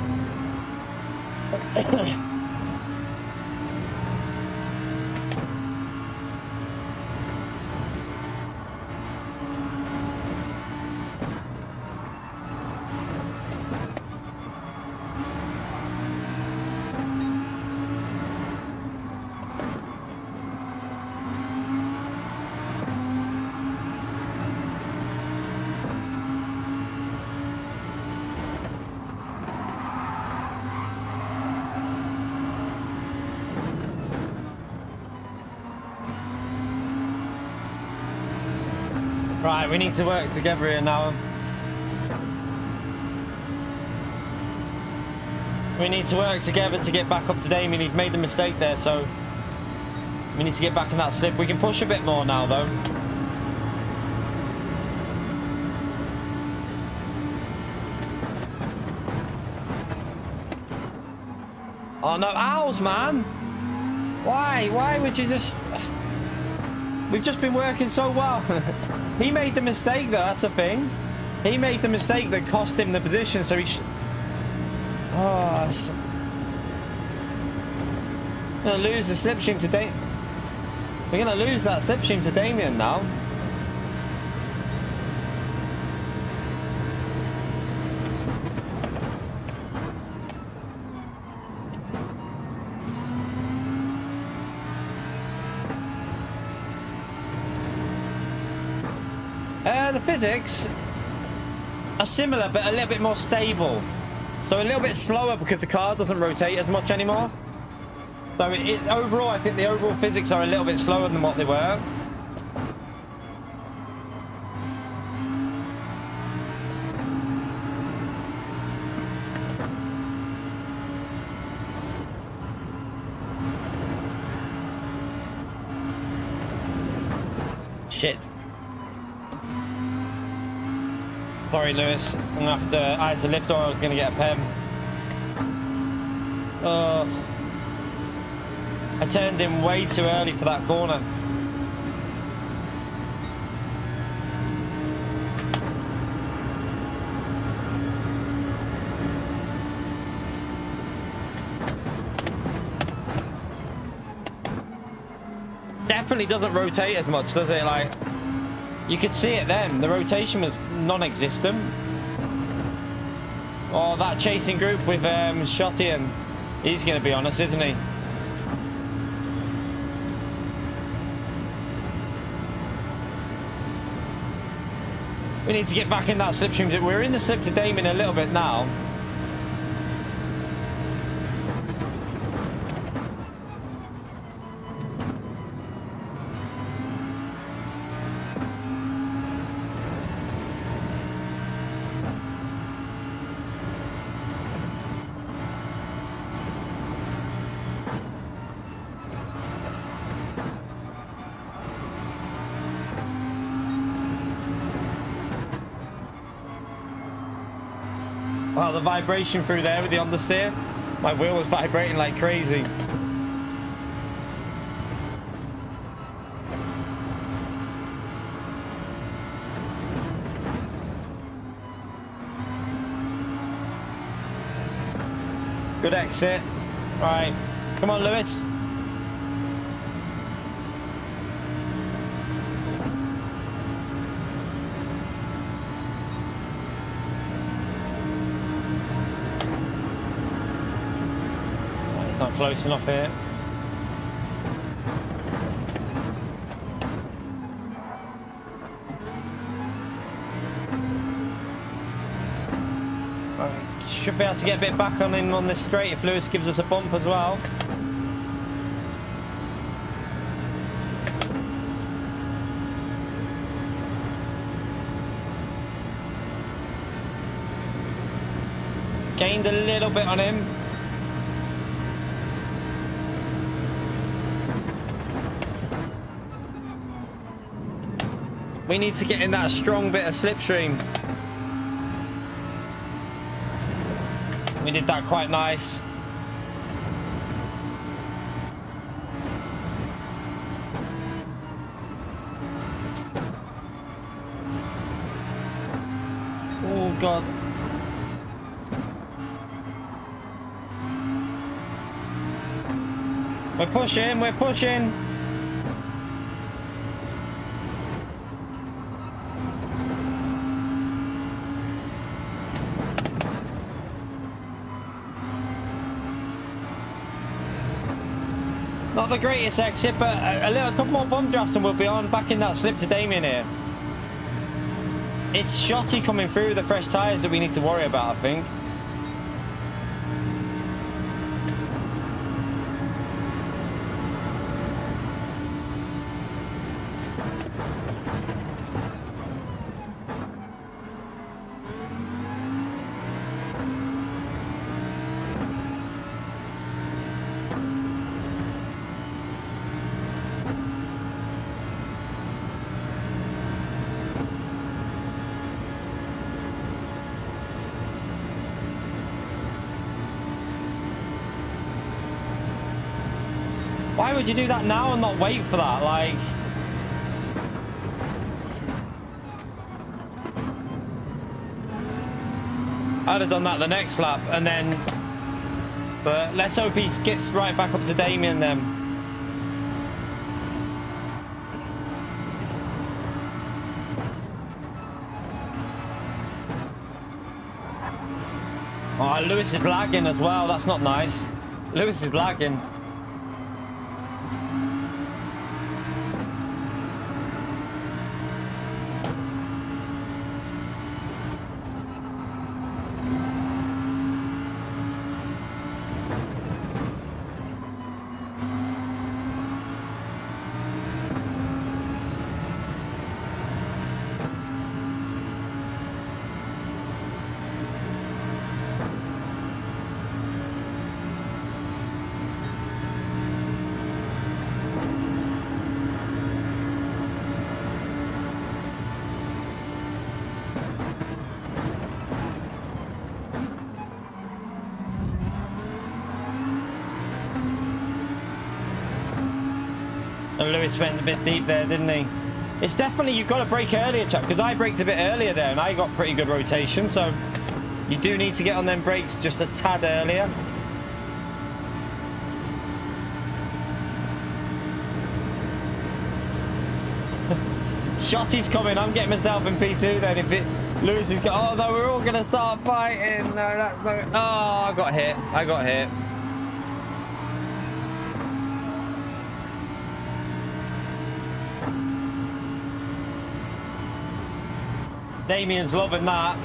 Right, we need to work together here now. We need to work together to get back up to Damien. He's made the mistake there, so we need to get back in that slip. We can push a bit more now, though. Oh no, owls, man! Why would you just... We've just been working so well. He made the mistake though, that's the thing. He made the mistake that cost him the position, so he oh, we're gonna lose the slipstream to Damien. We're gonna lose that slipstream to Damien now. The physics are similar, but a little bit more stable. So a little bit slower because the car doesn't rotate as much anymore. So overall, I think the overall physics are a little bit slower than what they were. Shit. Sorry, Lewis. I'm gonna have to. I had to lift, or I was gonna get a pen. I turned in way too early for that corner. Definitely doesn't rotate as much, does it? Like, you could see it then. The rotation was non-existent. Oh, that chasing group with Shotty, and he's going to be honest, isn't he? We need to get back in that slipstream. We're in the slip to Damien a little bit now. Wow, the vibration through there with the understeer. My wheel was vibrating like crazy. Good exit. All right, come on, Lewis. Not close enough here. Should be able to get a bit back on him on this straight if Lewis gives us a bump as well. Gained a little bit on him. We need to get in that strong bit of slipstream. We did that quite nice. Oh, God. We're pushing, we're pushing. Not the greatest exit, but a couple more bump drafts and we'll be on back in that slip to Damien here. It's shotty coming through with the fresh tyres that we need to worry about, I think. Why would you do that now and not wait for that? Like, I'd have done that the next lap and then, but let's hope he gets right back up to Damien then. Oh, Lewis is lagging as well. That's not nice. Lewis is lagging. And Lewis went a bit deep there, didn't he? It's definitely, you've got to brake earlier, chap, because I braked a bit earlier there and I got pretty good rotation, so you do need to get on them brakes just a tad earlier. Shotty's coming. I'm getting myself in P2 then. If it, Lewis is oh no, we're all gonna start fighting. No, that's no. Oh, I got hit. I got hit. Damien's loving that.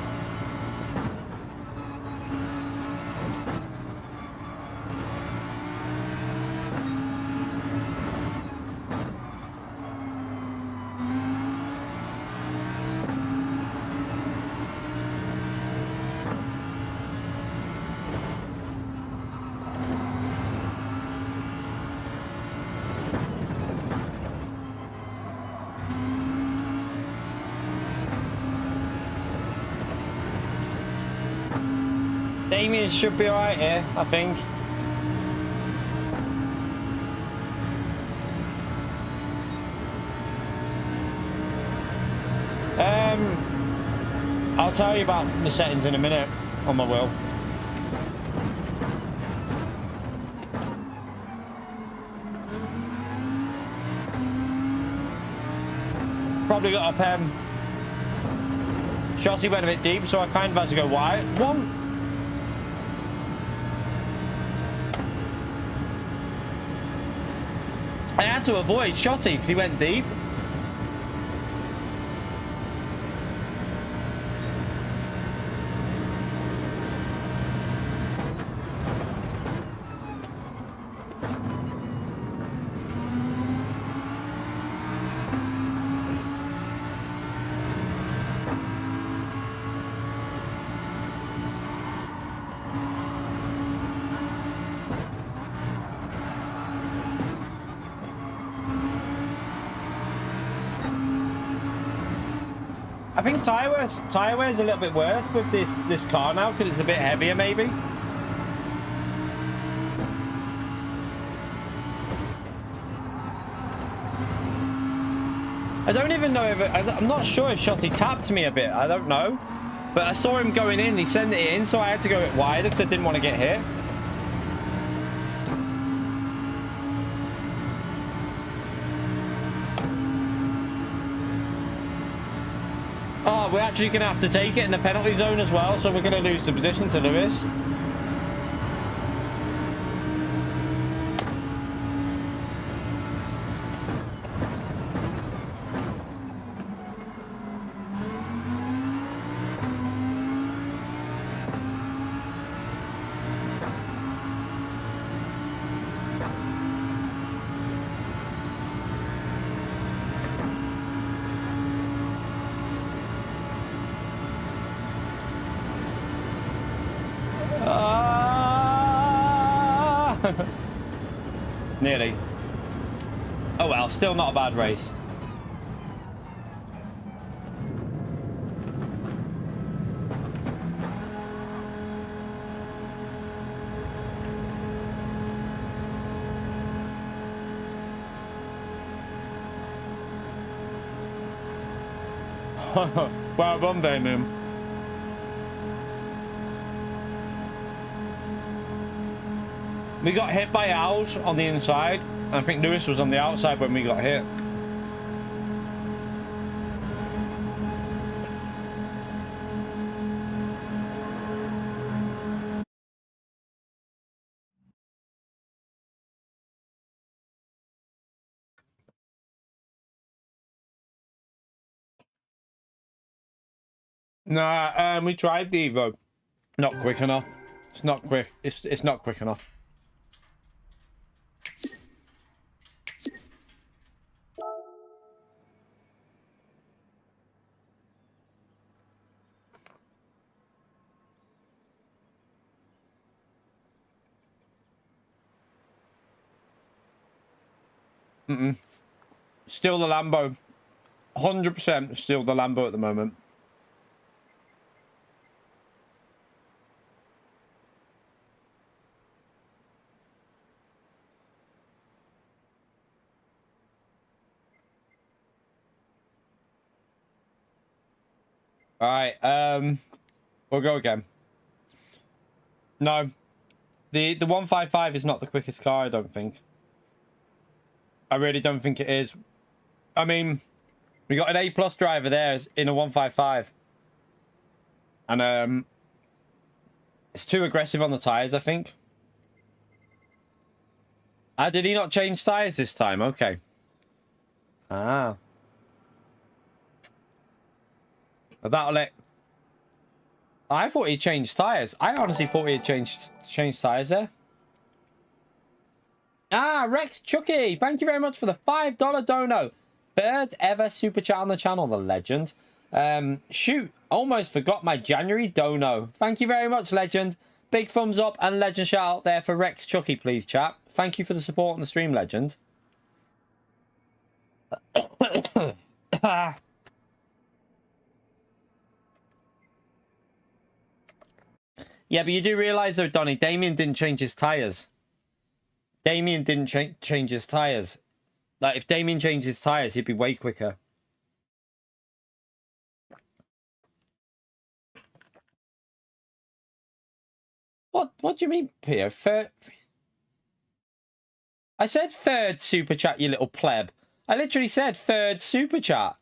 Damien should be alright here, I think. I'll tell you about the settings in a minute on my wheel. Probably got up, Shotty went a bit deep, so I kind of had to go wide. I had to avoid Shotty because he went deep. I think tire wear's a little bit worse with this car now because it's a bit heavier, maybe. I don't even know if I'm not sure if Shotty tapped me a bit. I don't know, but I saw him going in. He sent it in, so I had to go a bit wider because I didn't want to get hit. Oh, we're actually going to have to take it in the penalty zone as well, so we're going to lose the position to Lewis. Nearly. Oh well, still not a bad race. Well done, Damien. We got hit by owls on the inside. I think Lewis was on the outside when we got hit. Nah, we tried the Evo. Not quick enough. It's not quick. It's not quick enough. Still the Lambo. 100% still the Lambo at the moment. All right, we'll go again. No, the 155 is not the quickest car, I don't think. I really don't think it is. I mean, we got an A+ driver there in a 155. And it's too aggressive on the tires, I think. Ah, did he not change tires this time? Okay. Ah. That'll it. I thought he changed tires. I honestly thought he had changed tires there. Ah, Rex Chucky, thank you very much for the $5 dono. Third ever super chat on the channel, the legend. Shoot, almost forgot my January dono. Thank you very much, legend. Big thumbs up and legend shout out there for Rex Chucky, please, chat. Thank you for the support on the stream, legend. Yeah, but you do realise though, Donny, Damien didn't change his tyres. Damien didn't change his tyres. Like, if Damien changed his tyres, he'd be way quicker. What do you mean, Pio? I said third super chat, you little pleb. I literally said third super chat.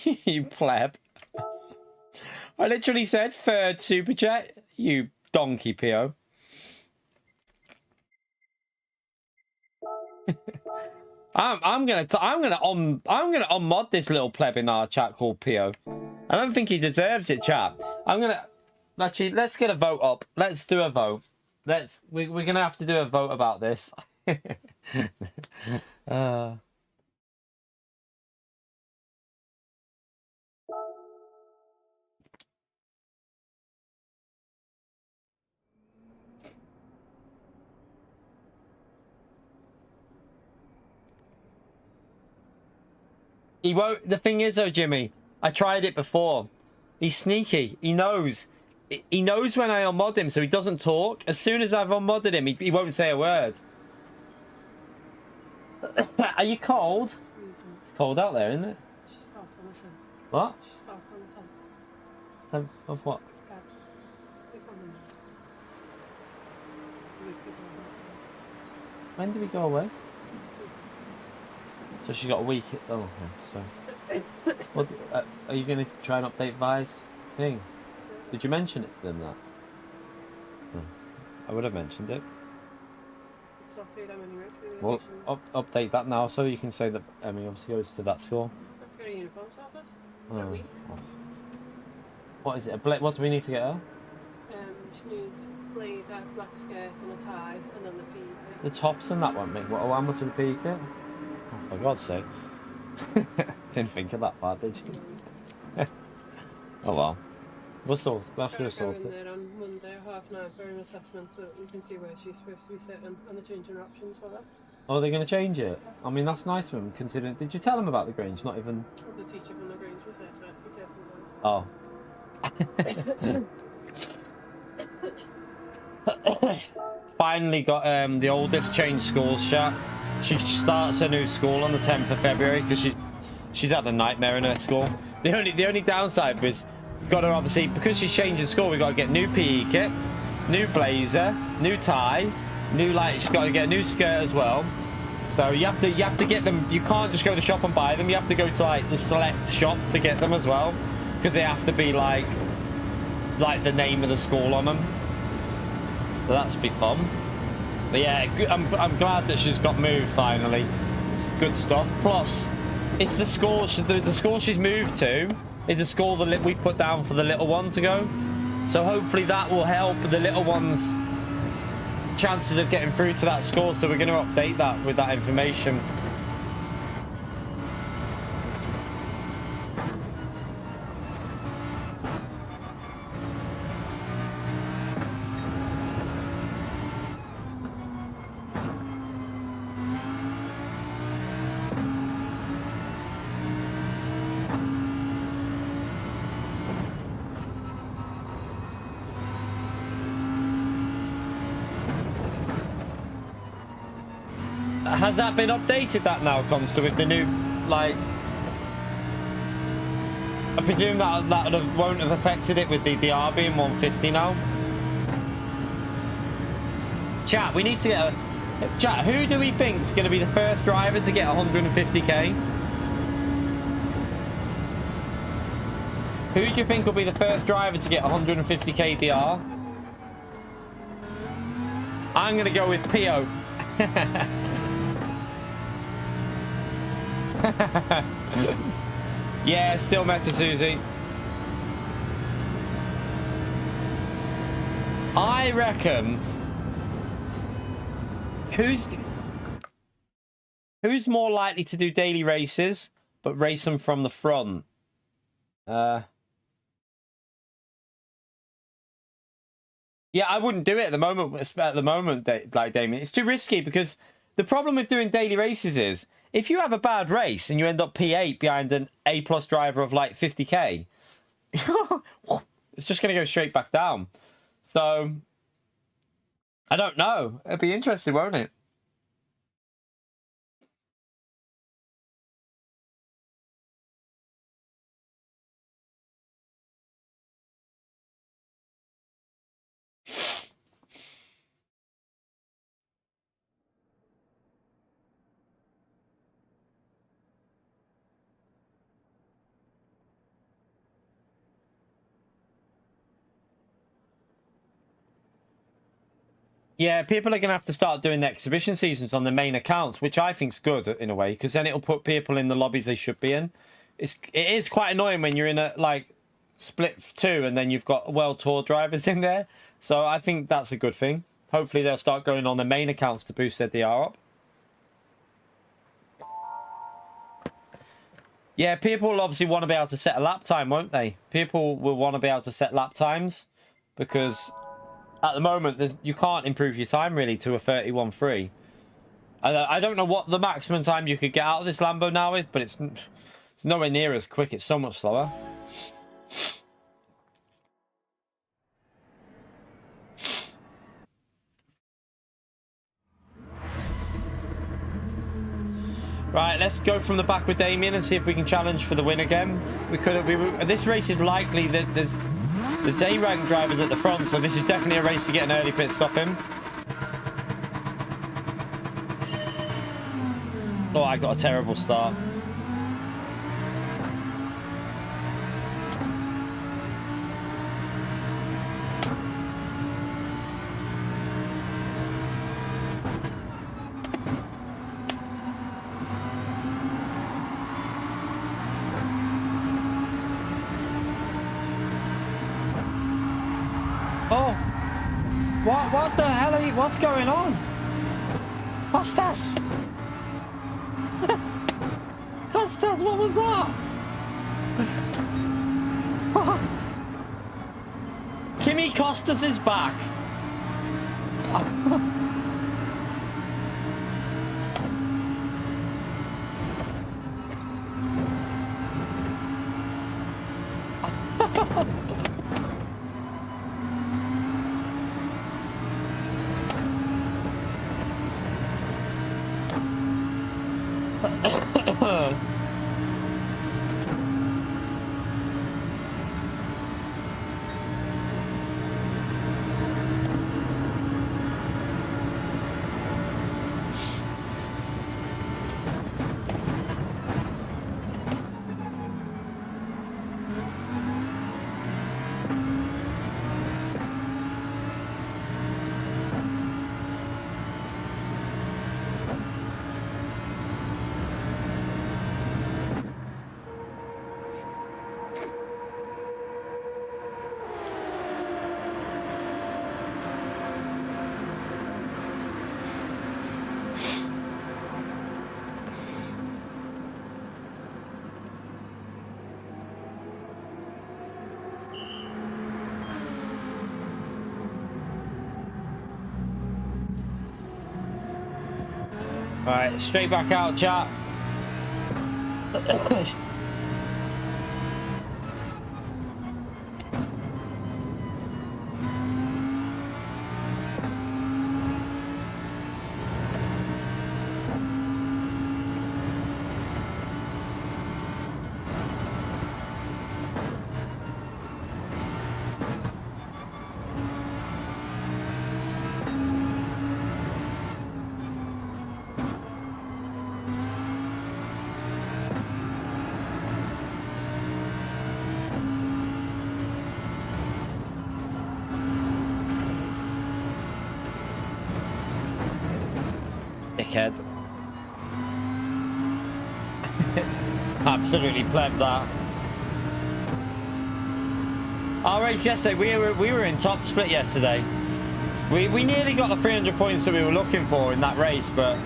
You pleb. I literally said third super chat, you donkey, Pio. I'm gonna unmod this little pleb in our chat called Pio. I don't think he deserves it, chat. Actually, let's get a vote up. Let's do a vote. We're gonna have to do a vote about this. He won't. The thing is, though, Jimmy, I tried it before. He's sneaky. He knows. He knows when I unmod him, so he doesn't talk. As soon as I've unmodded him, he won't say a word. Are you cold? It's cold out there, isn't it? She starts on the 10th. What? She starts on the 10th. 10th of what? Yeah. When do we go away? So she's got a week. Oh, okay. So, what, are you going to try and update Vi's thing? Did you mention it to them that? I would have mentioned it. It's not for them anyway. Well, update that now so you can say that Emmy obviously goes to that school. Let's get a uniform sorted. Oh. Oh. What is it? What do we need to get her? She needs a blazer, black skirt and a tie, and then the PE kit. The tops and that won't make. How much of the PE kit? Oh, for God's sake. Didn't think of that part, did you? Oh well. We'll have to sort it. Go in there on Monday at 9:30 for an assessment so that we can see where she's supposed to be sitting and they're changing her options for her. Oh, they're going to change it? I mean, that's nice of them, considering... Did you tell them about the Grange? Not even... Well, the teacher from the Grange was there, so be careful. Oh. Finally got the oldest changed schools, chat. She starts a new school on the 10th of February because she's had a nightmare in her school. The only downside was... Got her obviously, because she's changing school, we got to get new PE kit, new blazer, new tie, new she's got to get a new skirt as well. So you have to get them. You can't just go to the shop and buy them. You have to go to the select shop to get them as well, because they have to be like the name of the school on them. So that's be fun. But yeah, I'm glad that she's got moved finally. It's good stuff. Plus, it's the school the school she's moved to. Is the school that we put down for the little one to go. So hopefully that will help the little one's chances of getting through to that school. So we're going to update that with that information. Has that been updated that now, Consta, with the new, I presume that won't have affected it with the DR being 150 now? Chat, we need to get a... Chat, who do we think is going to be the first driver to get 150k? Who do you think will be the first driver to get 150k DR? I'm going to go with Pio. Yeah, still Meta Susie. I reckon who's more likely to do daily races but race them from the front? Yeah, I wouldn't do it at the moment. Like Damien, it's too risky, because the problem with doing daily races is if you have a bad race and you end up P8 behind an A+ driver of like 50k, it's just going to go straight back down. So I don't know. It'll be interesting, won't it? Yeah, people are going to have to start doing the exhibition seasons on the main accounts, which I think's good in a way, because then it'll put people in the lobbies they should be in. It is quite annoying when you're in a like split 2 and then you've got World Tour drivers in there. So I think that's a good thing. Hopefully they'll start going on the main accounts to boost their DR up. Yeah, people will obviously want to be able to set a lap time, won't they? People will want to be able to set lap times, because at the moment, you can't improve your time really to a 31.3. I don't know what the maximum time you could get out of this Lambo now is, but it's nowhere near as quick. It's so much slower. Right, let's go from the back with Damien and see if we can challenge for the win again. This race is likely that there's A-rank drivers at the front, so this is definitely a race to get an early pit stop in. Oh, I got a terrible start. What the hell are you? What's going on? Costas! Costas, what was that? Kimi Costas is back. Alright, straight back out, chat. Dickhead. Absolutely pleb that. Our race yesterday, we were in top split yesterday. We nearly got the 300 points that we were looking for in that race, but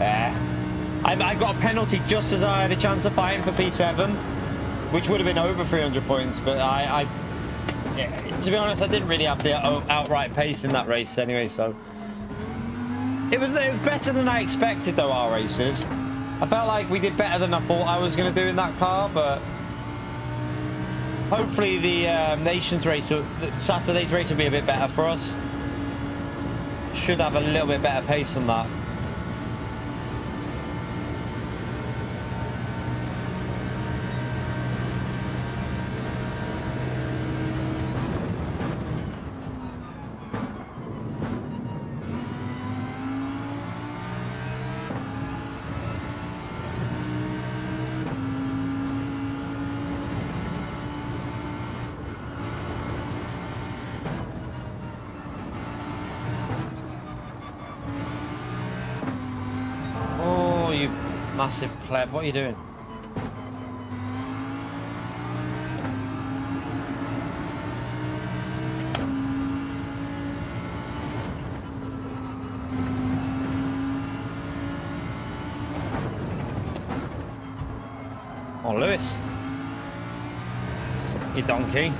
I got a penalty just as I had a chance of fighting for P7, which would have been over 300 points. But yeah, to be honest, I didn't really have the outright pace in that race anyway. So it was better than I expected, though. Our races, I felt like we did better than I thought I was going to do in that car, but hopefully the Nations race, Saturday's race, will be a bit better for us. Should have a little bit better pace than that. Massive pleb, what are you doing? Oh, Lewis. You donkey.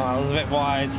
Oh, that was a bit wide.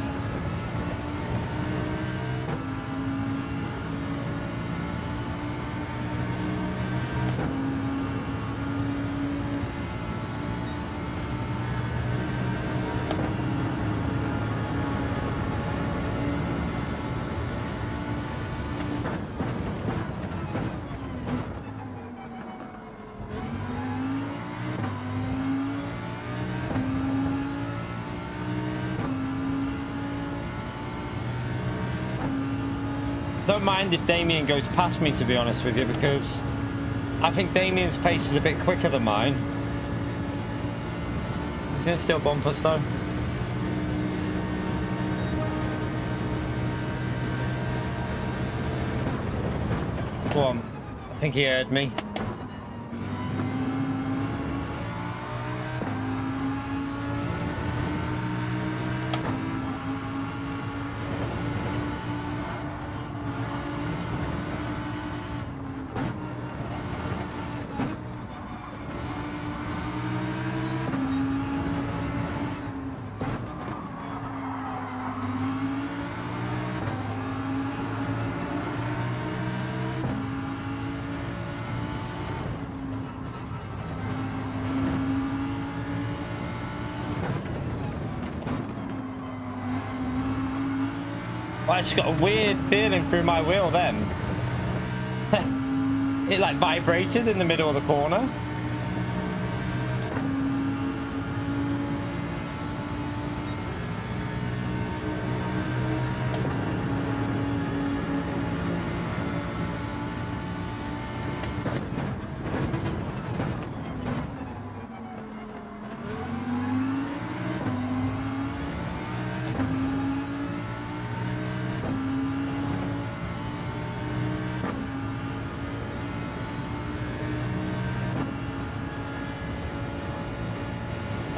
Don't mind if Damien goes past me, to be honest with you, because I think Damien's pace is a bit quicker than mine. He's going to still bump us though. Go on. I think he heard me. I just got a weird feeling through my wheel then. It like vibrated in the middle of the corner.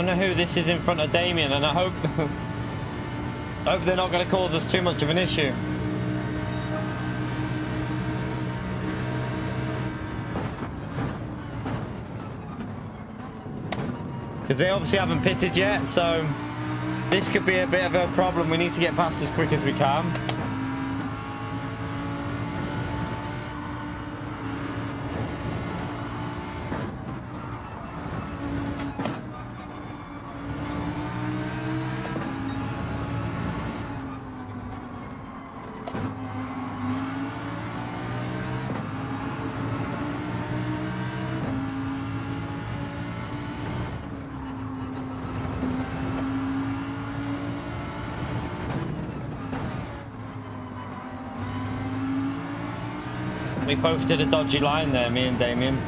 wonder who this is in front of Damien, and I hope hope they're not going to cause us too much of an issue. Because they obviously haven't pitted yet, so this could be a bit of a problem. We need to get past as quick as we can. We both did a dodgy line there, me and Damien.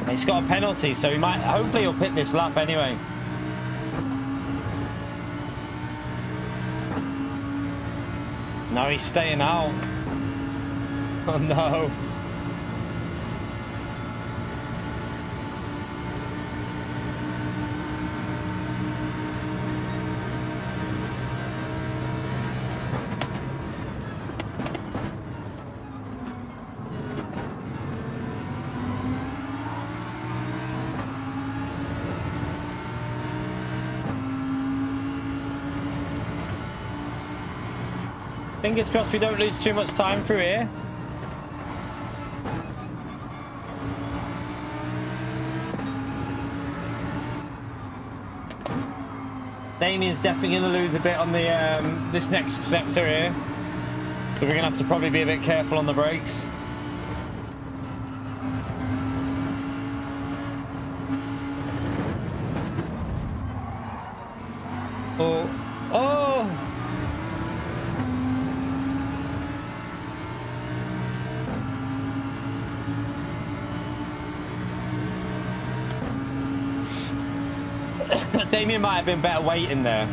He's got a penalty, so he might, hopefully he'll pit this lap anyway. No, he's staying out. Oh no. Fingers crossed we don't lose too much time through here. Damien's definitely going to lose a bit on the this next sector here, so we're going to have to probably be a bit careful on the brakes. Oh, oh! Damien might have been better waiting there,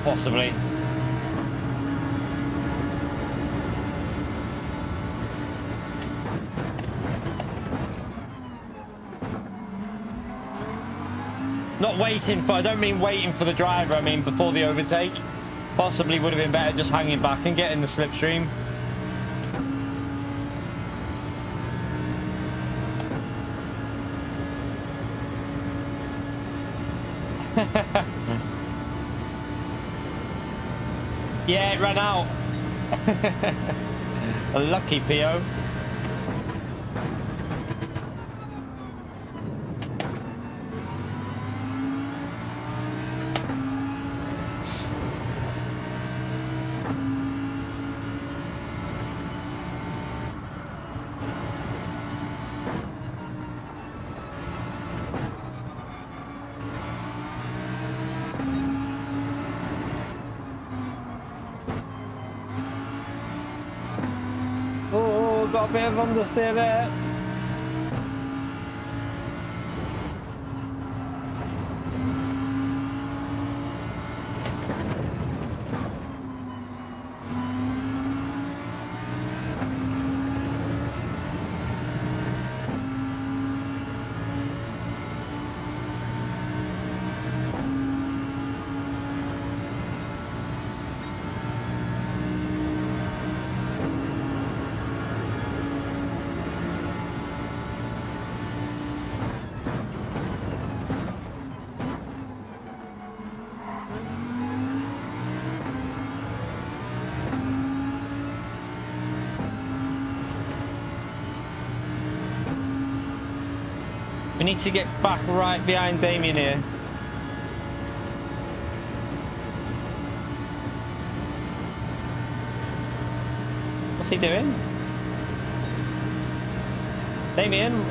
possibly. Not waiting for, I don't mean waiting for the driver, I mean before the overtake. Possibly would have been better just hanging back and getting the slipstream. Yeah, it ran out. A lucky PO. Got a bit of understeer there. We need to get back right behind Damien here. What's he doing? Damien?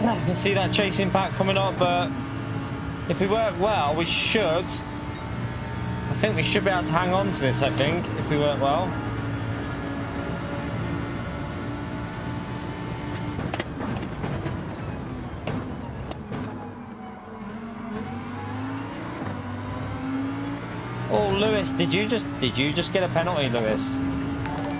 I can see that chasing pack coming up, but if we work well, we should. I think we should be able to hang on to this, I think, if we work well. Oh, Lewis, did you just get a penalty, Lewis?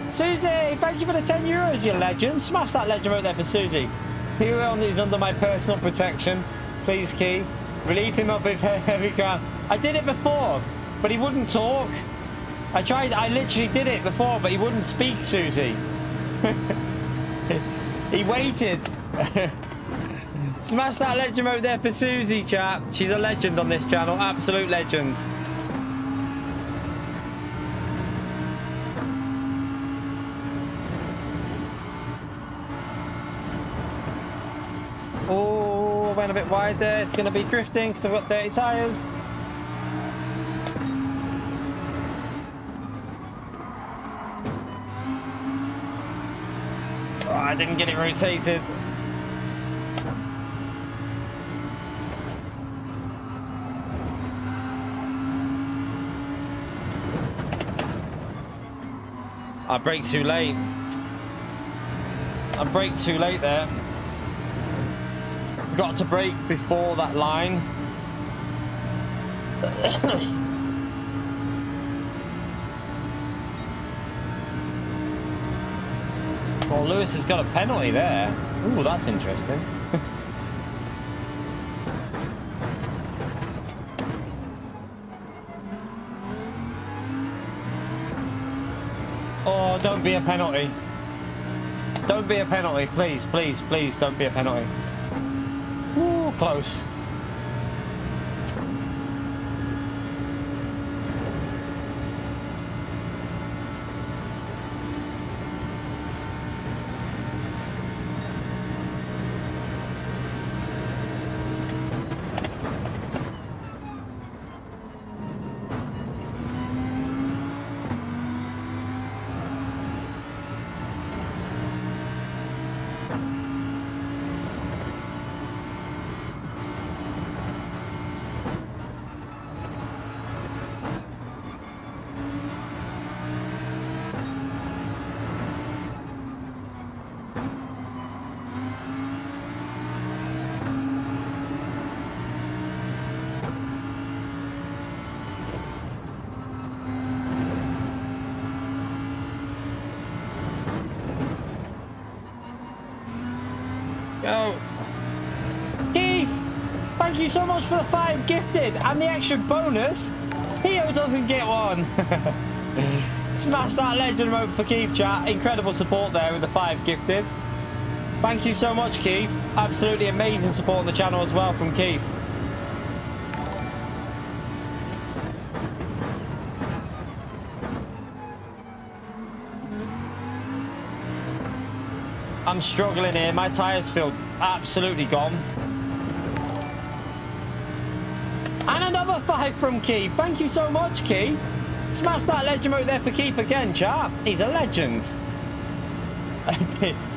Susie, thank you for the €10, you legend. Smash that legend right there for Susie. He is under my personal protection. Please, Key. Relieve him of his heavy ground. I did it before, but he wouldn't talk. I literally did it before, but he wouldn't speak, Susie. He waited. Smash that legend right there for Susie, chat. She's a legend on this channel. Absolute legend. Oh, I went a bit wide there. It's going to be drifting because I've got dirty tyres. Oh, I didn't get it rotated. I braked too late. I braked too late there. Got to brake before that line. Well, Lewis has got a penalty there. Ooh, that's interesting. Oh, don't be a penalty. Don't be a penalty, please, please, please, don't be a penalty. Ooh, close. Go. Keith, thank you so much for the 5 gifted and the extra bonus. Theo doesn't get one. Smash that legend mode for Keith, chat. Incredible support there with the 5 gifted. Thank you so much, Keith. Absolutely amazing support on the channel as well from Keith. I'm struggling here. My tyres feel absolutely gone. And another 5 from Keith. Thank you so much, Keith. Smash that legend mode there for Keith again, chap. He's a legend.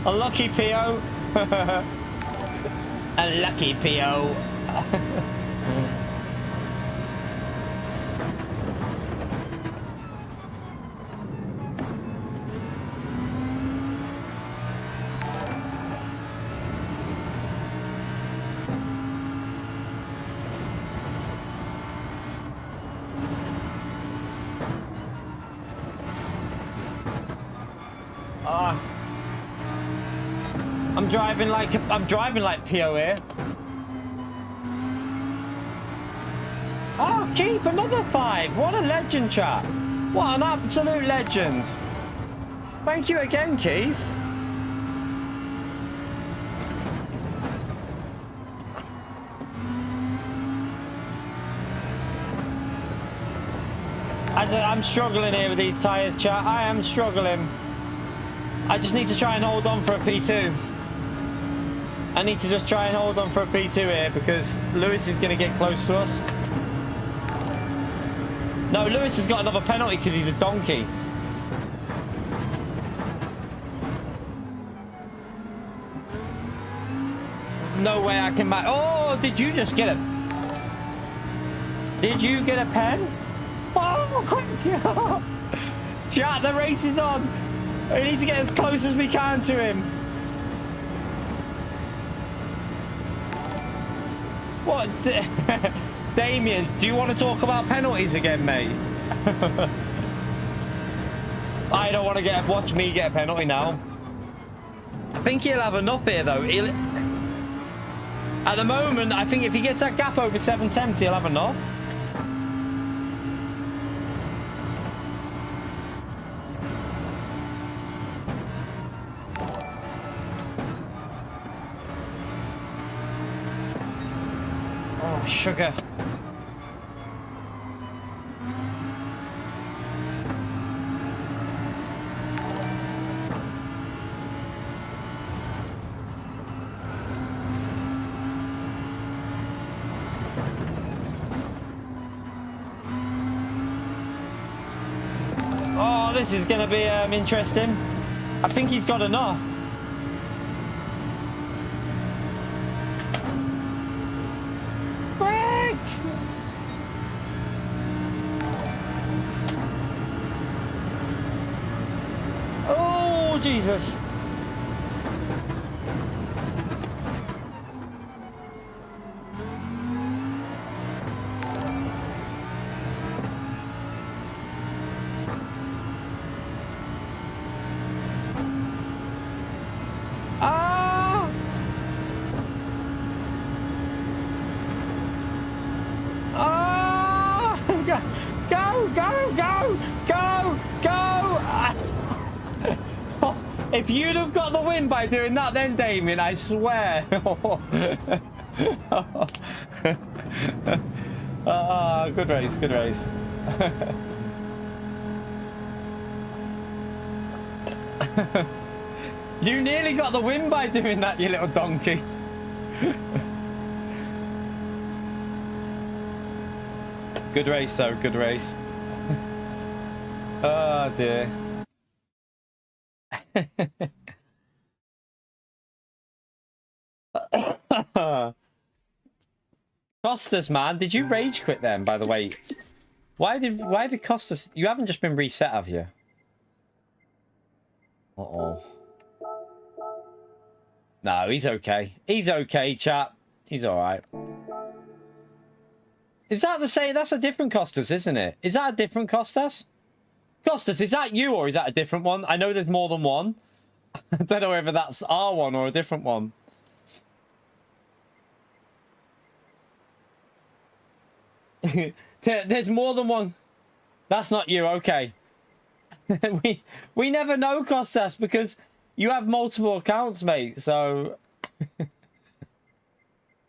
A lucky PO. A lucky PO. I'm driving like PO here. Oh, Keith, another 5. What a legend, chat. What an absolute legend. Thank you again, Keith. I'm struggling here with these tyres, chat. I am struggling. I just need to try and hold on for a P2. I need to just try and hold on for a P2 here because Lewis is going to get close to us. No, Lewis has got another penalty because he's a donkey. no way I can match. Oh, did you just get a... Did you get a pen? Oh, quick! Chat, the race is on. We need to get as close as we can to him. What? Damien, do you want to talk about penalties again, mate? I don't want to watch me get a penalty now. I think he'll have enough here, though. At the moment, I think if he gets that gap over 710, he'll have enough. Oh, sugar. Oh, this is going to be interesting. I think he's got enough. Quick! Oh, Jesus. If you'd have got the win by doing that then, Damien, I swear. Oh, good race, good race. You nearly got the win by doing that, you little donkey. Good race, though, good race. Oh, dear. Costas, man, did you rage quit then, by the way? Why did Costas... You haven't just been reset, have you? Uh-oh. No, he's okay. He's okay, chap. He's alright. Is that the same? That's a different Costas, isn't it? Is that a different Costas? Costas, is that you or is that a different one? I know there's more than one. I don't know whether that's our one or a different one. There's more than one. That's not you, okay. we never know, Costas, because you have multiple accounts, mate, so... I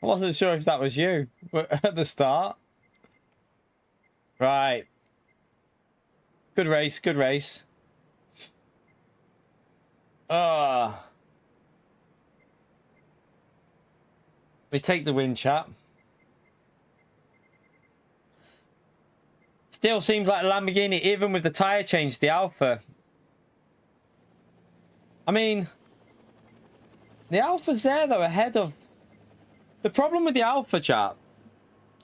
wasn't sure if that was you at the start. Right. Good race, good race. We take the win, chat. Still seems like a Lamborghini, even with the tyre change, the Alpha. I mean, the Alpha's there, though, ahead of... The problem with the Alpha, chat,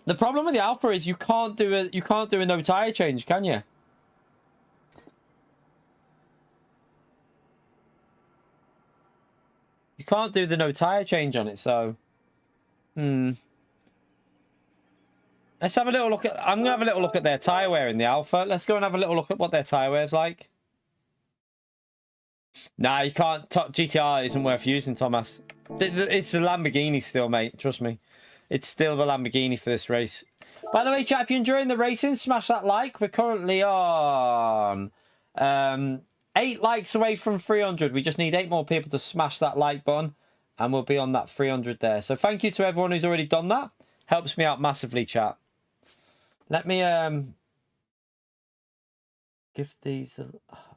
the problem with the Alpha is you can't do a no tyre change, can you? You can't do the no tyre change on it, so... Let's have a little look at... I'm going to have a little look at their tyre wear in the Alpha. Let's go and have a little look at what their tyre wear's like. Nah, you can't... GTR isn't worth using, Thomas. It's the Lamborghini still, mate. Trust me. It's still the Lamborghini for this race. By the way, chat, if you're enjoying the racing, smash that like. We're currently on... 8 likes away from 300. We just need 8 more people to smash that like button. And we'll be on that 300 there. So thank you to everyone who's already done that. Helps me out massively, chat. Let me give these...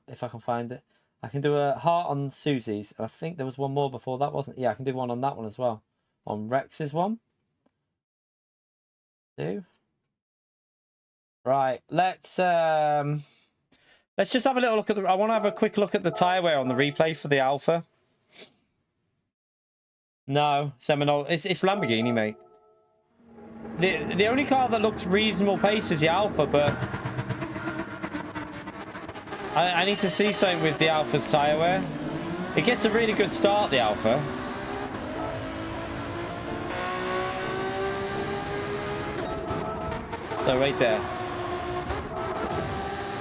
if I can find it. I can do a heart on Susie's. And I think there was one more before that, wasn't it? Yeah, I can do one on that one as well. On Rex's one. Do. Right, let's just have a little look at the... I want to have a quick look at the tyre wear on the replay for the Alpha. No, Seminole. It's Lamborghini, mate. The only car that looks reasonable pace is the Alpha, but I need to see something with the Alpha's tyre wear. It gets a really good start, the Alpha. So right there.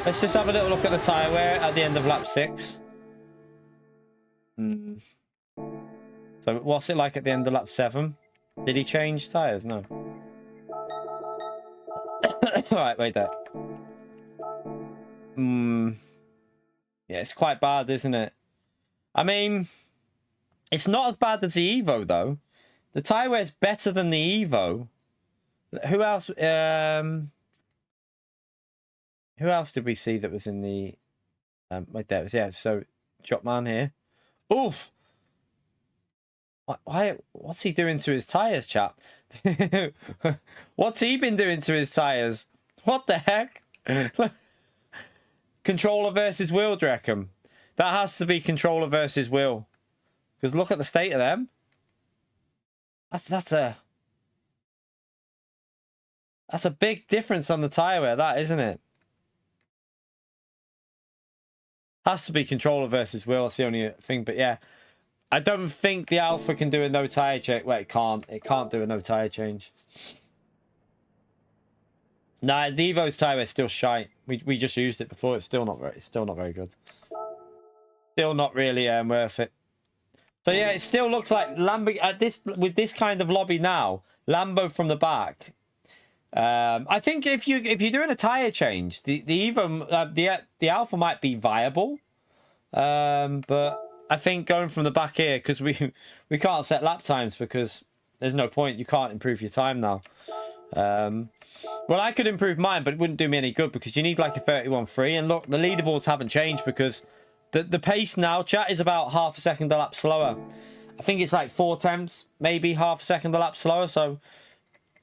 Let's just have a little look at the tyre wear at the end of lap 6. So what's it like at the end of lap 7? Did he change tyres? No. Alright, wait there. Yeah, it's quite bad, isn't it? I mean, it's not as bad as the Evo, though. The tyre wear's better than the Evo. Who else? Who else did we see that was in the... right there. Yeah, so Jotman here. Oof! What's he doing to his tyres, chap? What's he been doing to his tyres? What the heck? Controller versus wheel, do you reckon? That has to be controller versus wheel. Because look at the state of them. That's a big difference on the tyre wear, that, isn't it? Has to be controller versus wheel. That's the only thing. But yeah, I don't think the Alpha can do a no tyre change. Well, it can't. It can't do a no tyre change. Nah, the Evo's tyre is still shite. We just used it before. It's still not very good. Still not really worth it. So yeah, it still looks like Lambo at this with this kind of lobby now. Lambo from the back. I think if you're doing a tyre change, the Evo the Alpha might be viable. But I think going from the back here, because we can't set lap times because there's no point. You can't improve your time now. Well, I could improve mine, but it wouldn't do me any good because you need like a 31.3. And look, the leaderboards haven't changed because the pace now, chat, is about half a second a lap slower. I think it's like 4 tenths, maybe half a second a lap slower. So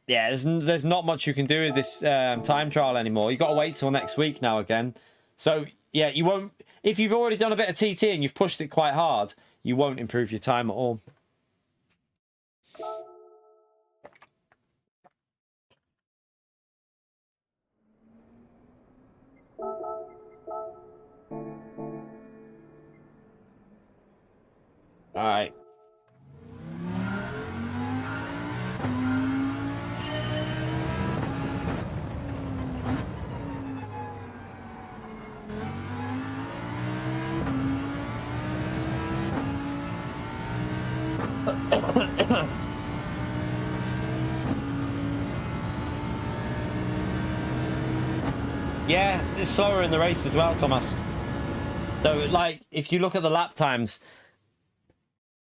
yeah, there's not much you can do with this time trial anymore. You got to wait till next week now again. So yeah, you won't. If you've already done a bit of TT and you've pushed it quite hard, you won't improve your time at all. All right. Yeah, it's slower in the race as well, Thomas. So, like, if you look at the lap times,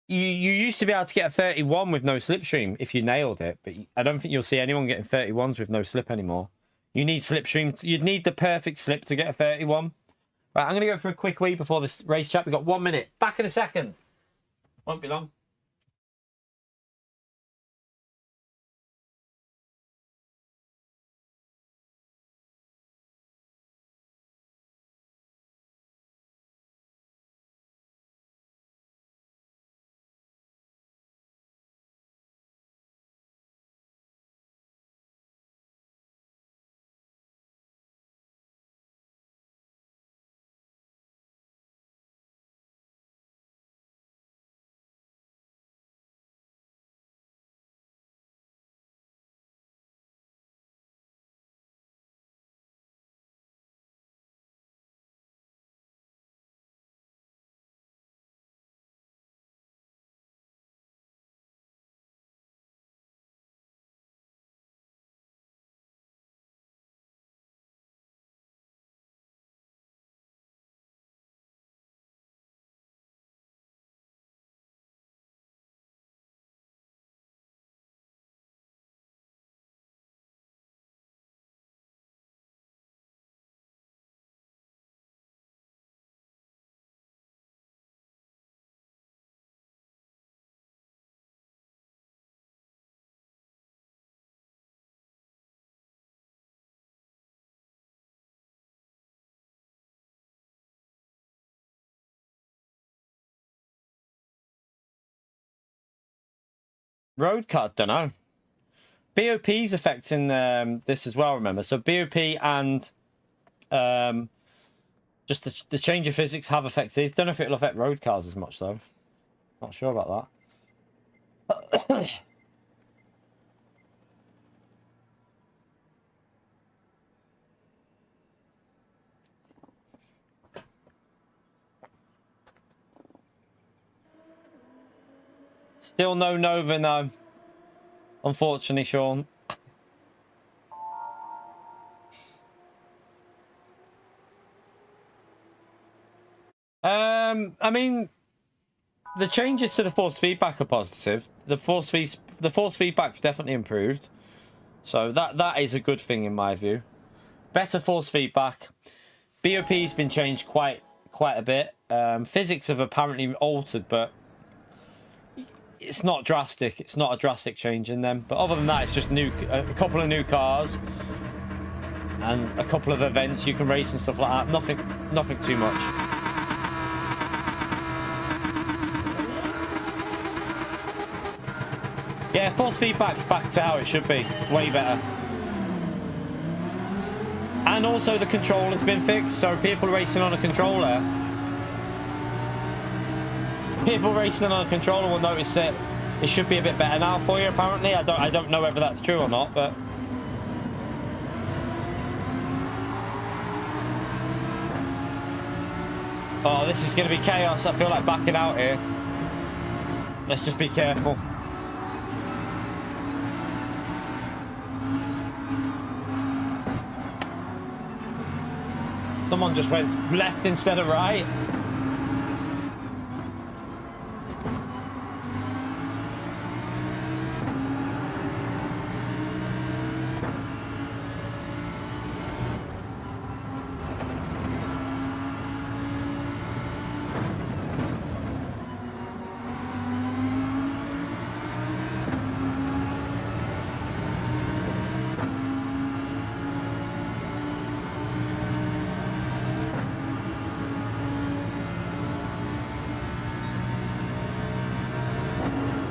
you used to be able to get a 31 with no slipstream if you nailed it, but I don't think you'll see anyone getting 31s with no slip anymore. You need slipstream. You'd need the perfect slip to get a 31. Right, I'm going to go for a quick wee before this race chat. We've got 1 minute. Back in a second. Won't be long. Road card, don't know. BOP's affecting this as well, remember. So BOP and just the change of physics have affected these. Don't know if it'll affect road cars as much, though. Not sure about that. Still no Nova, no. Unfortunately, Sean. I mean, the changes to the force feedback are positive. The force feedback's definitely improved. So that is a good thing in my view. Better force feedback. BOP's been changed quite a bit. Physics have apparently altered, but it's not drastic. It's not a drastic change in them. But other than that, it's just a couple of new cars and a couple of events you can race and stuff like that. Nothing too much. Yeah, force feedback's back to how it should be. It's way better. And also the controller's been fixed, so people racing on a controller. People racing on a controller will notice that it should be a bit better now for you, apparently. I don't know whether that's true or not, but... Oh, this is going to be chaos. I feel like backing out here. Let's just be careful. Someone just went left instead of right.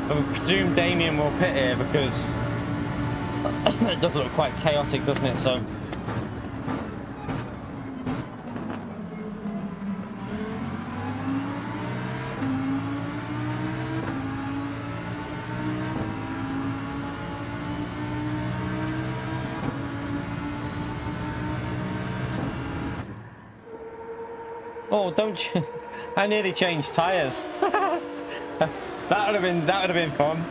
I presume Damien will pit here because it does look quite chaotic, doesn't it? So oh, don't you? I nearly changed tyres. That would have been fun.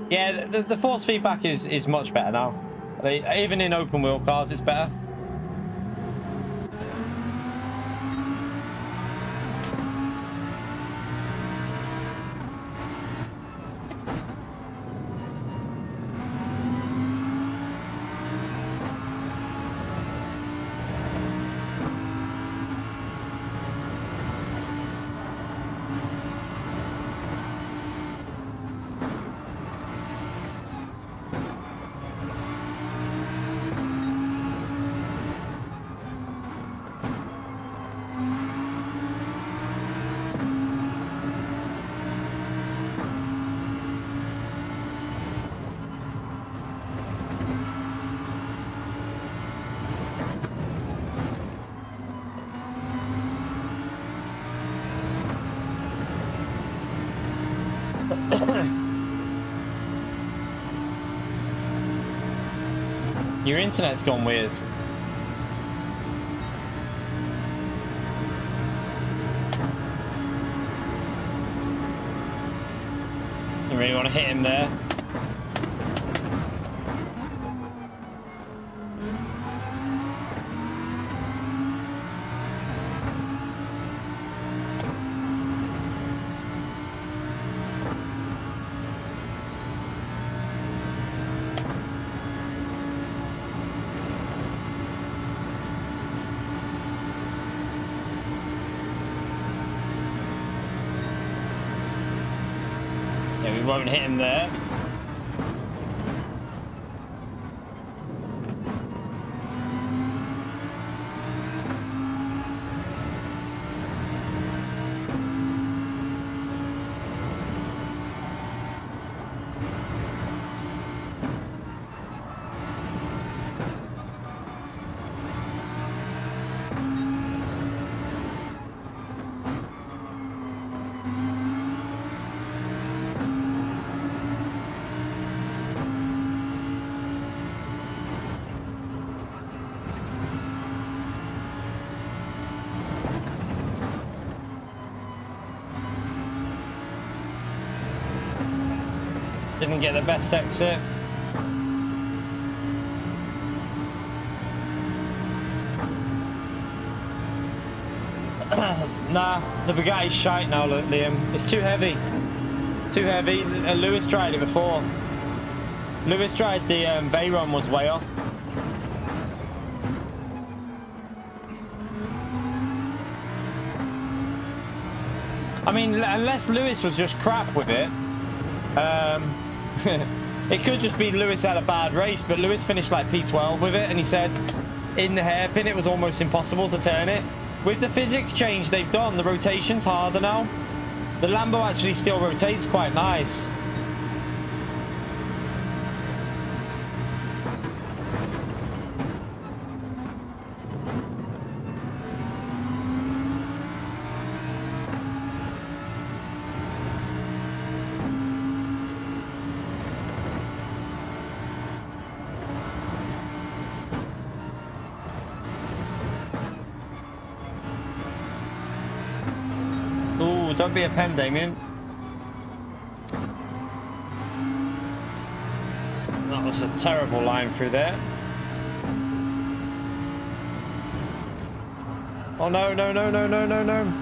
Yeah, the force feedback is much better now. Even in open wheel cars, it's better. Your internet's gone weird. You really want to hit him there? We won't hit him there. Didn't get the best exit. Nah, the Bugatti's shite now, Liam. It's too heavy. Too heavy. Lewis tried it before. Lewis tried the Veyron, was way off. I mean, unless Lewis was just crap with it, it could just be Lewis had a bad race, but Lewis finished like P12 with it, and he said in the hairpin it was almost impossible to turn it. With the physics change they've done, the rotation's harder now. The Lambo actually still rotates quite nice. Don't be a pen, Damien. That was a terrible line through there. Oh no, no, no, no, no, no, no.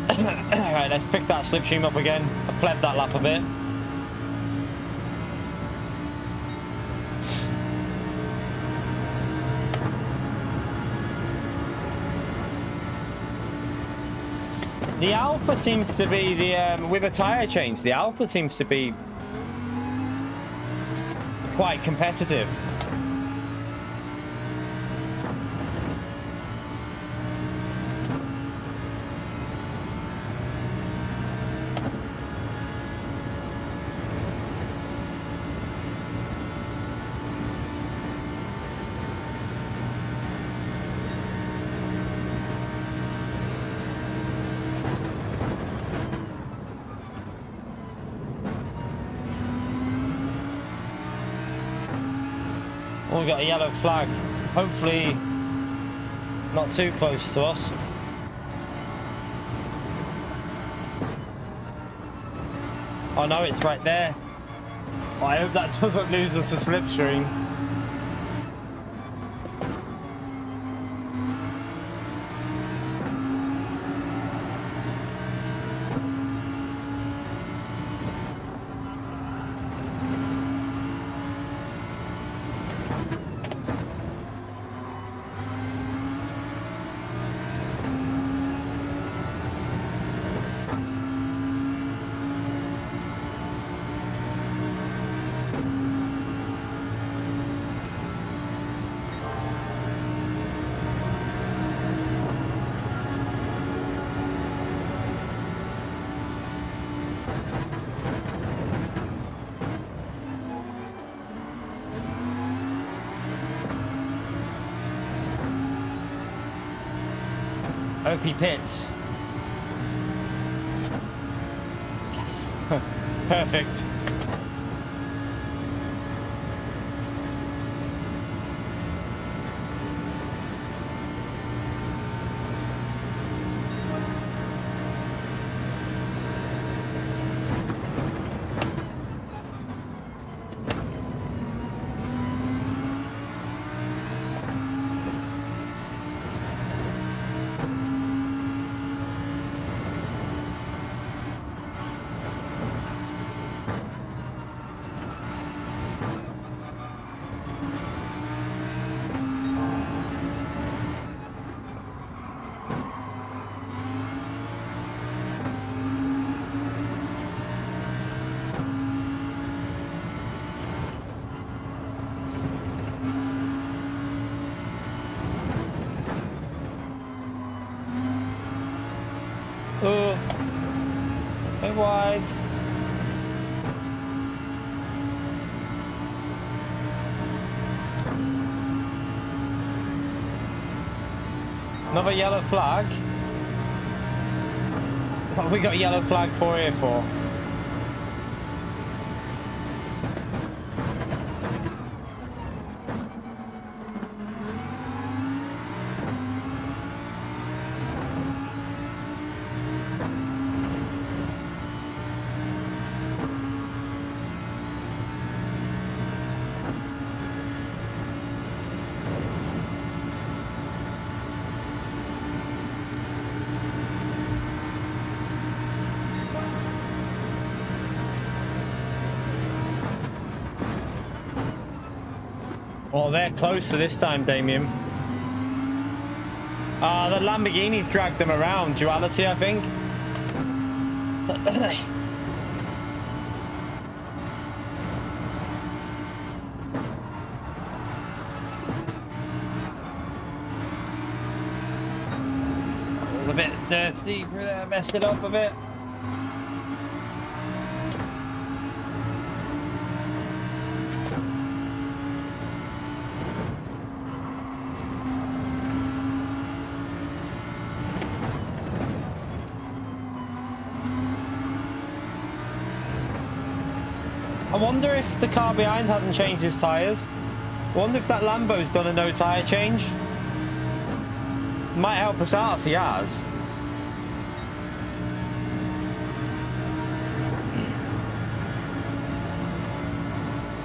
Alright, let's pick that slipstream up again. I plebed that lap a bit. The Alpha seems to be the, with a tyre change, the Alpha seems to be quite competitive. Oh, we got a yellow flag. Hopefully not too close to us. Oh no, it's right there. Oh, I hope that doesn't lose us a slipstream. OP pits. Yes. Perfect. Oh, bit wide. Another yellow flag. What have we got a yellow flag for here for? Oh, they're closer this time, Damien. Ah, the Lamborghini's dragged them around. Duality, I think. A bit dirty through there, messed it up a bit. I wonder if the car behind hadn't changed his tyres. I wonder if that Lambo's done a no tyre change. Might help us out if he has.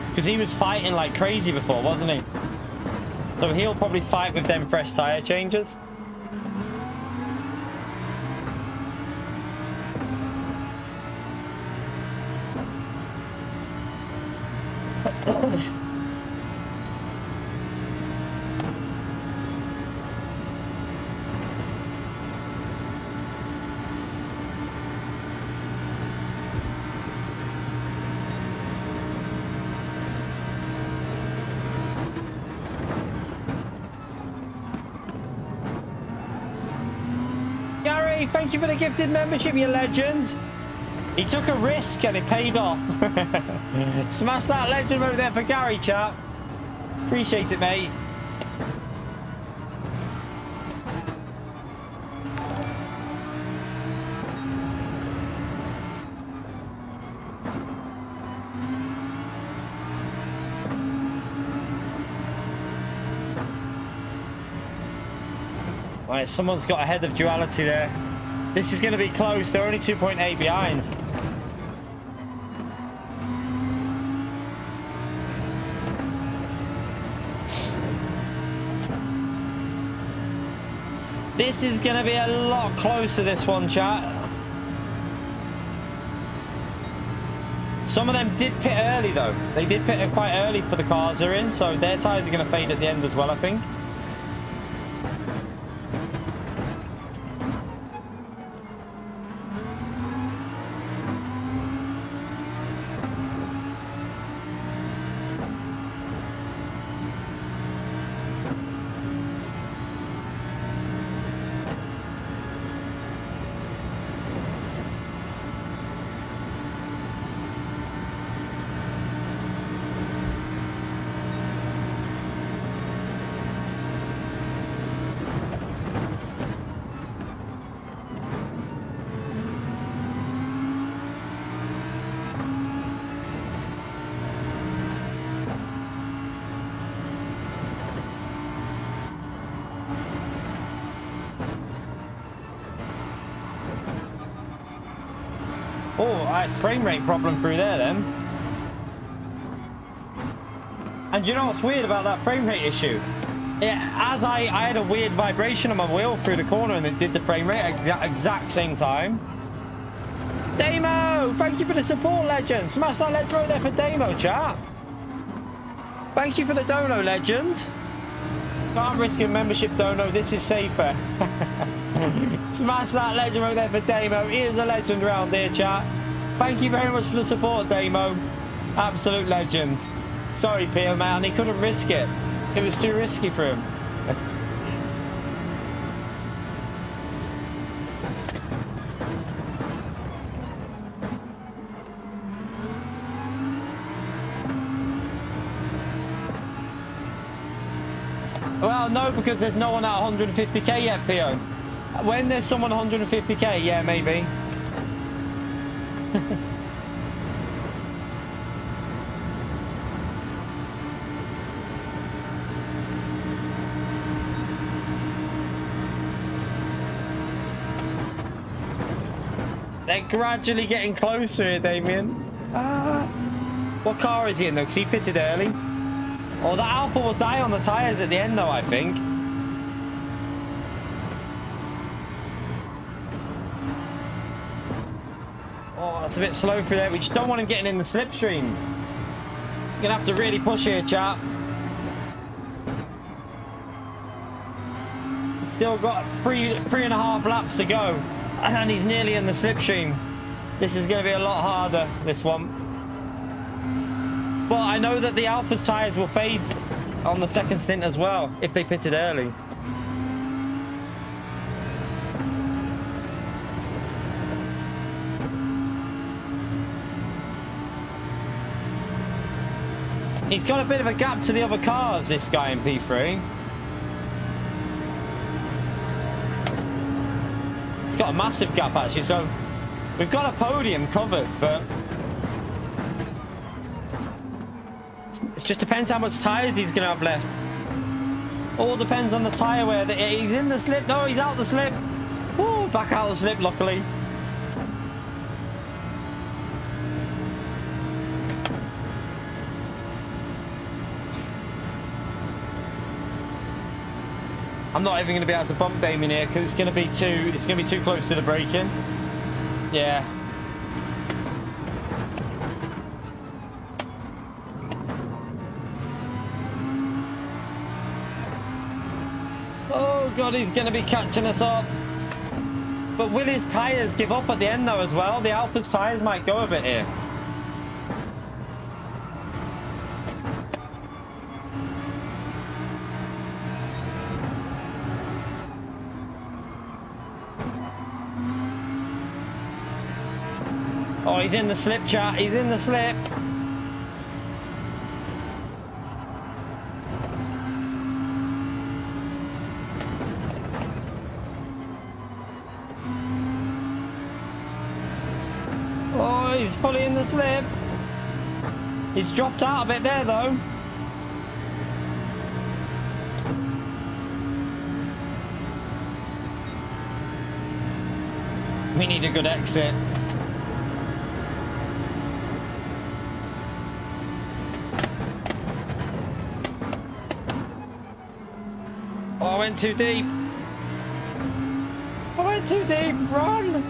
Because he was fighting like crazy before, wasn't he? So he'll probably fight with them fresh tyre changes. Gary, thank you for the gifted membership, you legend. He took a risk and it paid off. Smash that legend over there for Gary, chap. Appreciate it, mate. Right, someone's got ahead of Duality there. This is going to be close. They're only 2.8 behind. This is going to be a lot closer, this one, chat. Some of them did pit early, though. They did pit quite early for the cars they're in, so their tyres are going to fade at the end as well, I think. Oh, I had frame rate problem through there then. And you know what's weird about that frame rate issue? As I had a weird vibration on my wheel through the corner and it did the frame rate at exact same time. Damo! Thank you for the support, legend. Smash that let's roll there for Damo, chat. Thank you for the dono, legend. Can't risk a membership dono, this is safer. Smash that legend right there for Damo. He is a legend around here, chat. Thank you very much for the support, Damo. Absolute legend. Sorry, Pio, man, he couldn't risk it. It was too risky for him. Well, no, because there's no one at 150k yet, Pio. When there's someone 150k, yeah, maybe. They're gradually getting closer here, Damien. What car is he in, though? Because he pitted early. Oh, that Alpha will die on the tyres at the end, though, I think. Oh, that's a bit slow through there. We just don't want him getting in the slipstream. You're going to have to really push here, chap. Still got three and a half laps to go, and he's nearly in the slipstream. This is going to be a lot harder, this one. But I know that the Alpha's tyres will fade on the second stint as well, if they pitted early. He's got a bit of a gap to the other cars, this guy in P3. He's got a massive gap, actually, so we've got a podium covered, but it just depends how much tyres he's going to have left. All depends on the tyre wear. He's in the slip. No, he's out the slip. Woo, back out the slip, luckily. I'm not even going to be able to bump Damien here because it's going to be too close to the braking. Yeah. Oh god, he's going to be catching us up. But will his tyres give up at the end though as well? The Alpha's tyres might go a bit here. Oh, he's in the slip, chat. He's in the slip. Oh, he's fully in the slip. He's dropped out a bit there, though. We need a good exit. Oh, I went too deep. I went too deep. Run.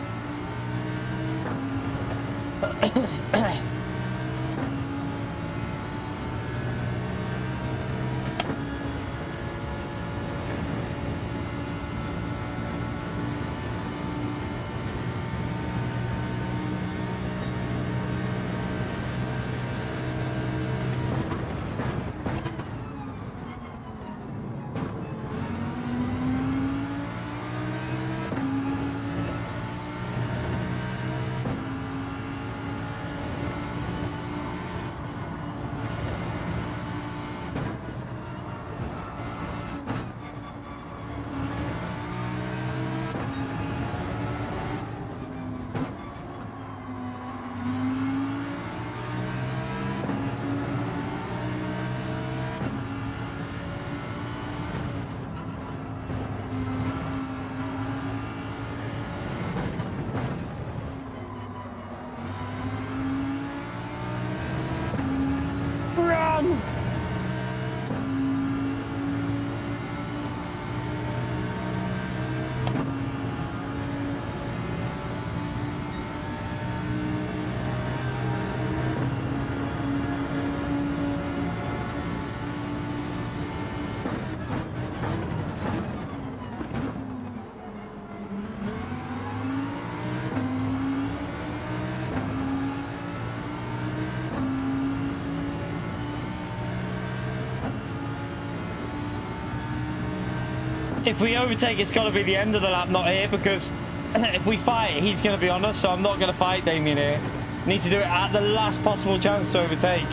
If we overtake, it's got to be the end of the lap, not here, because if we fight, he's going to be on us, so I'm not going to fight Damien here. Need to do it at the last possible chance to overtake.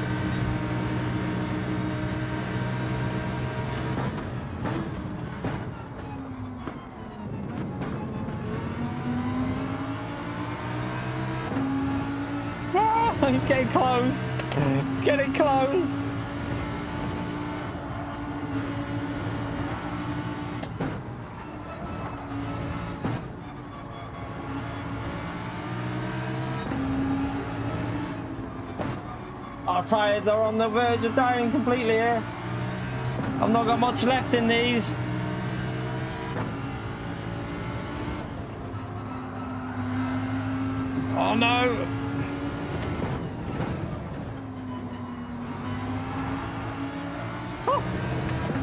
Oh, he's getting close. It's getting close. Our tyres are on the verge of dying completely here. I've not got much left in these. Oh no! Oh,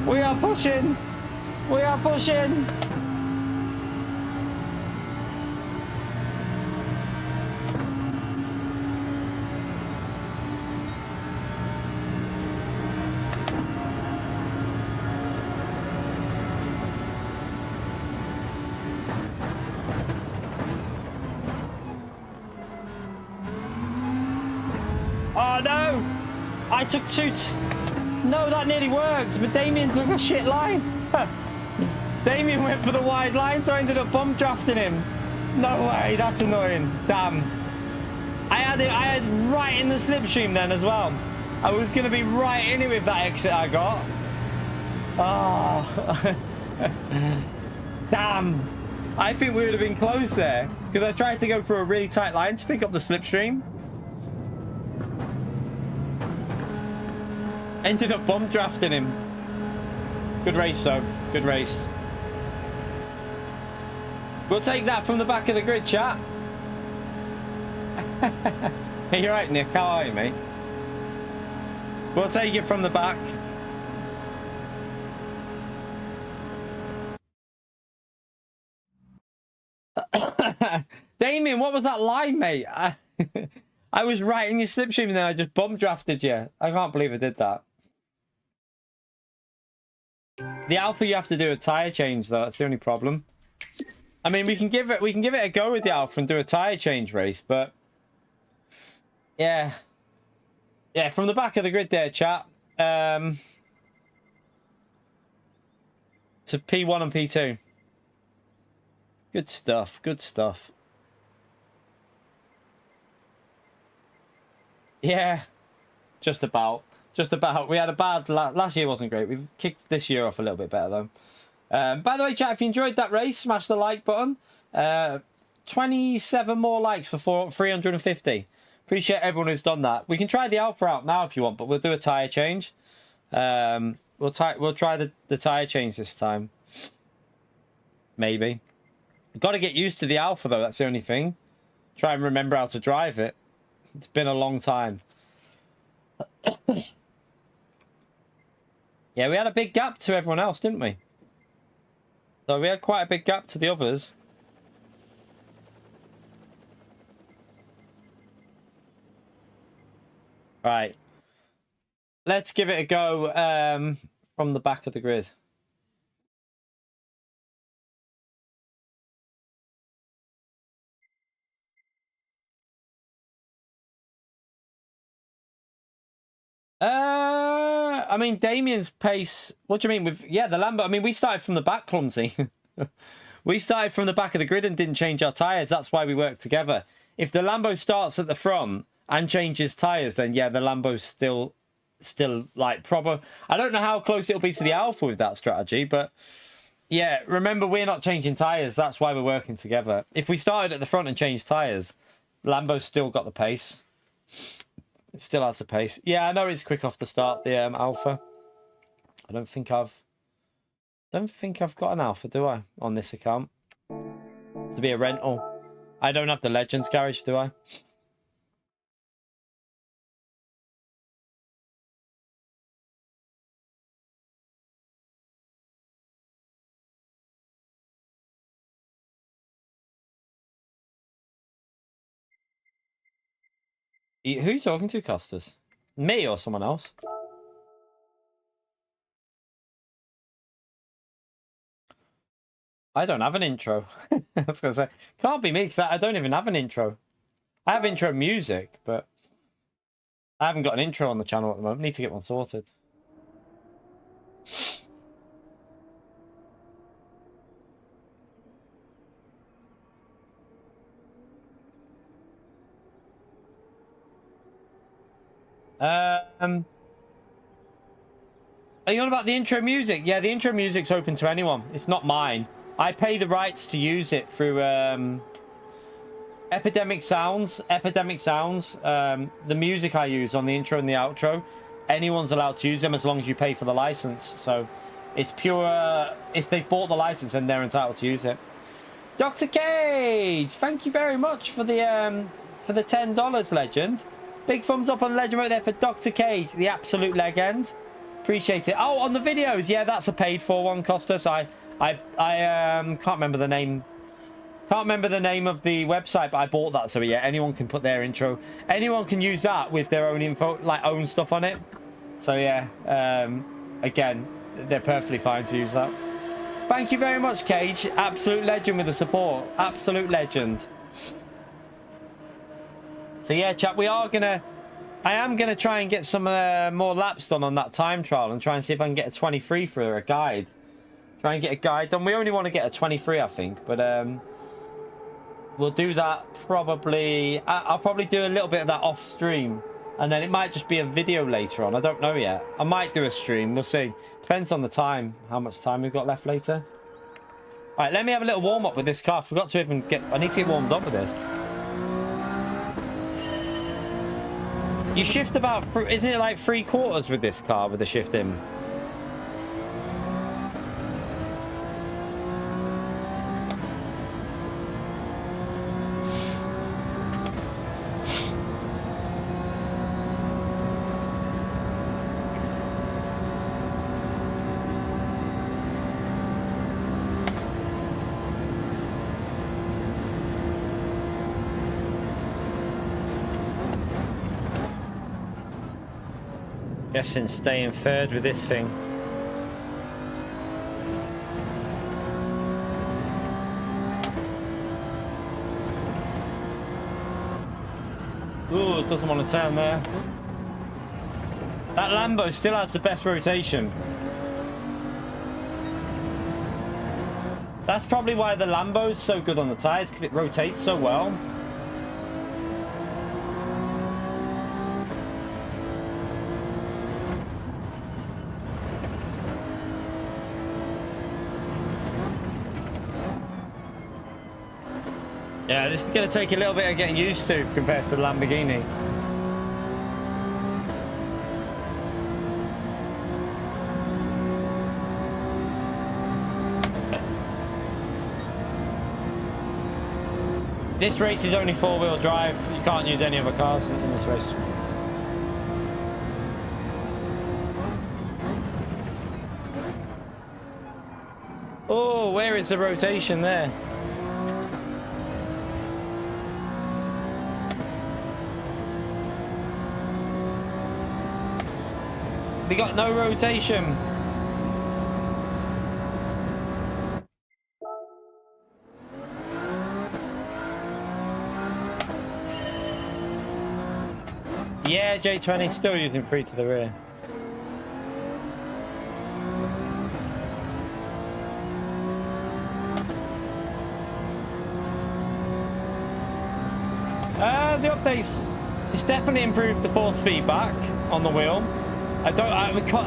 we are pushing! We are pushing. Oh no! I took two. No, that nearly worked, but Damien took a shit line. Damien went for the wide line, so I ended up bump drafting him. No way, that's annoying. Damn. I had right in the slipstream then as well. I was going to be right in it with that exit I got. Oh. Damn. I think we would have been close there, because I tried to go for a really tight line to pick up the slipstream. Ended up bump drafting him. Good race though. Good race. We'll take that from the back of the grid, chat. Hey, you're right, Nick. How are you, mate? We'll take it from the back. Damien, what was that line, mate? I was right in your slipstream and then I just bump drafted you. I can't believe I did that. The Alpha, you have to do a tire change though. That's the only problem. I mean, we can give it a go with the Alpha and do a tire change race, but yeah, from the back of the grid there, chat. To P1 and P2. Good stuff. Good stuff. Yeah, just about. We had a bad last year, wasn't great. We've kicked this year off a little bit better though. By the way, chat, if you enjoyed that race, smash the like button. 27 more likes for 350. Appreciate everyone who's done that. We can try the Alpha out now if you want, but we'll do a tire change. We'll try the tire change this time. Maybe. Got to get used to the Alpha though. That's the only thing. Try and remember how to drive it. It's been a long time. Yeah, we had a big gap to everyone else, didn't we? So we had quite a big gap to the others. Right. Let's give it a go from the back of the grid. I mean, Damien's pace. What do you mean? Yeah, the Lambo. I mean, we started from the back, clumsy. We started from the back of the grid and didn't change our tyres. That's why we worked together. If the Lambo starts at the front and changes tyres, then yeah, the Lambo's still like proper. I don't know how close it'll be to the Alpha with that strategy, but yeah, remember, we're not changing tyres. That's why we're working together. If we started at the front and changed tyres, Lambo's still got the pace. It still has the pace. Yeah, I know it's quick off the start, the Alpha. I don't think I've got an Alpha, do I, on this account? To be a rental. I don't have the Legends garage, do I? Who are you talking to, Costas? Me or someone else? I don't have an intro. I was going to say, can't be me because I don't even have an intro. I have intro music, but I haven't got an intro on the channel at the moment. Need to get one sorted. Are you on about the intro music? Yeah, the intro music's open to anyone. It's not mine. I pay the rights to use it through Epidemic Sounds. The music I use on the intro and the outro, anyone's allowed to use them as long as you pay for the license. So it's pure. If they've bought the license, then they're entitled to use it. Dr. Cage, thank you very much for the $10, legend. Big thumbs up on Legend right there for Dr. Cage, the absolute legend. Appreciate it. Oh, on the videos, yeah, that's a paid for one, Costas. I can't remember the name. Can't remember the name of the website, but I bought that, so yeah, anyone can put their intro. Anyone can use that with their own info, like own stuff on it. So yeah, again, they're perfectly fine to use that. Thank you very much, Cage. Absolute legend with the support. Absolute legend. So yeah, chat, I am gonna try and get some more laps done on that time trial and try and see if I can get a 23 for a guide. Try and get a guide done. We only want to get a 23, I think, but we'll do that probably. I'll probably do a little bit of that off stream, and then it might just be a video later on. I don't know yet. I might do a stream. We'll see. Depends on the time, how much time we've got left later. All right, let me have a little warm up with this car. I forgot to even get. I need to get warmed up with this. You shift about, isn't it like 3/4 with this car with the shifting? Guessing staying third with this thing. Ooh, it doesn't want to turn there. That Lambo still has the best rotation. That's probably why the Lambo's so good on the tires, because it rotates so well. Yeah, this is going to take a little bit of getting used to compared to the Lamborghini. This race is only 4-wheel drive. You can't use any other cars in this race. Oh, where is the rotation there? We got no rotation. Yeah, J20 still using 3 to the rear. The updates, it's definitely improved the force feedback on the wheel.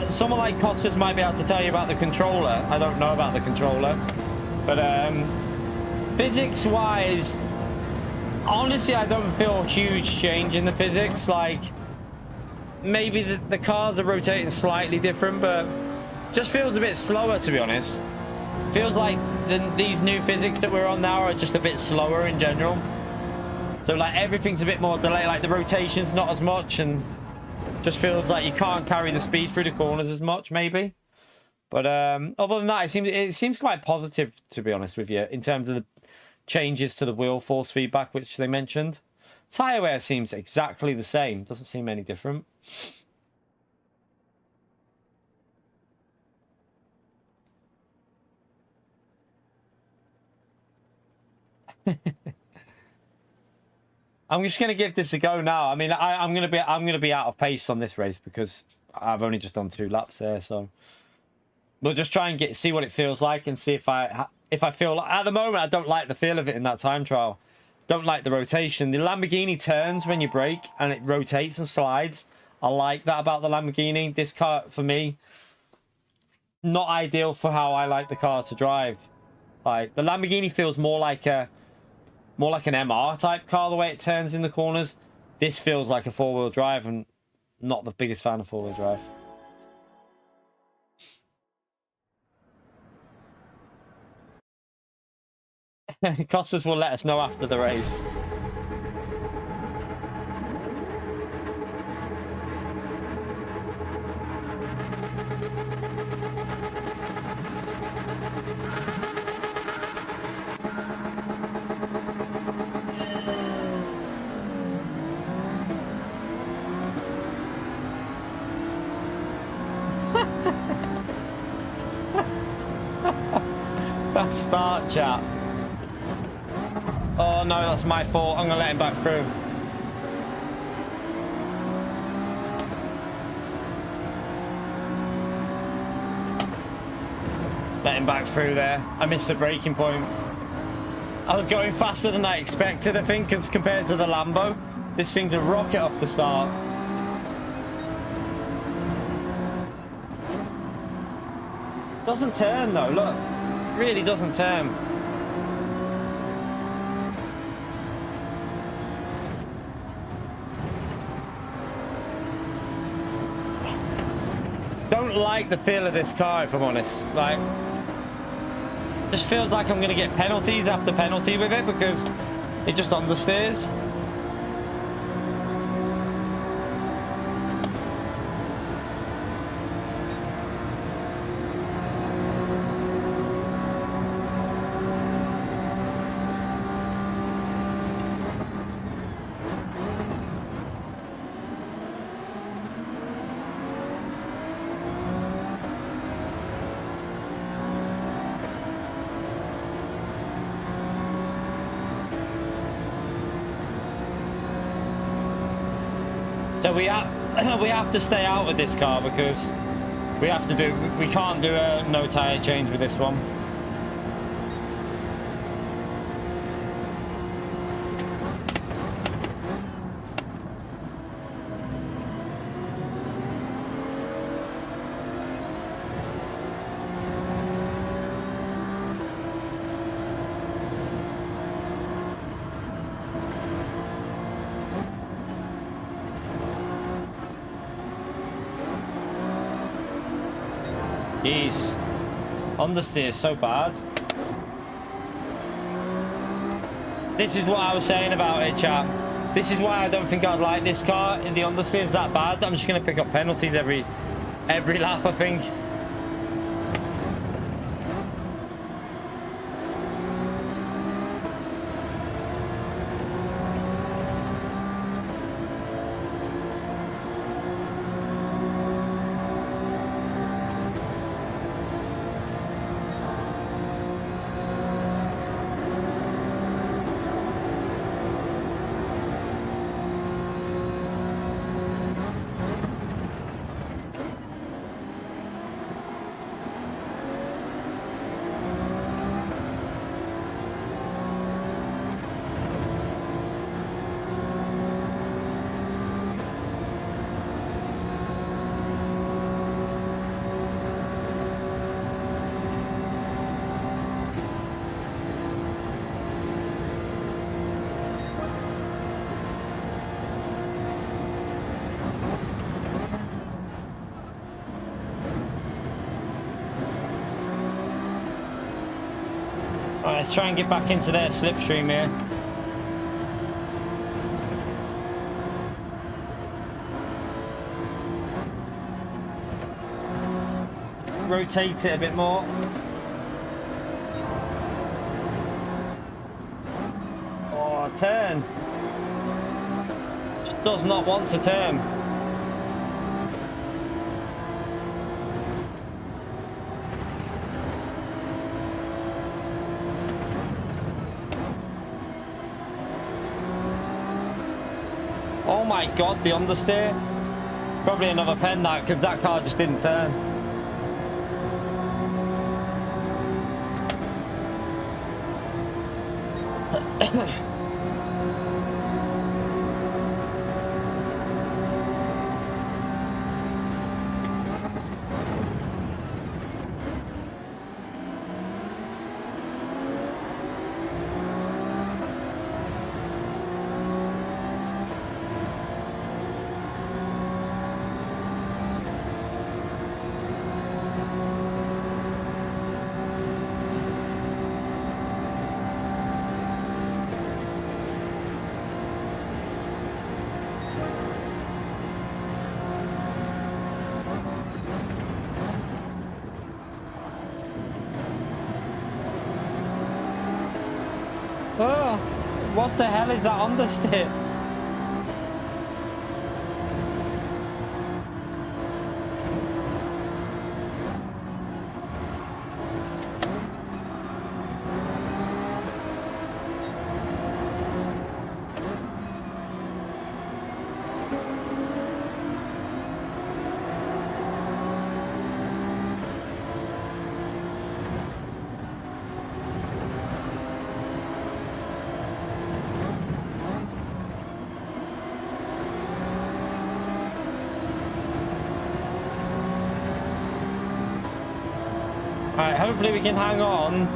Someone like Costas might be able to tell you about the controller. I don't know about the controller, but physics-wise, honestly, I don't feel a huge change in the physics. Like, maybe the cars are rotating slightly different, but just feels a bit slower, to be honest. Feels like these new physics that we're on now are just a bit slower in general. So like everything's a bit more delayed. Like the rotation's not as much, and just feels like you can't carry the speed through the corners as much, maybe. But other than that, it seems quite positive, to be honest with you, in terms of the changes to the wheel force feedback, which they mentioned. Tire wear seems exactly the same. Doesn't seem any different. I'm just going to give this a go now. I mean, I'm going to be out of pace on this race because I've only just done 2 laps there. So we'll just try and see what it feels like and see if I feel like, at the moment, I don't like the feel of it in that time trial. Don't like the rotation. The Lamborghini turns when you brake and it rotates and slides. I like that about the Lamborghini. This car, for me, not ideal for how I like the car to drive. Like the Lamborghini feels more like an MR type car, the way it turns in the corners. This feels like a 4-wheel drive, and not the biggest fan of 4-wheel drive. Costas will let us know after the race. Fast start, chat. Oh no, that's my fault. I'm gonna let him back through. Let him back through there. I missed the braking point. I was going faster than I expected, I think, compared to the Lambo. This thing's a rocket off the start. Doesn't turn though, look. Really doesn't turn. Don't like the feel of this car, if I'm honest. Like, just feels like I'm gonna get penalties after penalty with it because it just understeers. So we have to stay out with this car because we can't do a no tire change with this one. Jeez, understeer is so bad. This is what I was saying about it, chat. This is why I don't think I'd like this car. The understeer is that bad. I'm just gonna pick up penalties every lap, I think. Alright, let's try and get back into their slipstream here. Rotate it a bit more. Oh, turn. Just does not want to turn. Oh my god, the understeer. Probably another pen that, because that car just didn't turn. Oh, what the hell is that understeer? Alright, hopefully we can hang on.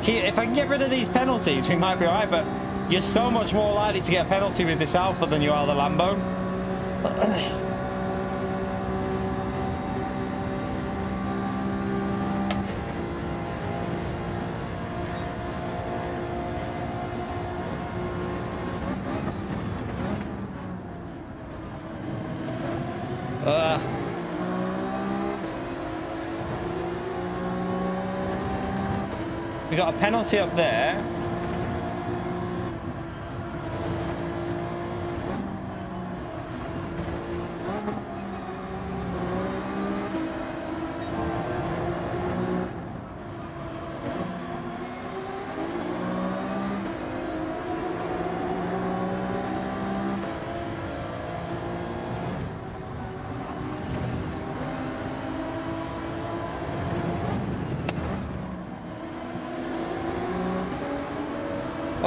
If I can get rid of these penalties, we might be alright, but you're so much more likely to get a penalty with this Alpha than you are the Lambo. We got a penalty up there.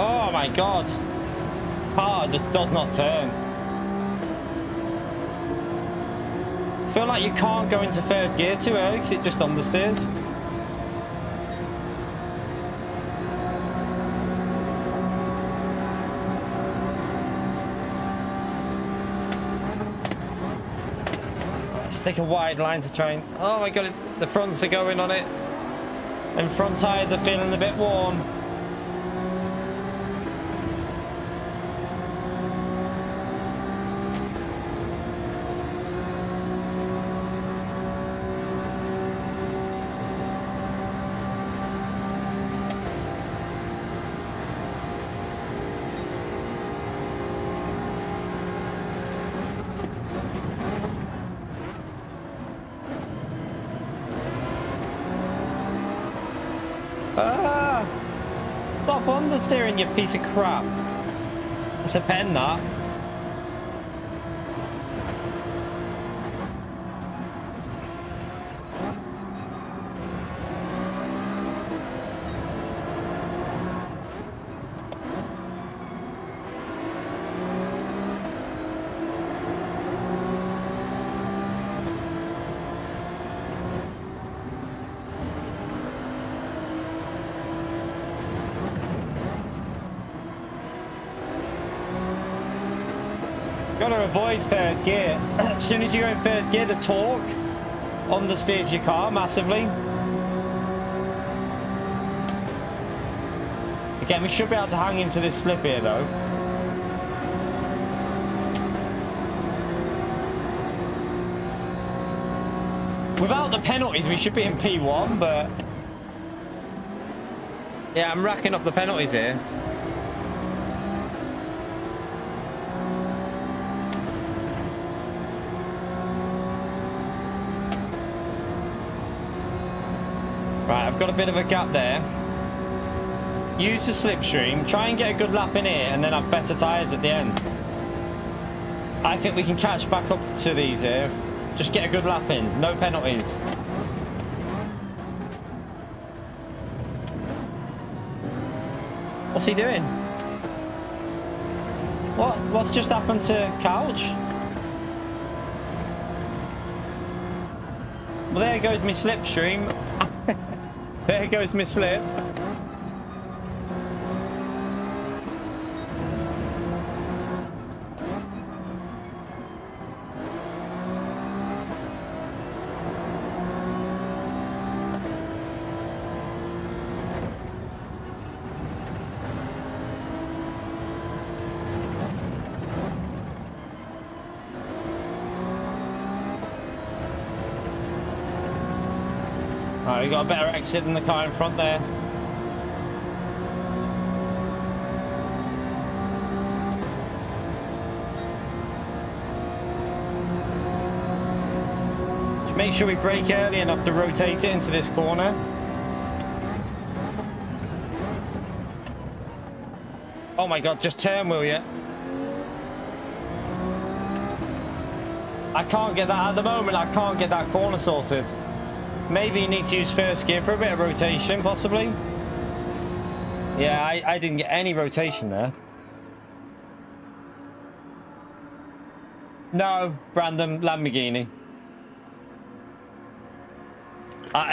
Oh my god, car just does not turn. I feel like you can't go into third gear too early because it just understeers. Let's take a wide line to try and... Oh my god, the fronts are going on it. And front tyres are feeling a bit warm. Stop understeering, you piece of crap. It's a pen, that. Gotta avoid third gear. As soon as you go in third gear, the torque understeers your car massively. Again, we should be able to hang into this slip here though. Without the penalties, we should be in P1, but... Yeah, I'm racking up the penalties here. Right, I've got a bit of a gap there. Use the slipstream, try and get a good lap in here, and then have better tyres at the end. I think we can catch back up to these here. Just get a good lap in, no penalties. What's he doing? What's just happened to Couch? Well, there goes my slipstream. There goes my slip. Right, we got a better exit than the car in front there. Just make sure we brake early enough to rotate it into this corner. Oh my god, just turn, will you? I can't get that at the moment. I can't get that corner sorted. Maybe you need to use first gear for a bit of rotation, possibly. Yeah, I didn't get any rotation there. No, Brandon, Lamborghini.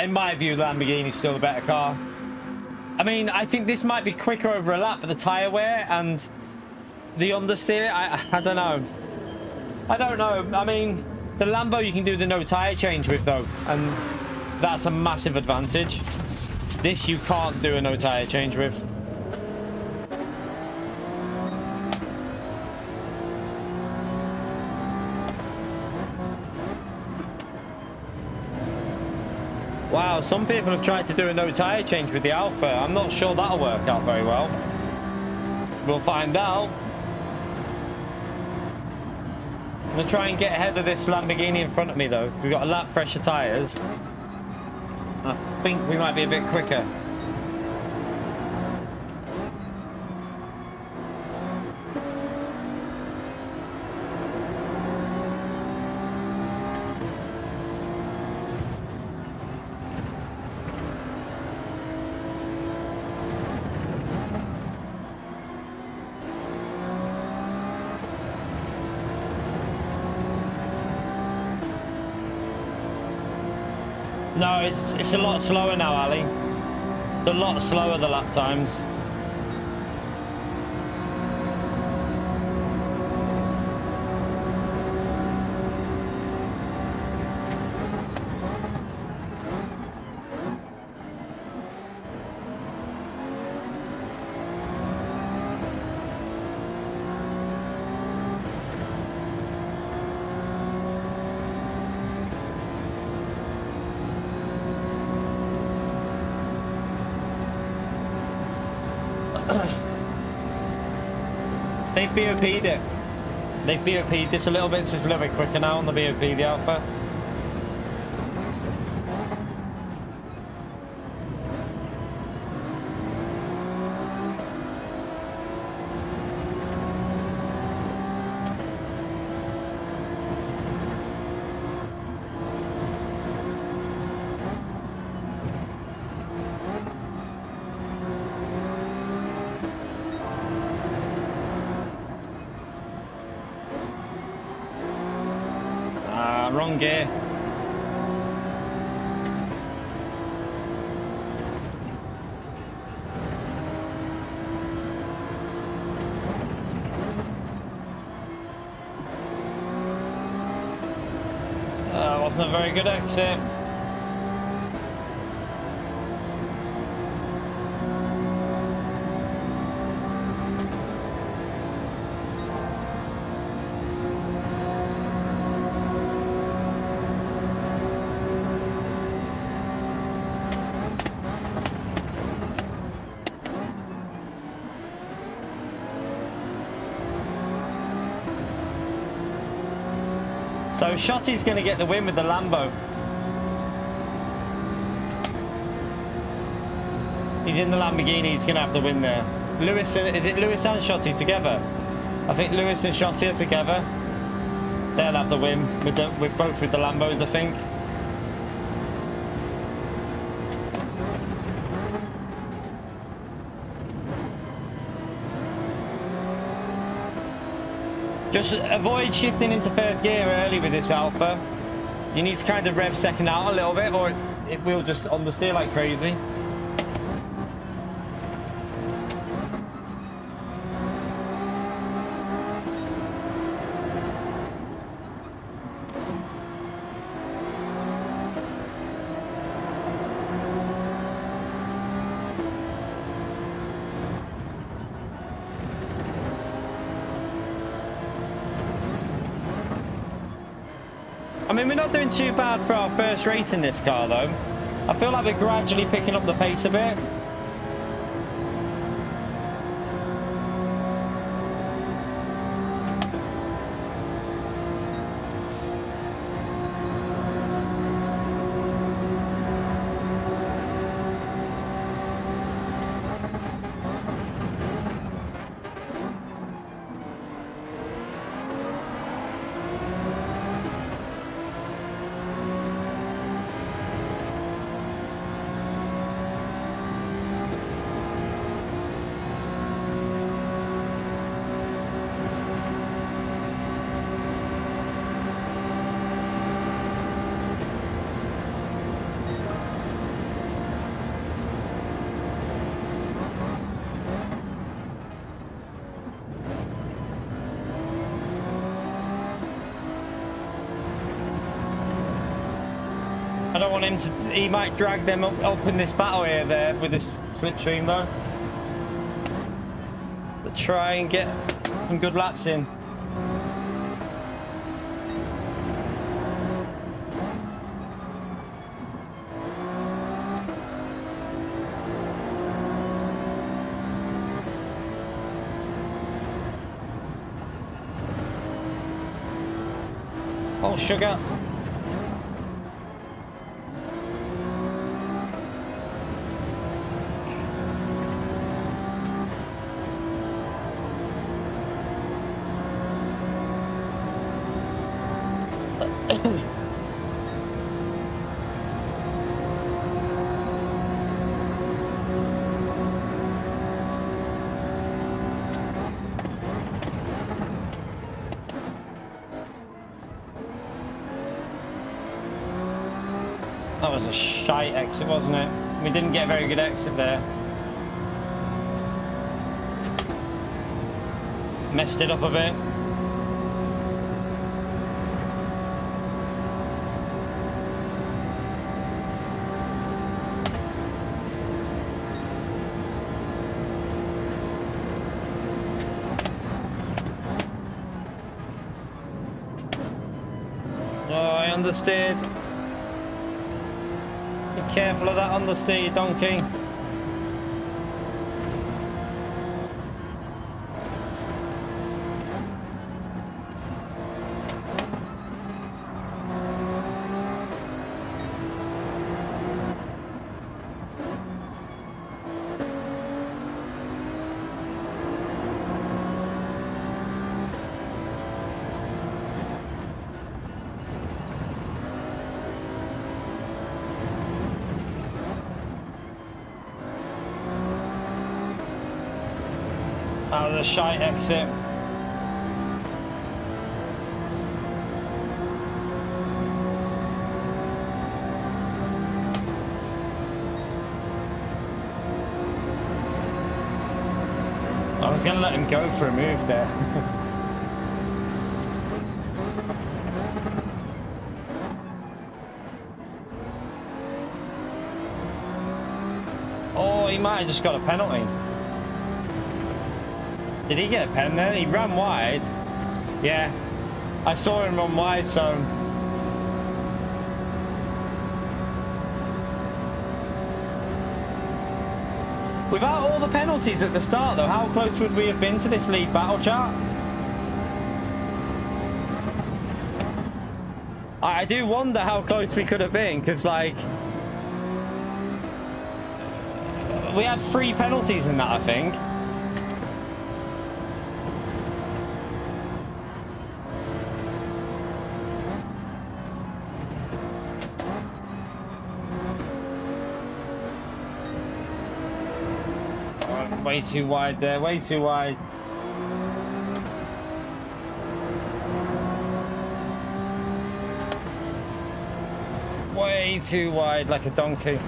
In my view, the Lamborghini's still the better car. I mean, I think this might be quicker over a lap, but the tyre wear and the understeer, I don't know. I don't know. I mean, the Lambo you can do the no tyre change with, though, and that's a massive advantage. This you can't do a no tyre change with. Wow, some people have tried to do a no tyre change with the Alpha. I'm not sure that'll work out very well. We'll find out. I'm going to try and get ahead of this Lamborghini in front of me, though. We've got a lap fresher tyres. I think we might be a bit quicker. No, it's a lot slower now, Ali. It's a lot slower, the lap times. They've BOP'd it. They've BOP'd this a little bit, so it's a little bit quicker now on the BOP, the Alpha. Wrong gear. Wasn't a very good exit. So Shotty's going to get the win with the Lambo. He's in the Lamborghini, he's going to have the win there. Lewis, is it Lewis and Shotty together? I think Lewis and Shotty are together. They'll have the win with both with the Lambos, I think. Just avoid shifting into third gear early with this Alpha. You need to kind of rev second out a little bit, or it will just understeer like crazy. I mean, we're not doing too bad for our first race in this car, though. I feel like we're gradually picking up the pace a bit. I don't want him to... He might drag them up in this battle here there with this slipstream though. But try and get some good laps in. Oh, sugar. That was a shite exit, wasn't it? We didn't get a very good exit there. Messed it up a bit. Oh, I understeered. Be careful of that understeer, donkey. Out of the shite exit. I was going to let him go for a move there. Oh, he might have just got a penalty. Did he get a pen then? He ran wide. Yeah, I saw him run wide, so... Without all the penalties at the start though, how close would we have been to this lead battle chart? I do wonder how close we could have been, because like... We had 3 penalties in that, I think. Way too wide there, way too wide. Way too wide, like a donkey.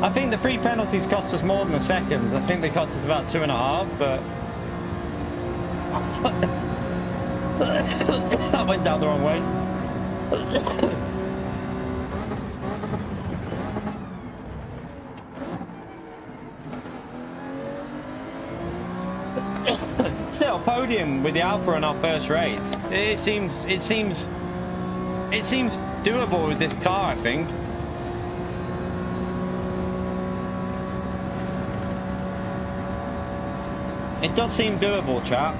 I think the 3 penalties cost us more than a second. I think they cost us about 2.5, but... That went down the wrong way. Still, podium with the Alpha in our first race. It seems doable with this car, I think. It does seem doable, chat.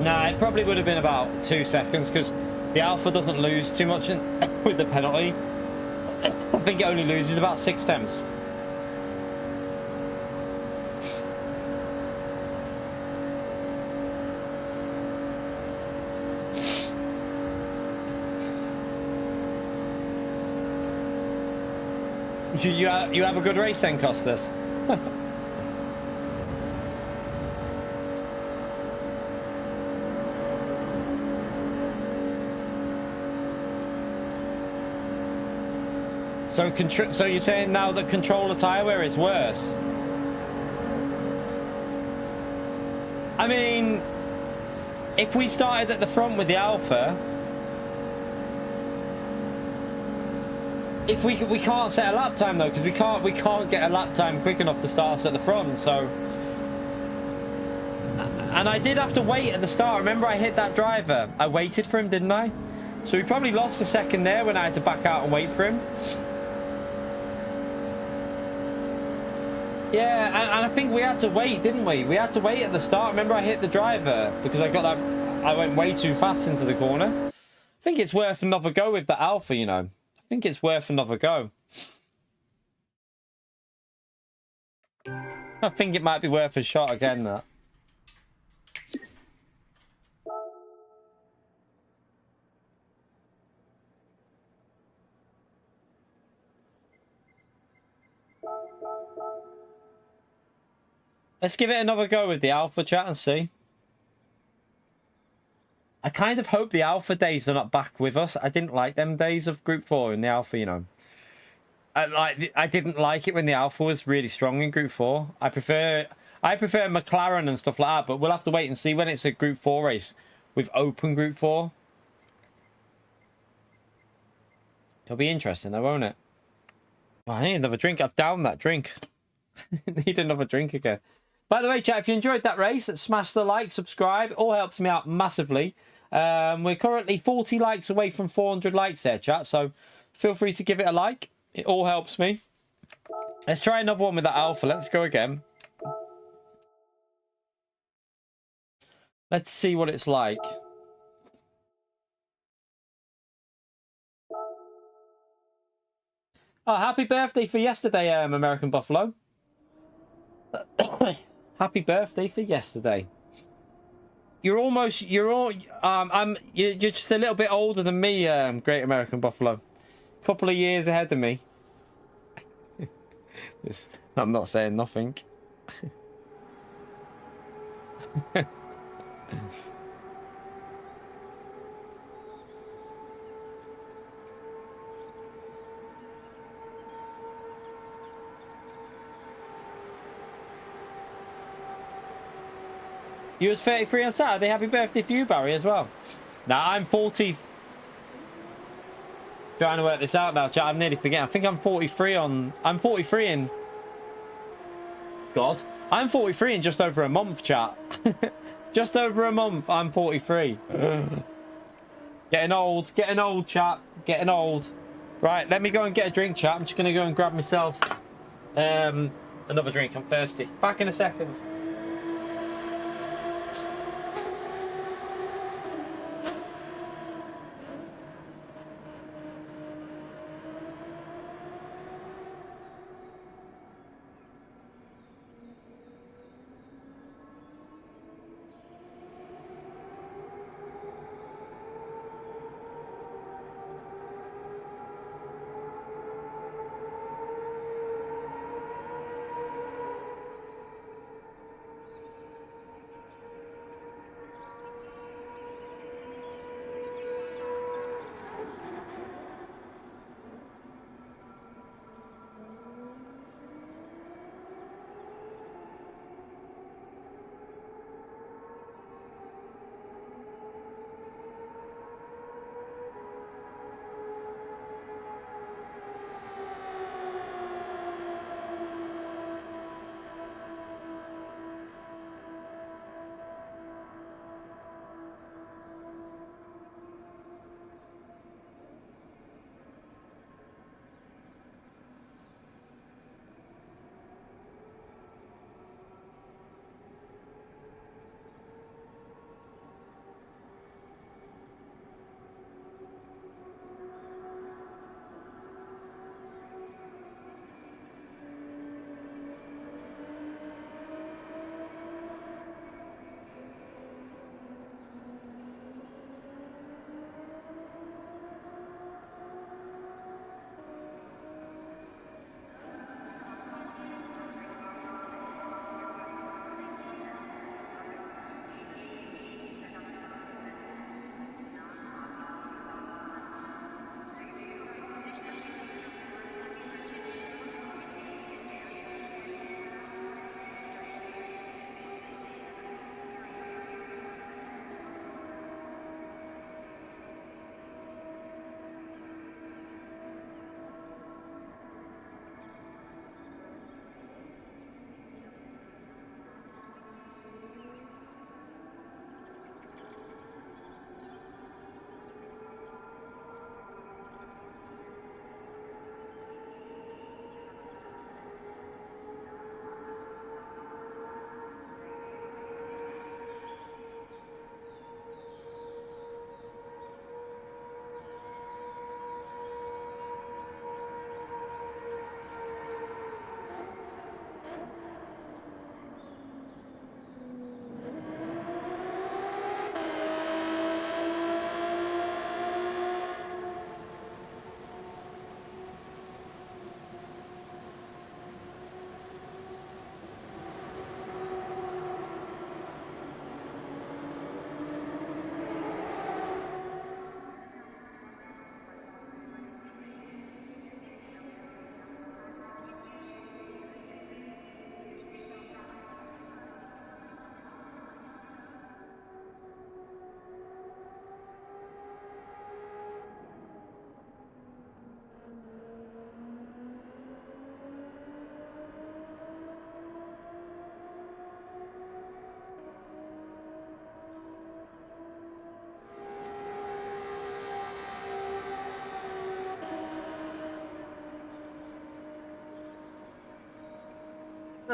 Nah, it probably would have been about 2 seconds because the Alpha doesn't lose too much with the penalty. I think it only loses about 6 tenths. You have a good race then, Costas. So you're saying now that controller tire wear is worse? I mean, if we started at the front with the Alpha, if we can't set a lap time though, because we can't get a lap time quick enough to start us at the front. So, and I did have to wait at the start. Remember, I hit that driver. I waited for him, didn't I? So we probably lost a second there when I had to back out and wait for him. Yeah, and I think we had to wait, didn't we? We had to wait at the start. Remember, I hit the driver because I went way too fast into the corner. I think it's worth another go with the Alpha, you know. I think it's worth another go. I think it might be worth a shot again, that. Let's give it another go with the Alpha, chat, and see. I kind of hope the Alpha days are not back with us. I didn't like them days of Group 4 in the Alpha, you know. I didn't like it when the Alpha was really strong in Group 4. I prefer McLaren and stuff like that, but we'll have to wait and see when it's a Group 4 race with open Group 4. It'll be interesting though, won't it? Oh, I need another drink. I've downed that drink. Need another drink again. By the way, chat, if you enjoyed that race, smash the like, subscribe. It all helps me out massively. We're currently 40 likes away from 400 likes there, chat. So feel free to give it a like. It all helps me. Let's try another one with that Alpha. Let's go again. Let's see what it's like. Oh, happy birthday for yesterday, American Buffalo. Happy birthday for yesterday. You're just a little bit older than me, Great American Buffalo. Couple of years ahead of me. I'm not saying nothing. You was 33 on Saturday. Happy birthday for you, Barry, as well. Now I'm 40. Trying to work this out now, chat. I'm nearly forgetting. I think I'm 43 on. I'm 43 in. God, I'm 43 in just over a month, chat. Just over a month. I'm 43. Getting old, chat. Getting old. Right, let me go and get a drink, chat. I'm just gonna go and grab myself another drink. I'm thirsty. Back in a second.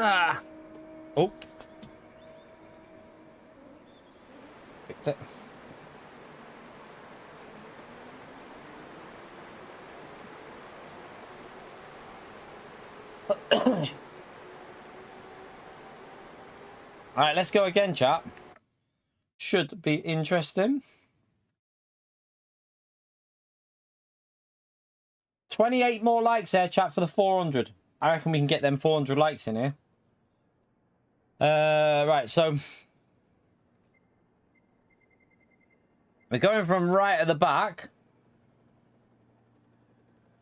Ah. Oh. Fixed it. All right, let's go again, chat. Should be interesting. 28 more likes there, chat, for the 400. I reckon we can get them 400 likes in here. Right, so we're going from right at the back.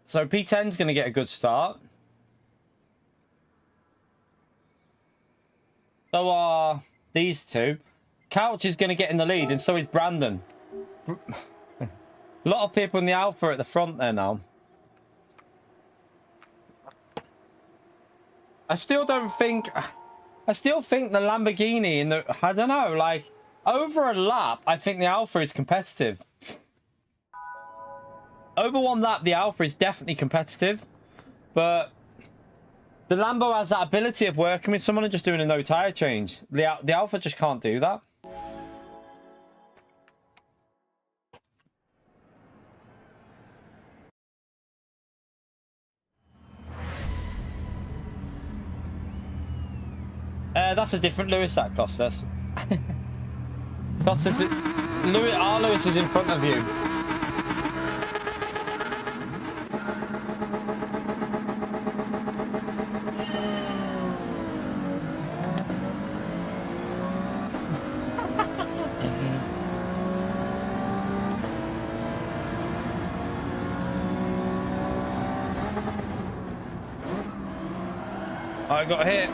So P10's going to get a good start. So are these two. Couch is going to get in the lead, and so is Brandon. A lot of people in the Alpha at the front there now. I still think the Lamborghini in the, I don't know, like, over a lap, I think the Alpha is competitive. Over one lap, the Alpha is definitely competitive, but the Lambo has that ability of working with someone and just doing a no tire change. The Alpha just can't do that. That's a different Lewis that cost us. Our Lewis is in front of you. I got hit.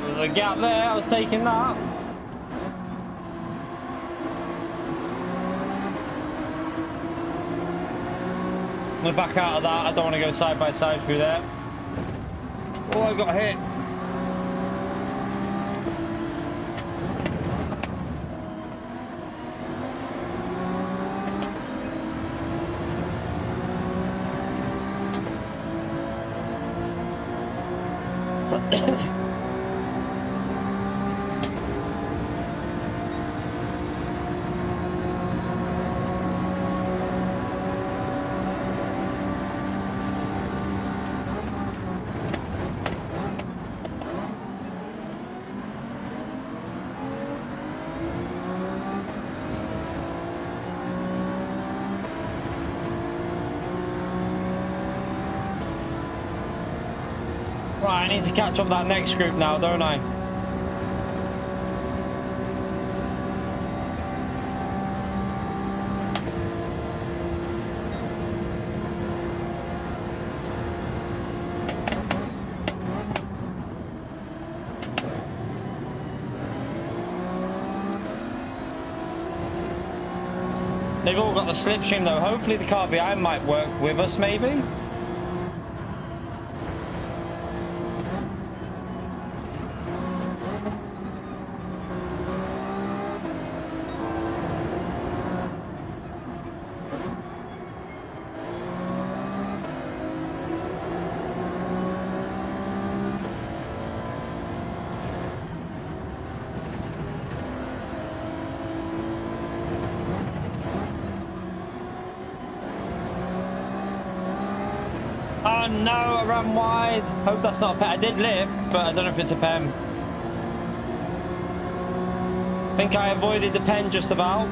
There's a gap there, I was taking that. I'm gonna back out of that. I don't want to go side by side through there. Oh, I got hit. Right, I need to catch up that next group now, don't I? They've all got the slipstream though. Hopefully the car behind might work with us, maybe. Oh no, I ran wide. Hope that's not a pen. I did lift, but I don't know if it's a pen. I think I avoided the pen just about.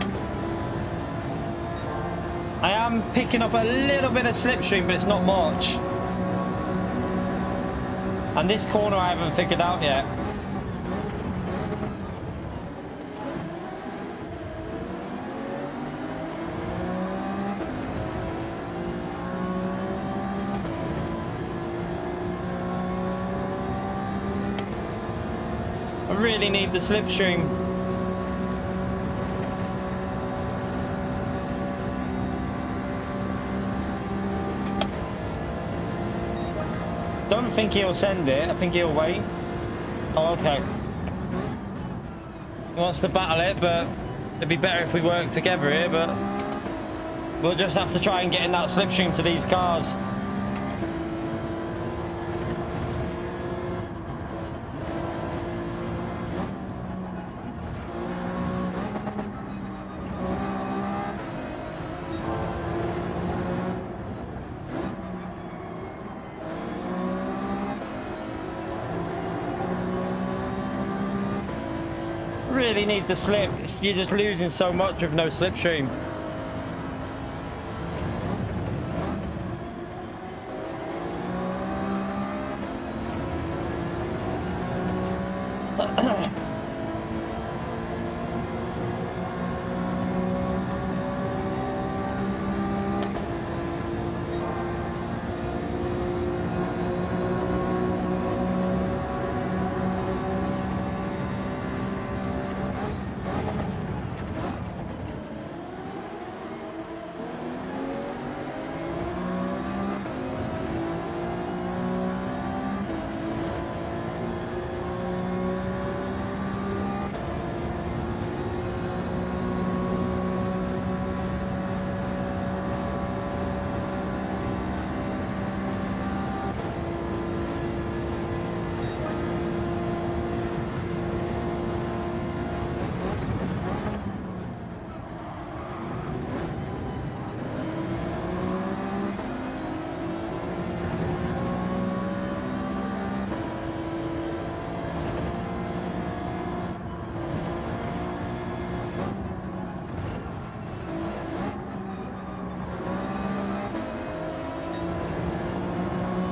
I am picking up a little bit of slipstream, but it's not much. And this corner I haven't figured out yet. I really need the slipstream. Don't think he'll send it. I think he'll wait. Oh, okay. He wants to battle it, but it'd be better if we work together here, but we'll just have to try and get in that slipstream to these cars. Really need the slip. You're just losing so much with no slipstream.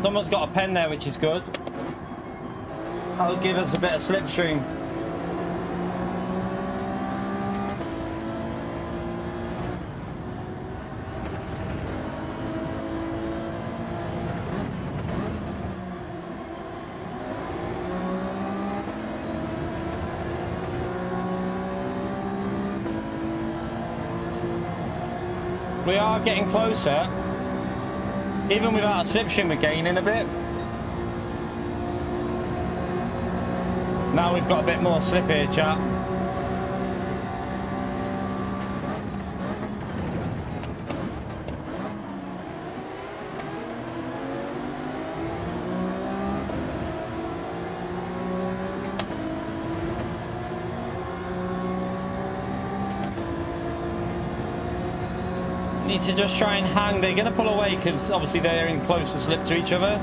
Someone's got a pen there, which is good. That'll give us a bit of slipstream. We are getting closer. Even without a slipstream, we're gaining a bit. Now we've got a bit more slip here, chat. Need to just try and hang. They're going to pull away because obviously they're in closer slip to each other.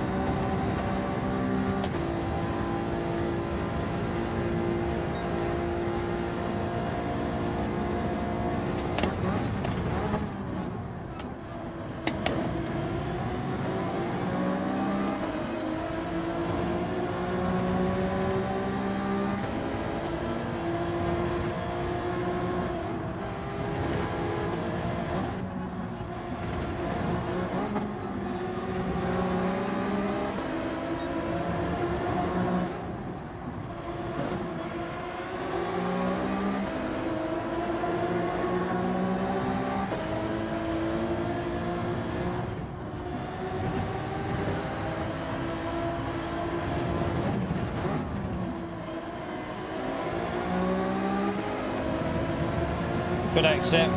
Good exit.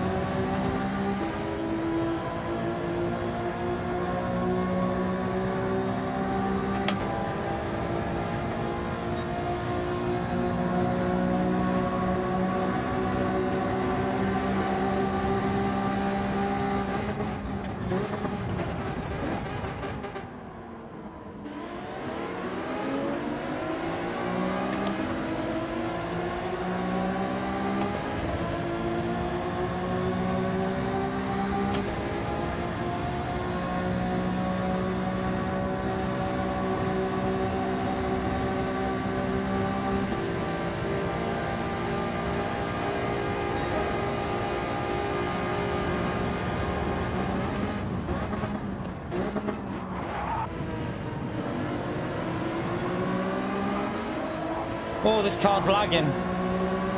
Oh, this car's lagging.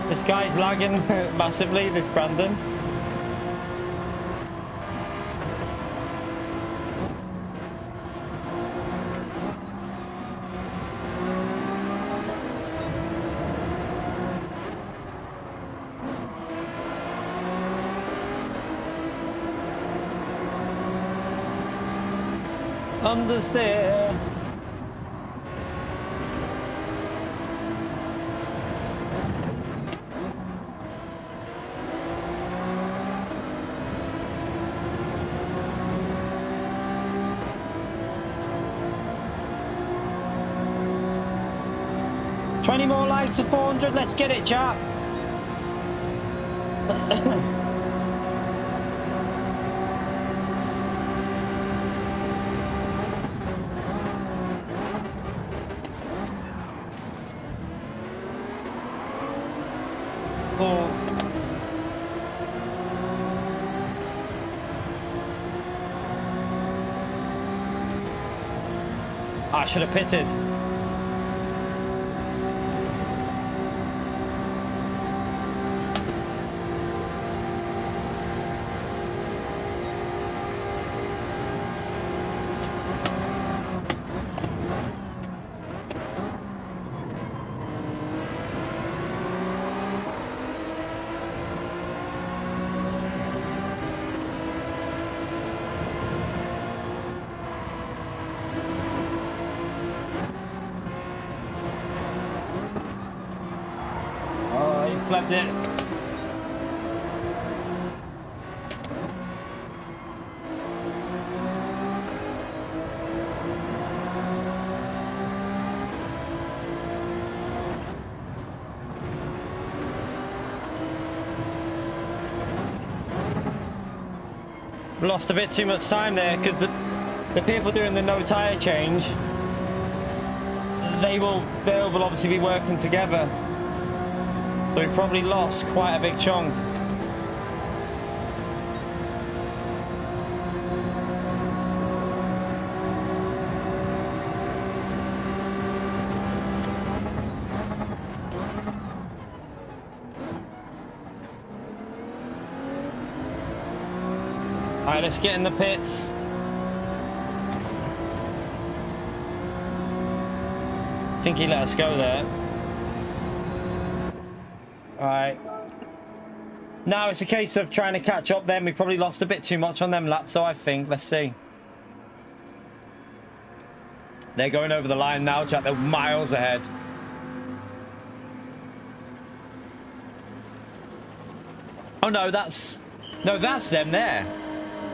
This guy's lagging massively, this Brandon. Understeer. $20 more likes for 400. Let's get it, chap. Oh. I should have pitted. Flipped it. Lost a bit too much time there because the people doing the no tire change, they'll obviously be working together. So we probably lost quite a big chunk. All right, let's get in the pits. I think he let us go there. Alright. Now it's a case of trying to catch up then. We probably lost a bit too much on them laps, so I think. Let's see. They're going over the line now, chat. They're miles ahead. Oh no, that's them there.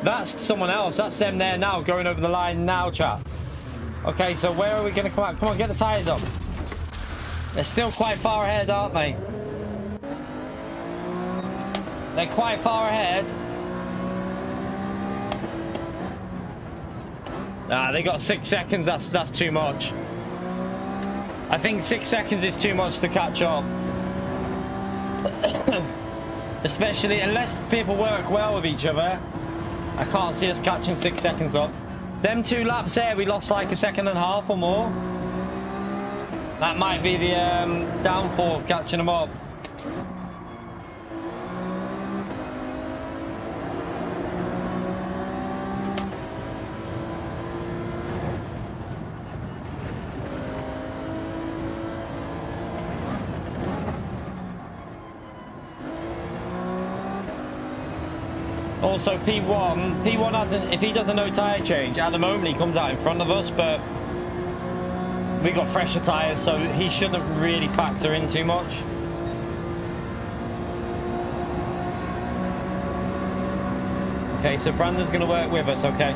That's someone else. That's them there now, going over the line now, chat. Okay, so where are we going to come out? Come on, get the tyres up. They're still quite far ahead, aren't they? They're quite far ahead. Nah, they got 6 seconds. That's too much. I think 6 seconds is too much to catch up. Especially unless people work well with each other. I can't see us catching 6 seconds up. Them 2 laps there, we lost like a second and a half or more. That might be the downfall of catching them up. Also, P1 hasn't, if he does a no tyre change, at the moment he comes out in front of us, but we got fresher tyres, so he shouldn't really factor in too much. Okay, so Brandon's going to work with us, okay.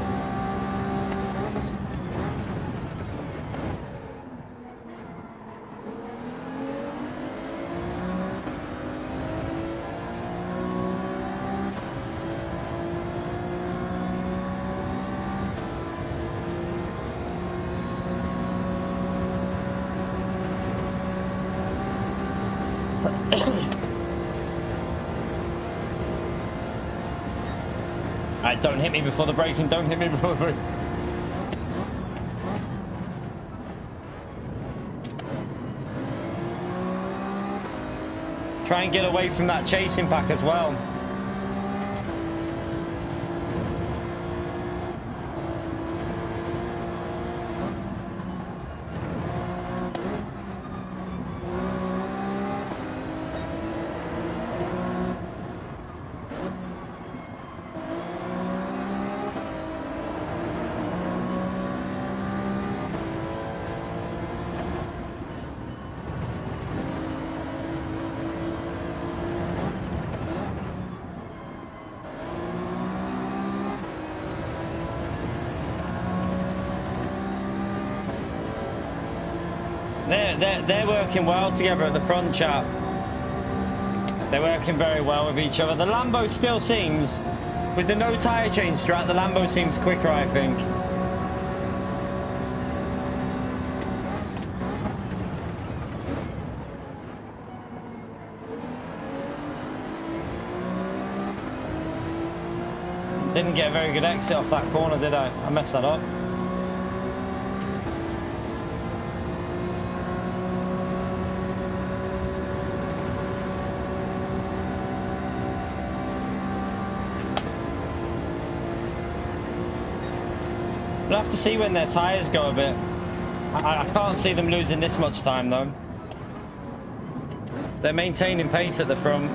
Alright, don't hit me before the braking, don't hit me before the braking. Try and get away from that chasing pack as well. They're working well together at the front, chap. They're working very well with each other. The Lambo still seems, with the no tyre change strat, the Lambo seems quicker, I think. Didn't get a very good exit off that corner, did I? I messed that up. We'll have to see when their tyres go a bit. I can't see them losing this much time though. They're maintaining pace at the front.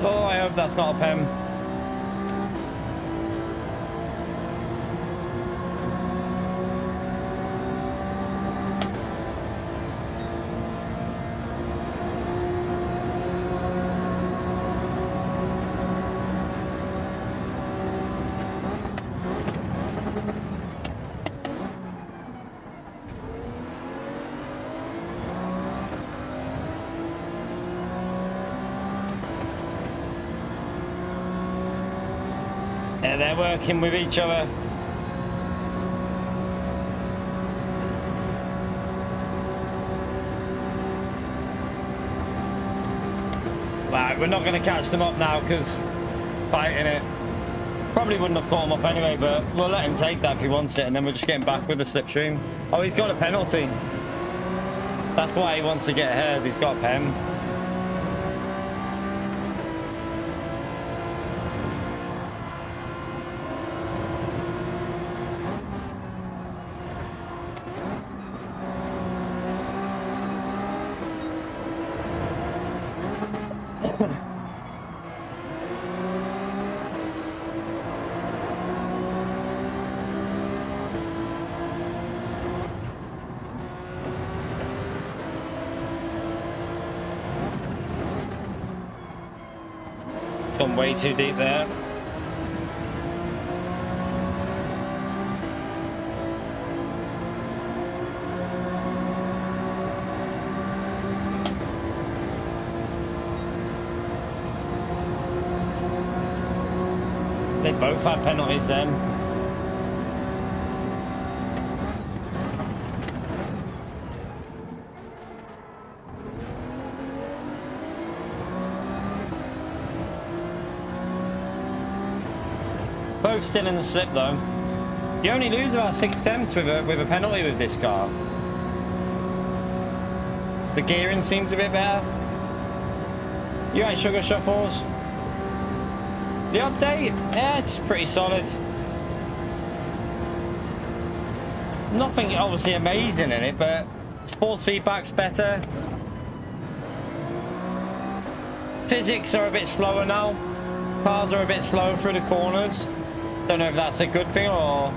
Oh, I hope that's not a PEM. Yeah, they're working with each other. Right, we're not going to catch them up now because fighting it. Probably wouldn't have caught him up anyway, but we'll let him take that if he wants it, and then we're just getting back with the slipstream. Oh, he's got a penalty. That's why he wants to get ahead. He's got a PEM. Gone way too deep there. They both had penalties then. Both still in the slip though. You only lose about 6/10 with a penalty with this car. The gearing seems a bit better. You ain't Sugar Shuffles. The update, yeah, it's pretty solid. Nothing obviously amazing in it, but force feedback's better. Physics are a bit slower now. Cars are a bit slower through the corners. Don't know if that's a good thing or...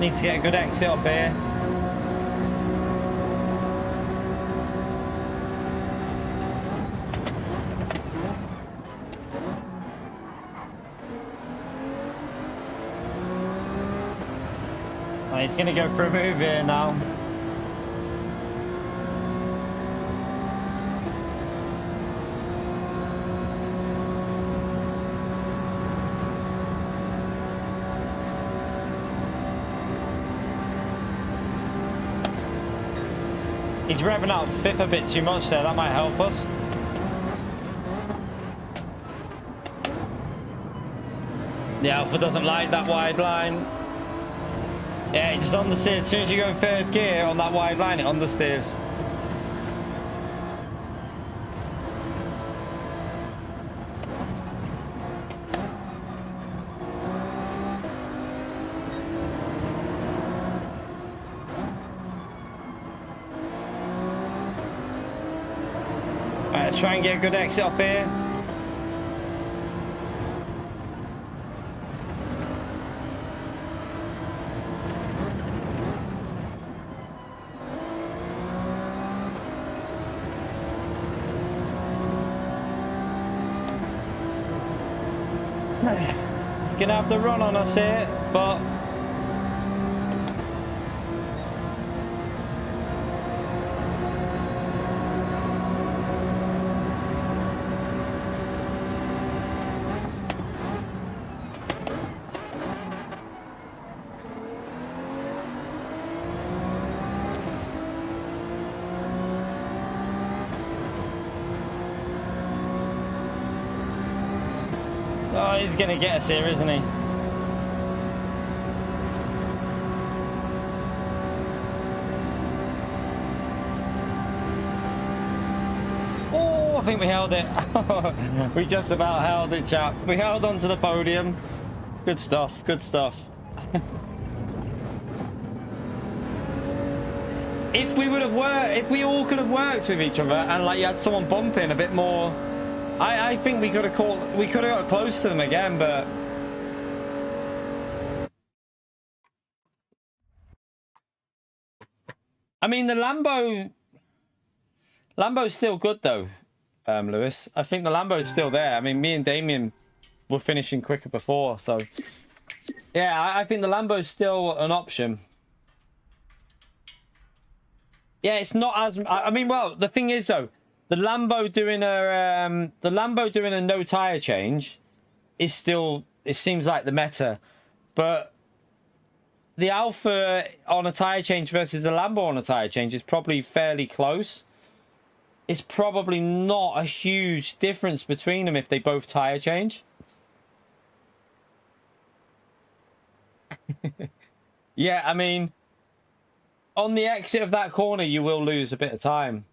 Need to get a good exit up here. He's going to go for a move here now. He's revving out fifth a bit too much there. That might help us. The Alpha doesn't like that wide line. Yeah, it just understeers. As soon as you go in third gear on that wide line, it understeers. Right, let's try and get a good exit up here. He's gonna have the run on us here, but oh, he's gonna get us here, isn't he? Oh, I think we held it. We just about held it, chap. We held onto the podium. Good stuff, good stuff. If we would have worked, if we all could have worked with each other and like you had someone bumping a bit more, I think we could have got close to them again, but I mean the Lambo's still good though, Lewis. I think the Lambo's still there. I mean, me and Damien were finishing quicker before, so yeah, I think the Lambo's still an option. Yeah, it's not as I mean, well, the thing is though, the Lambo doing a no tire change is still, it seems like the meta, but the Alpha on a tire change versus the Lambo on a tire change is probably fairly close. It's probably not a huge difference between them if they both tire change. Yeah, I mean, on the exit of that corner, you will lose a bit of time.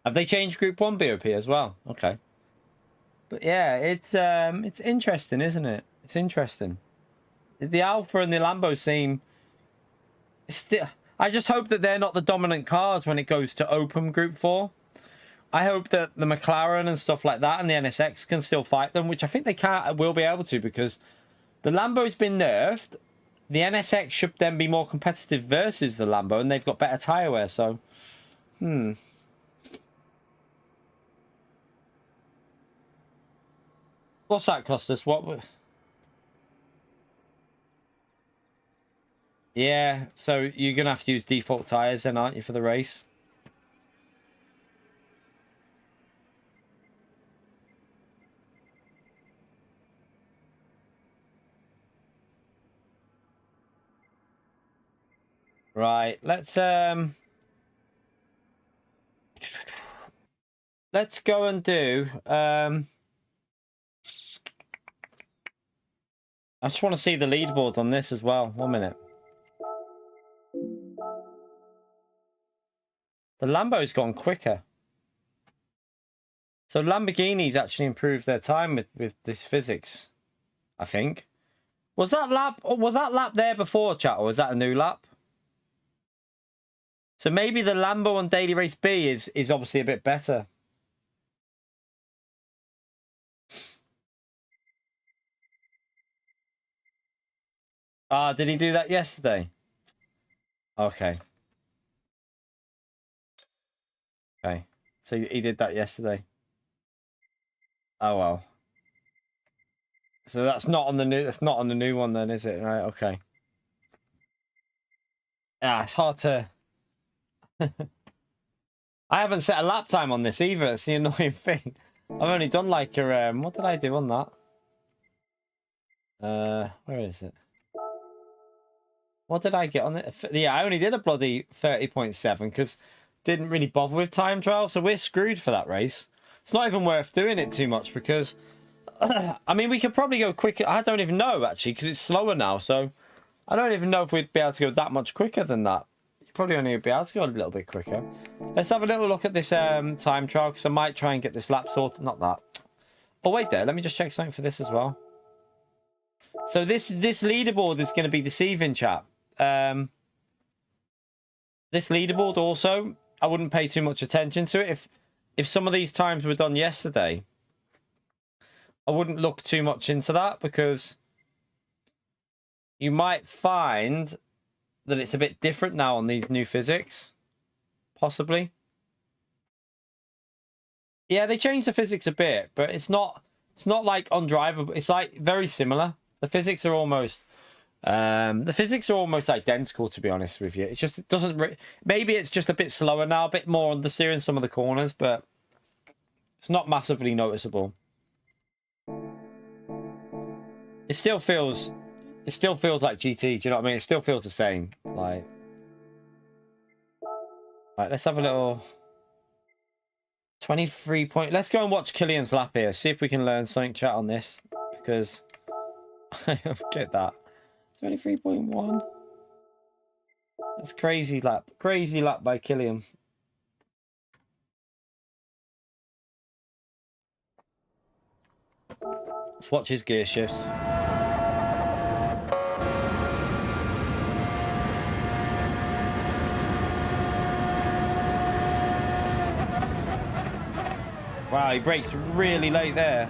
Have they changed Group 1 BOP as well? Okay. But yeah, it's interesting, isn't it? It's interesting. The Alpha and the Lambo seem still. I just hope that they're not the dominant cars when it goes to open Group 4. I hope that the McLaren and stuff like that and the NSX can still fight them, which I think they will be able to, because the Lambo's been nerfed. The NSX should then be more competitive versus the Lambo, and they've got better tyre wear, so what's that cost us? What? Yeah, so you're gonna have to use default tyres then, aren't you, for the race? Right, let's go and do I just want to see the leaderboard on this as well. 1 minute. The Lambo's gone quicker. So Lamborghini's actually improved their time with this physics, I think. Was that lap there before, chat, or was that a new lap? So maybe the Lambo on Daily Race B is obviously a bit better. Ah, did he do that yesterday? Okay. Okay. So he did that yesterday. Oh, well. So that's not on the new. That's not on the new one, then, is it? Right. Okay. Ah, it's hard to. I haven't set a lap time on this either. It's the annoying thing. I've only done like a. What did I do on that? Where is it? What did I get on it? Yeah, I only did a bloody 30.7 because didn't really bother with time trial, so we're screwed for that race. It's not even worth doing it too much because, I mean, we could probably go quicker. I don't even know, actually, because it's slower now, so I don't even know if we'd be able to go that much quicker than that. You'd probably only be able to go a little bit quicker. Let's have a little look at this time trial because I might try and get this lap sorted. Not that. Oh, wait there. Let me just check something for this as well. So this leaderboard is going to be deceiving, chat. This leaderboard also, I wouldn't pay too much attention to it. If some of these times were done yesterday, I wouldn't look too much into that because you might find that it's a bit different now on these new physics. Possibly. Yeah, they changed the physics a bit, but it's not like undrivable. It's like very similar. The physics are almost identical, to be honest with you. It's just, it doesn't maybe it's just a bit slower now, a bit more understeer in some of the corners, but it's not massively noticeable. It still feels like GT, do you know what I mean? It still feels the same. Like, right, let's have a little 23 point. Let's go and watch Killian's lap here. See if we can learn something, chat, on this, because I don't get that. 23.1. That's crazy lap. Crazy lap by Killian. Let's watch his gear shifts. Wow, he brakes really late there.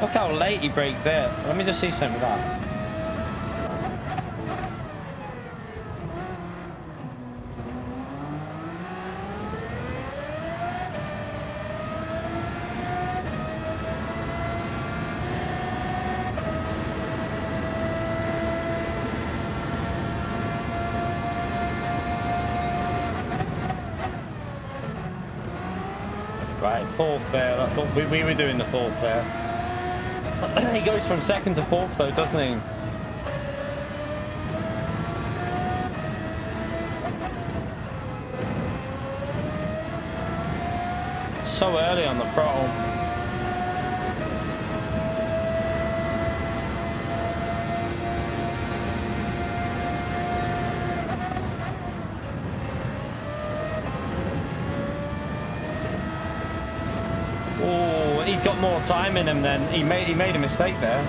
Look how late he braked there. Let me just see some of that. Right, fourth there. That's what we were doing, the fourth there. He goes from second to fourth though, doesn't he? So early on the throttle. Oh, he's got more time in him then. He made a mistake there.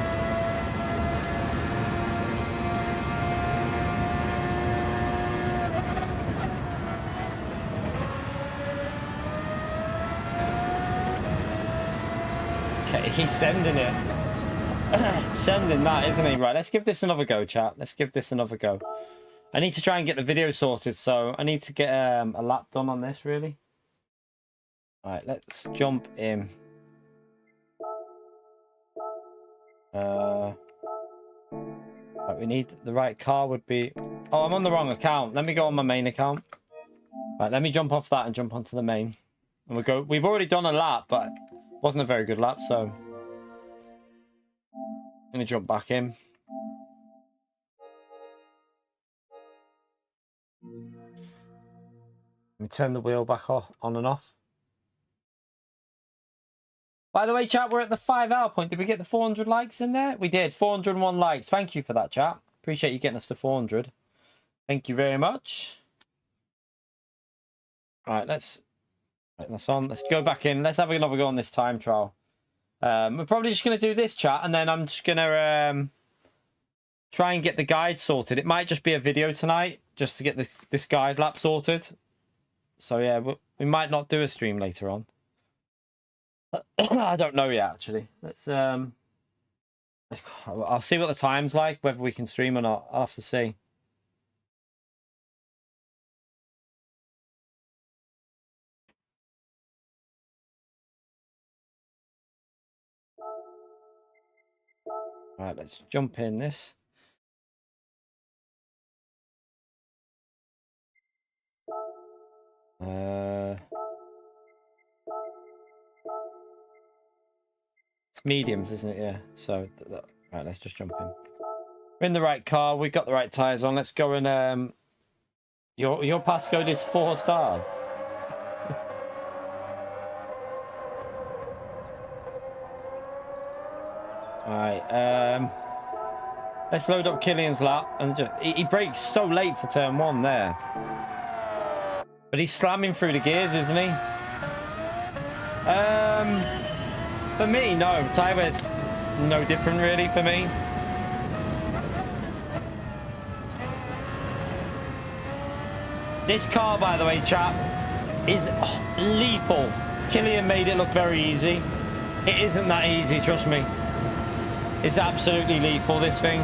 Okay, he's sending it. Sending that, isn't he? Right, let's give this another go, chat. Let's give this another go. I need to try and get the video sorted, so I need to get a lap done on this, really. Right, let's jump in. Right, we need the right car would be... Oh, I'm on the wrong account. Let me go on my main account. Right, let me jump off that and jump onto the main. And we've already done a lap, but it wasn't a very good lap, so I'm gonna jump back in. Let me turn the wheel back off, on and off. By the way, chat, we're at the 5-hour point. Did we get the 400 likes in there? We did. 401 likes. Thank you for that, chat. Appreciate you getting us to 400. Thank you very much. All right, that's on. Let's go back in. Let's have another go on this time trial. We're probably just going to do this, chat, and then I'm just going to try and get the guide sorted. It might just be a video tonight, just to get this guide lap sorted. So, yeah, we might not do a stream later on. I don't know yet, actually. Let's I'll see what the time's like, whether we can stream or not. I'll have to see. All right, let's jump in this. It's mediums, isn't it? Yeah. So, right, let's just jump in. We're in the right car. We've got the right tires on. Let's go and your passcode is 4-star. All right. Let's load up Killian's lap, and he brakes so late for turn 1 there. But he's slamming through the gears, isn't he? For me, no. Tyre wear's no different really for me. This car, by the way, chap, is lethal. Killian made it look very easy. It isn't that easy, trust me. It's absolutely lethal, this thing.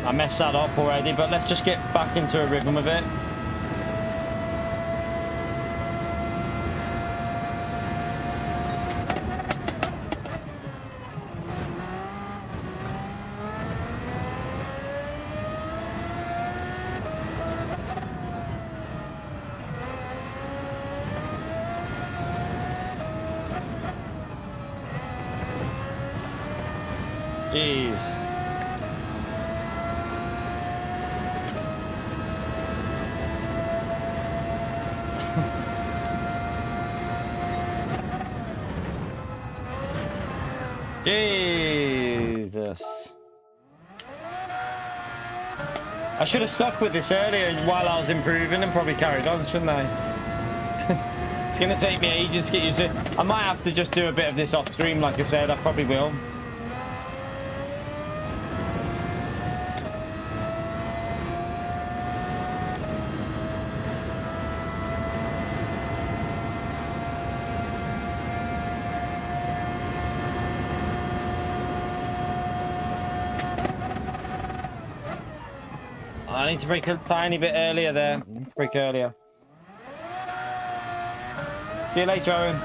I messed that up already, but let's just get back into a rhythm of it. Jeez. Jesus. I should have stuck with this earlier while I was improving and probably carried on, shouldn't I? It's going to take me ages to get used to it. I might have to just do a bit of this off stream, like I said. I probably will. I need to brake a tiny bit earlier there. I need to brake earlier. See you later, Owen.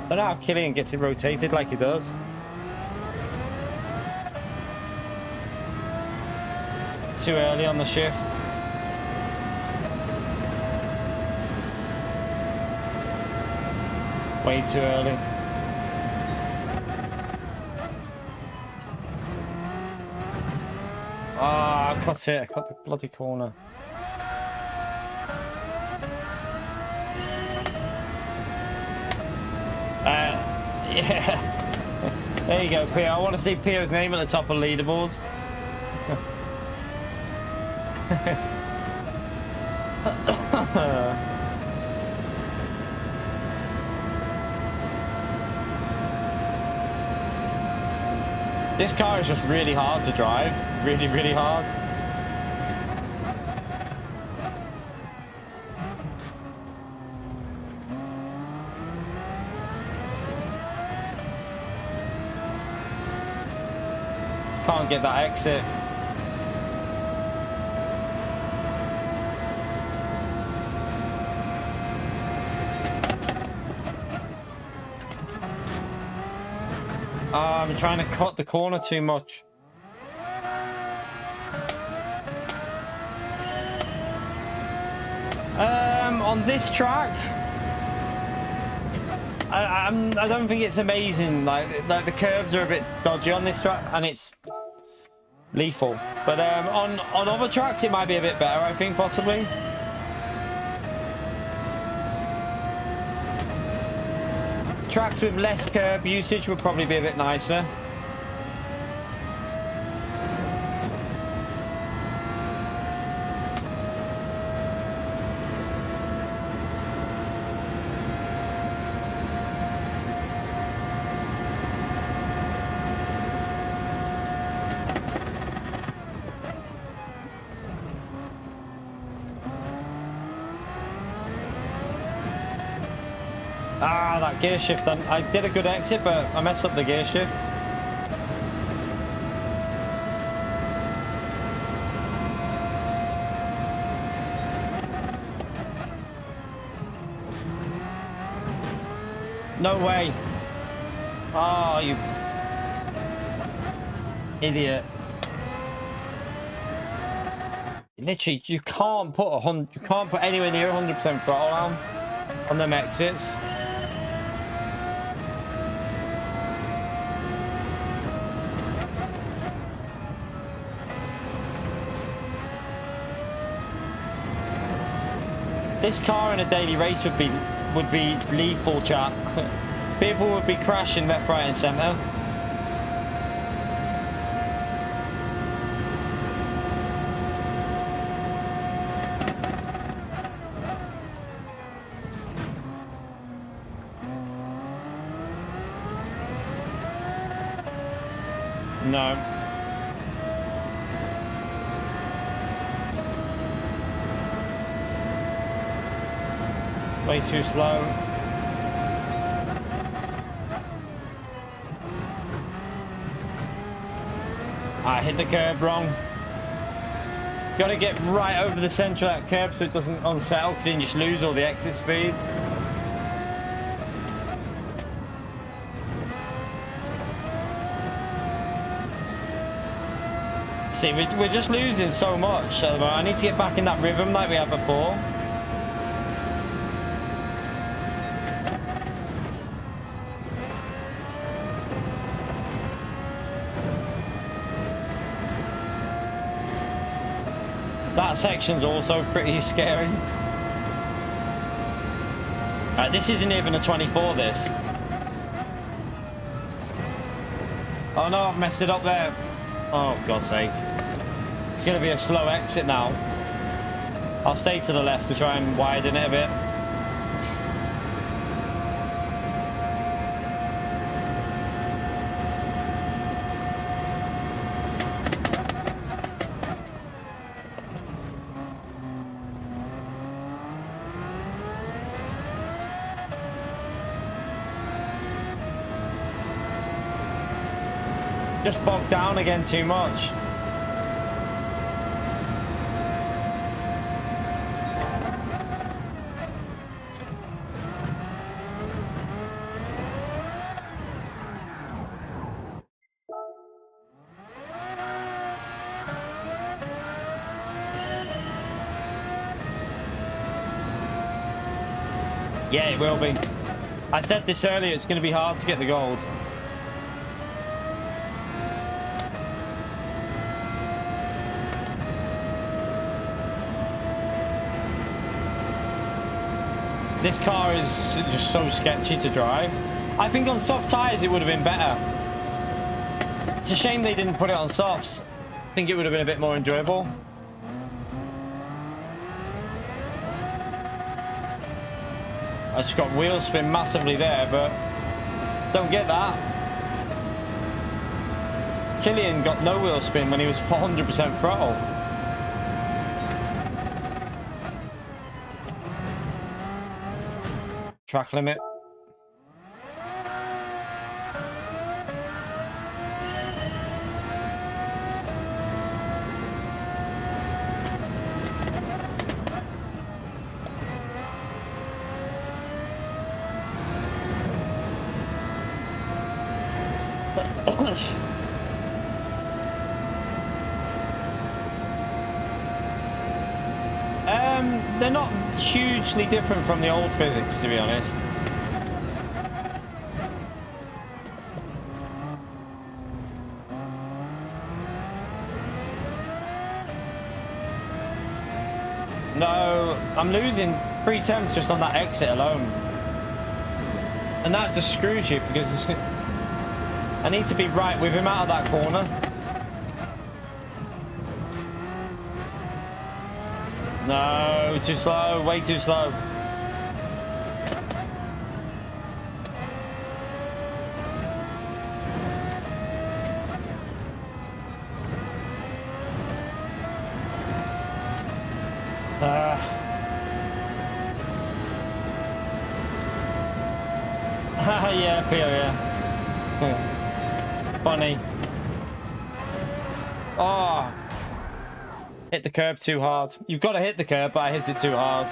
I don't know how Killian gets it rotated like he does. Too early on the shift. Way too early. Ah, I cut it. I cut the bloody corner. Yeah. There you go, Pio. I want to see Pio's name at the top of leaderboard. This car is just really hard to drive. Really, really hard. Can't get that exit. I'm trying to cut the corner too much. On this track, I don't think it's amazing. Like the curves are a bit dodgy on this track, and it's lethal. But on other tracks, it might be a bit better. I think possibly. Tracks with less curb usage would probably be a bit nicer. Ah, that gear shift. I did a good exit, but I messed up the gear shift. No way. Oh, you idiot. Literally, you can't put anywhere near 100% throttle on them exits. This car in a daily race would be lethal, chat. People would be crashing left, right, and centre. No. Way too slow. I hit the curb wrong. Gotta get right over the centre of that curb so it doesn't unsettle, because then you just lose all the exit speed. See, we're just losing so much. I need to get back in that rhythm like we had before. That section's also pretty scary. This isn't even a 24, this. Oh no, I've messed it up there. Oh, God's sake. It's going to be a slow exit now. I'll stay to the left to try and widen it a bit. Just bogged down again too much. Yeah, it will be. I said this earlier, it's going to be hard to get the gold. This car is just so sketchy to drive. I think on soft tyres it would have been better. It's a shame they didn't put it on softs. I think it would have been a bit more enjoyable. I just got wheel spin massively there, but don't get that. Killian got no wheel spin when he was 400% throttle. Track limit. They're not hugely different from the old physics, to be honest. No, I'm losing 3/10 just on that exit alone. And that just screws you because I need to be right with him out of that corner. No, too slow, way too slow. Yeah, Pio, yeah. Funny. Oh. Hit the curb too hard. You've got to hit the curb, but I hit it too hard.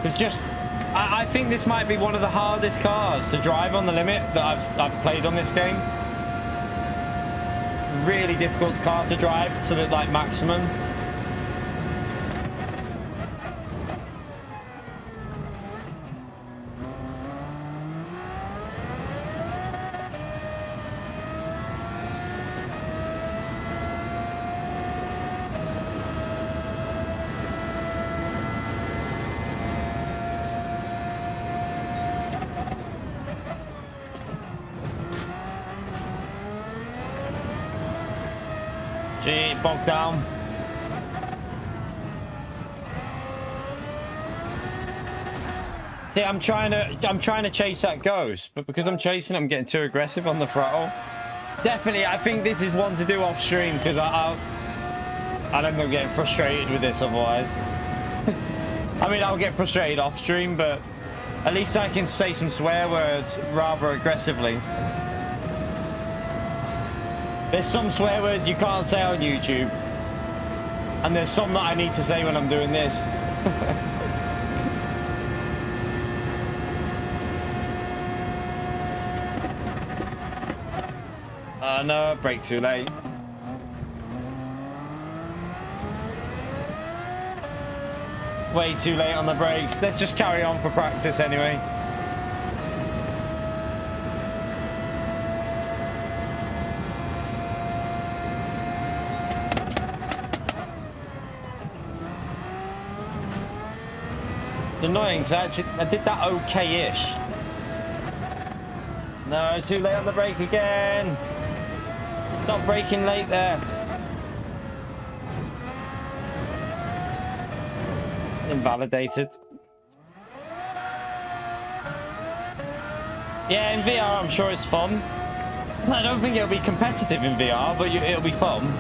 It's just, I think this might be one of the hardest cars to drive on the limit that I've played on this game. Really difficult car to drive to the like maximum. Gee, bogged down. See, I'm trying to chase that ghost, but because I'm chasing it, I'm getting too aggressive on the throttle. Definitely, I think this is one to do off stream because I'll end up getting frustrated with this otherwise. I mean, I'll get frustrated off stream, but at least I can say some swear words rather aggressively. There's some swear words you can't say on YouTube. And there's some that I need to say when I'm doing this. No, brake too late. Way too late on the brakes. Let's just carry on for practice anyway. It's annoying because I did that okay-ish. No, too late on the brake again. Stop braking late there. Invalidated. Yeah, in VR I'm sure it's fun. I don't think it'll be competitive in VR, but it'll be fun.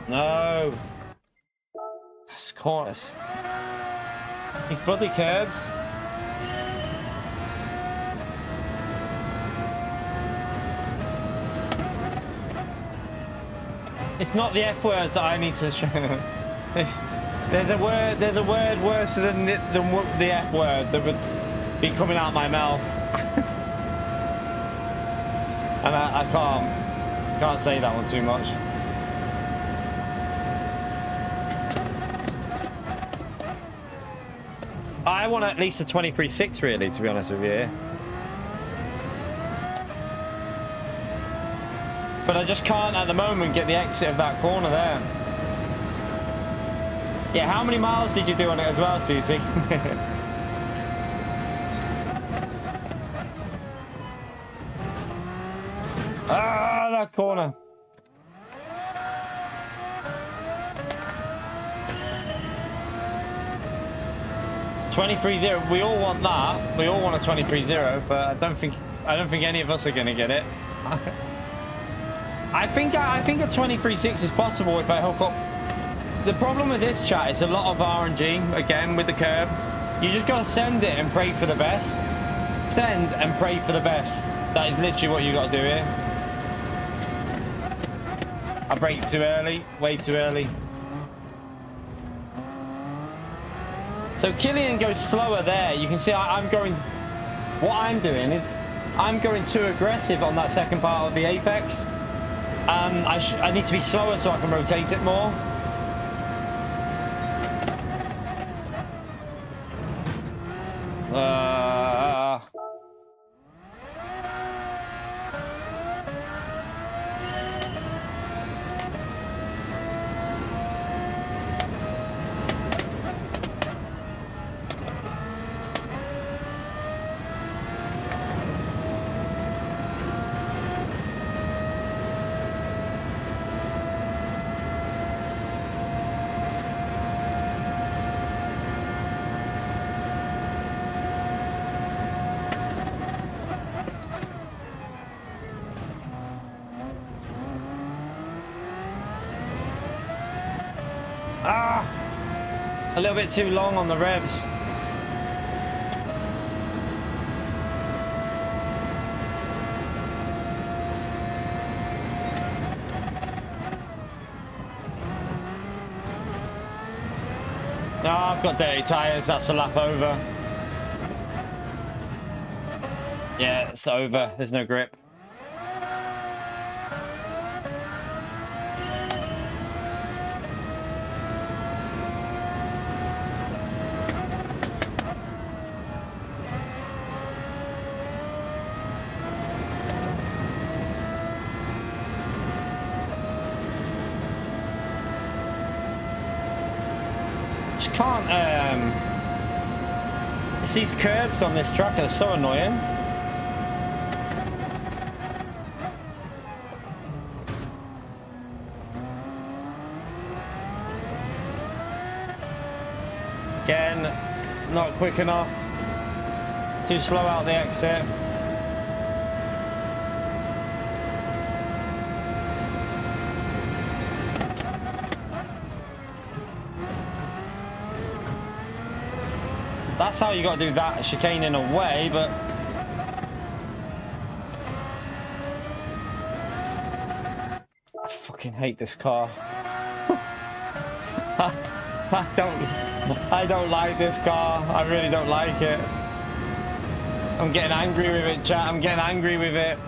No. That's course. These bloody curbs. It's not the F words that I need to show. They're the word worse than the F word that would be coming out my mouth. And I can't say that one too much. I want at least a 23.6 really, to be honest with you. But I just can't at the moment get the exit of that corner there. Yeah, how many miles did you do on it as well, Susie? Ah, that corner. .23.0. We all want that. We all want a 23.0, but I don't think any of us are going to get it. I think a 23.6 is possible if I hook up. The problem with this chat is a lot of RNG again with the curb. You just got to send it and pray for the best. Send and pray for the best. That is literally what you got to do here. I braked too early, way too early. So Killian goes slower there. You can see I'm going. What I'm doing is I'm going too aggressive on that second part of the apex. I need to be slower so I can rotate it more. Ah! A little bit too long on the revs. No, I've got dirty tyres. That's a lap over. Yeah, it's over. There's no grip. Just can't, it's these curbs on this track are so annoying. Again, not quick enough. Too slow out the exit. That's how you got to do that chicane in a way, but I fucking hate this car. I don't like this car. I really don't like it. I'm getting angry with it, chat. I'm getting angry with it.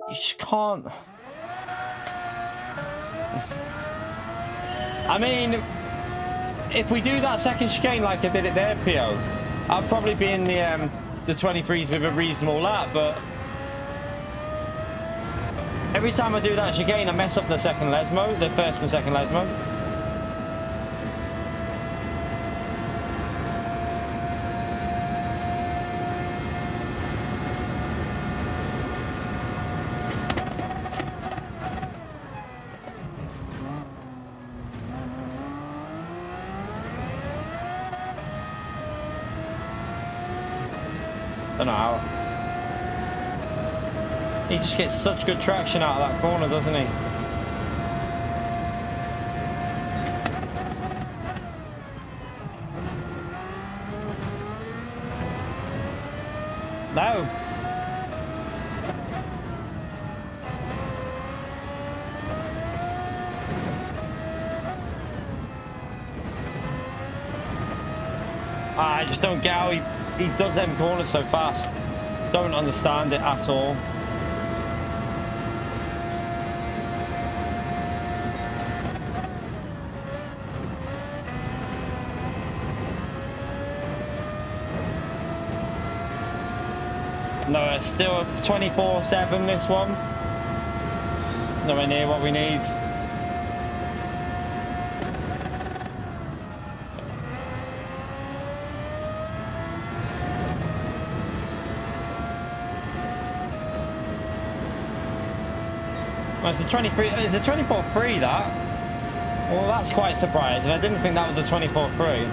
You just can't. I mean, if we do that second chicane like I did it there, PO, I'll probably be in the 23s with a reasonable lap, but every time I do that chicane, I mess up the second lesmo, the first and second lesmo. Don't know how. He just gets such good traction out of that corner, doesn't he? No. I just don't get how he does them corners so fast. Don't understand it at all. No, it's still a 24/7 this one. Nowhere near what we need. Well, it's a 23. It's a 24.3 that. Well, that's quite surprising. I didn't think that was a 24.3.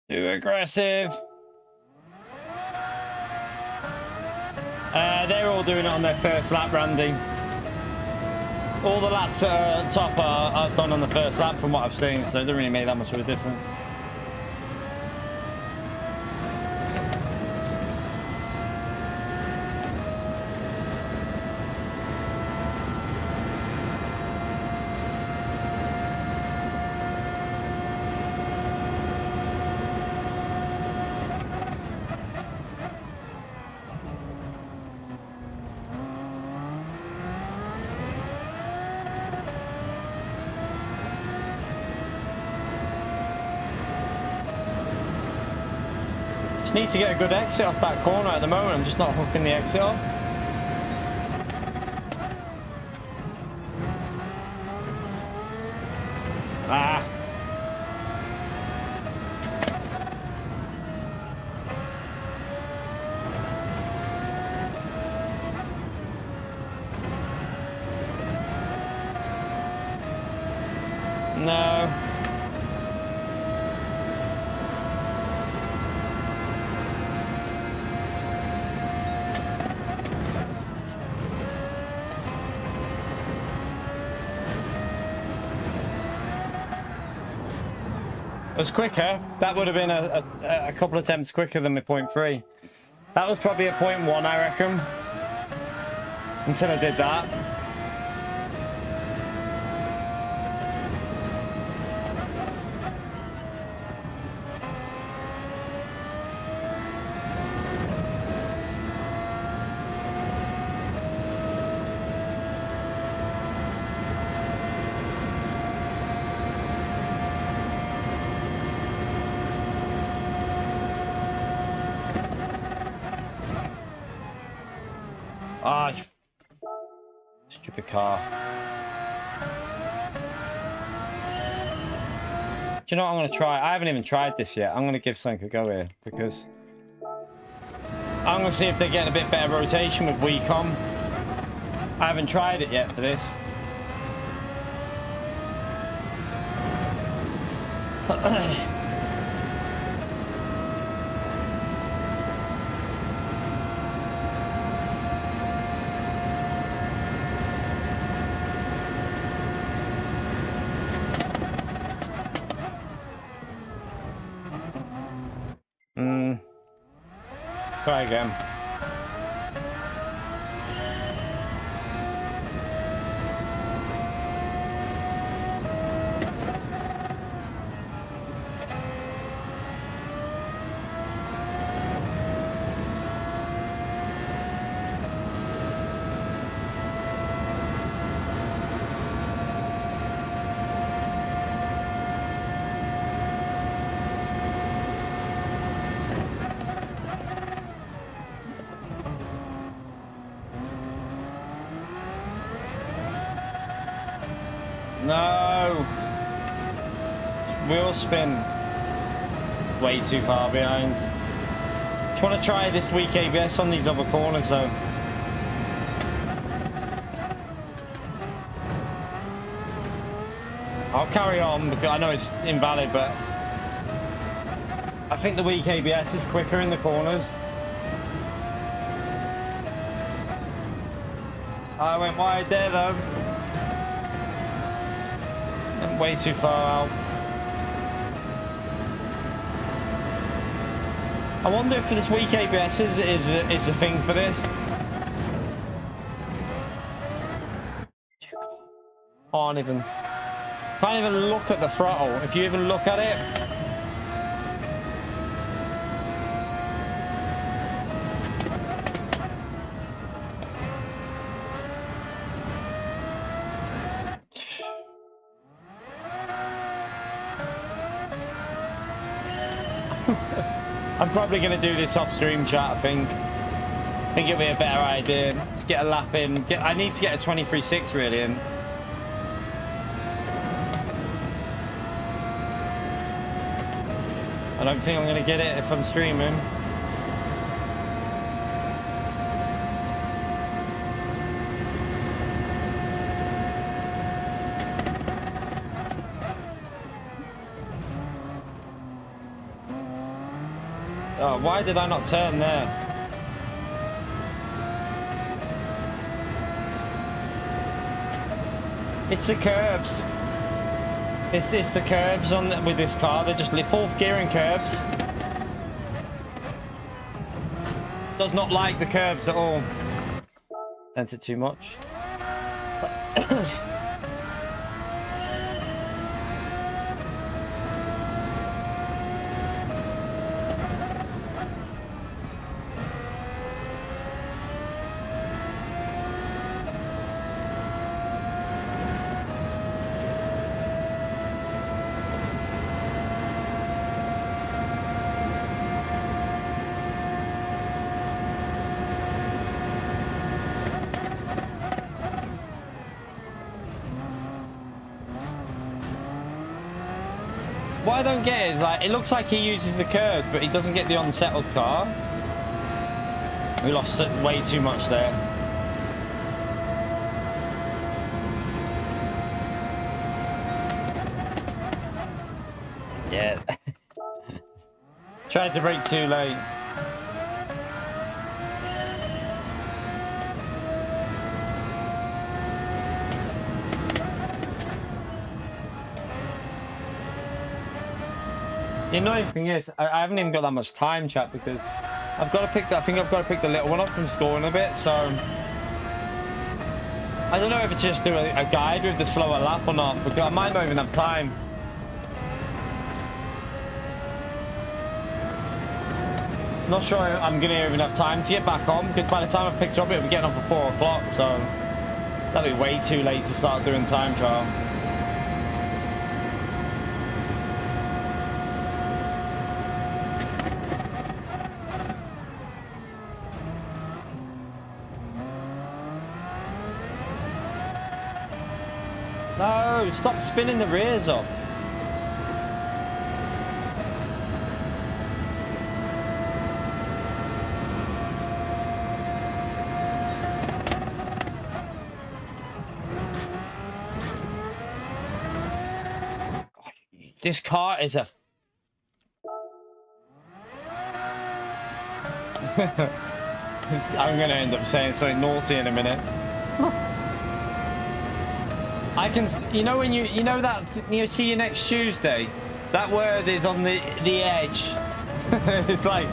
Too aggressive. They're all doing it on their first lap, Randy. All the laps at top are done on the first lap from what I've seen, so it doesn't really make that much of a difference. Need to get a good exit off that corner at the moment. I'm just not hooking the exit off. No. It was quicker. That would have been a couple of attempts quicker than my 0.3. That was probably a 0.1, I reckon. Until I did that. Ah, you stupid car. Do you know what I'm going to try? I haven't even tried this yet. I'm going to give something a go here because I'm going to see if they're getting a bit better rotation with Wacom. I haven't tried it yet for this. Try again. No! Wheel spin. Way too far behind. Just want to try this weak ABS on these other corners though. I'll carry on because I know it's invalid, but I think the weak ABS is quicker in the corners. I went wide there though. I'm way too far out. I wonder if this weak ABS is the thing for this. Can't even look at the throttle. If you even look at it. I'm probably going to do this off stream chat, I think. I think it'll be a better idea. Just get a lap in. I need to get a 23.6 really in. I don't think I'm going to get it if I'm streaming. Oh, why did I not turn there? It's the curbs. It's the curbs on with this car. They're just fourth gear and curbs. Does not like the curbs at all. Bent it too much. What I don't get is, like, it looks like he uses the curve, but he doesn't get the unsettled car. We lost way too much there. Yeah. Tried to brake too late. The annoying thing is, I haven't even got that much time, chat, because I've got to pick that. I think I've got to pick the little one up from school in a bit. So I don't know if it's just do a guide with the slower lap or not, because I might not even have time. Not sure I'm gonna even have time to get back on, because by the time I picked her up, it'll be getting off at 4 o'clock. So that'll be way too late to start doing time trial. No, stop spinning the rears up. This car is a... I'm going to end up saying something naughty in a minute. I can, you know, when you know that, you see you next Tuesday, that word is on the edge. It's like,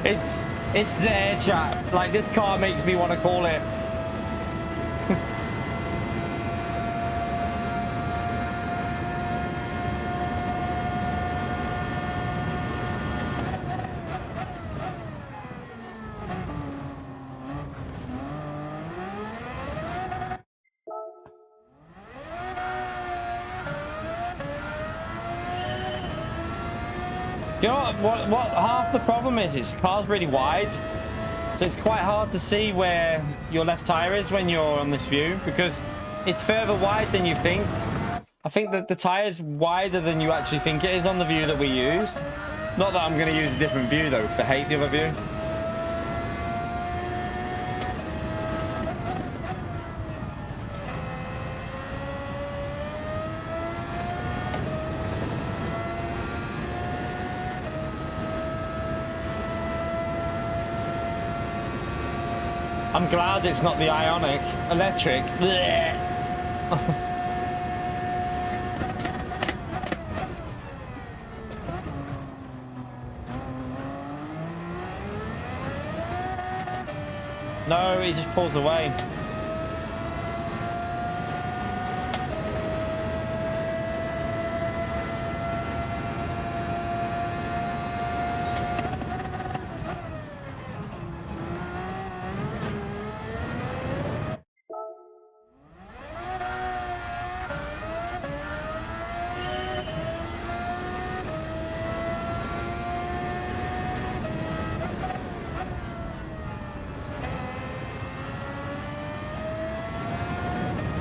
it's there, chat. Like, this car makes me want to call it. You know what half the problem is the car's really wide, so it's quite hard to see where your left tire is when you're on this view, because it's further wide than you think. I think that the tire's wider than you actually think it is on the view that we use. Not that I'm going to use a different view though, because I hate the other view. I'm glad it's not the Ionic electric. No, he just pulls away.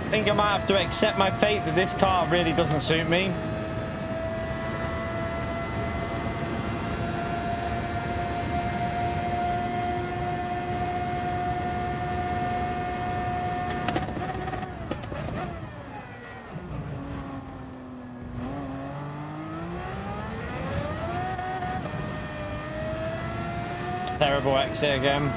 I think I might have to accept my fate that this car really doesn't suit me. Terrible exit again.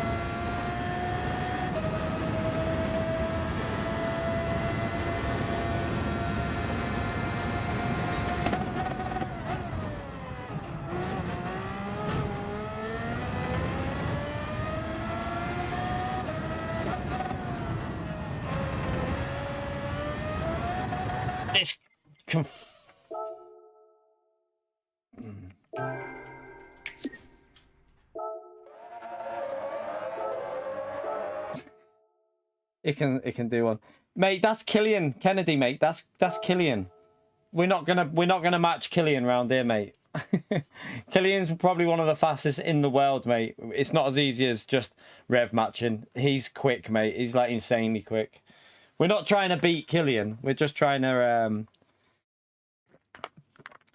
It can do one, mate. That's Killian Kennedy, mate. That's Killian. We're not gonna match Killian round here, mate. Killian's probably one of the fastest in the world, mate. It's not as easy as just rev matching. He's quick, mate. He's like insanely quick. We're not trying to beat Killian. We're just trying to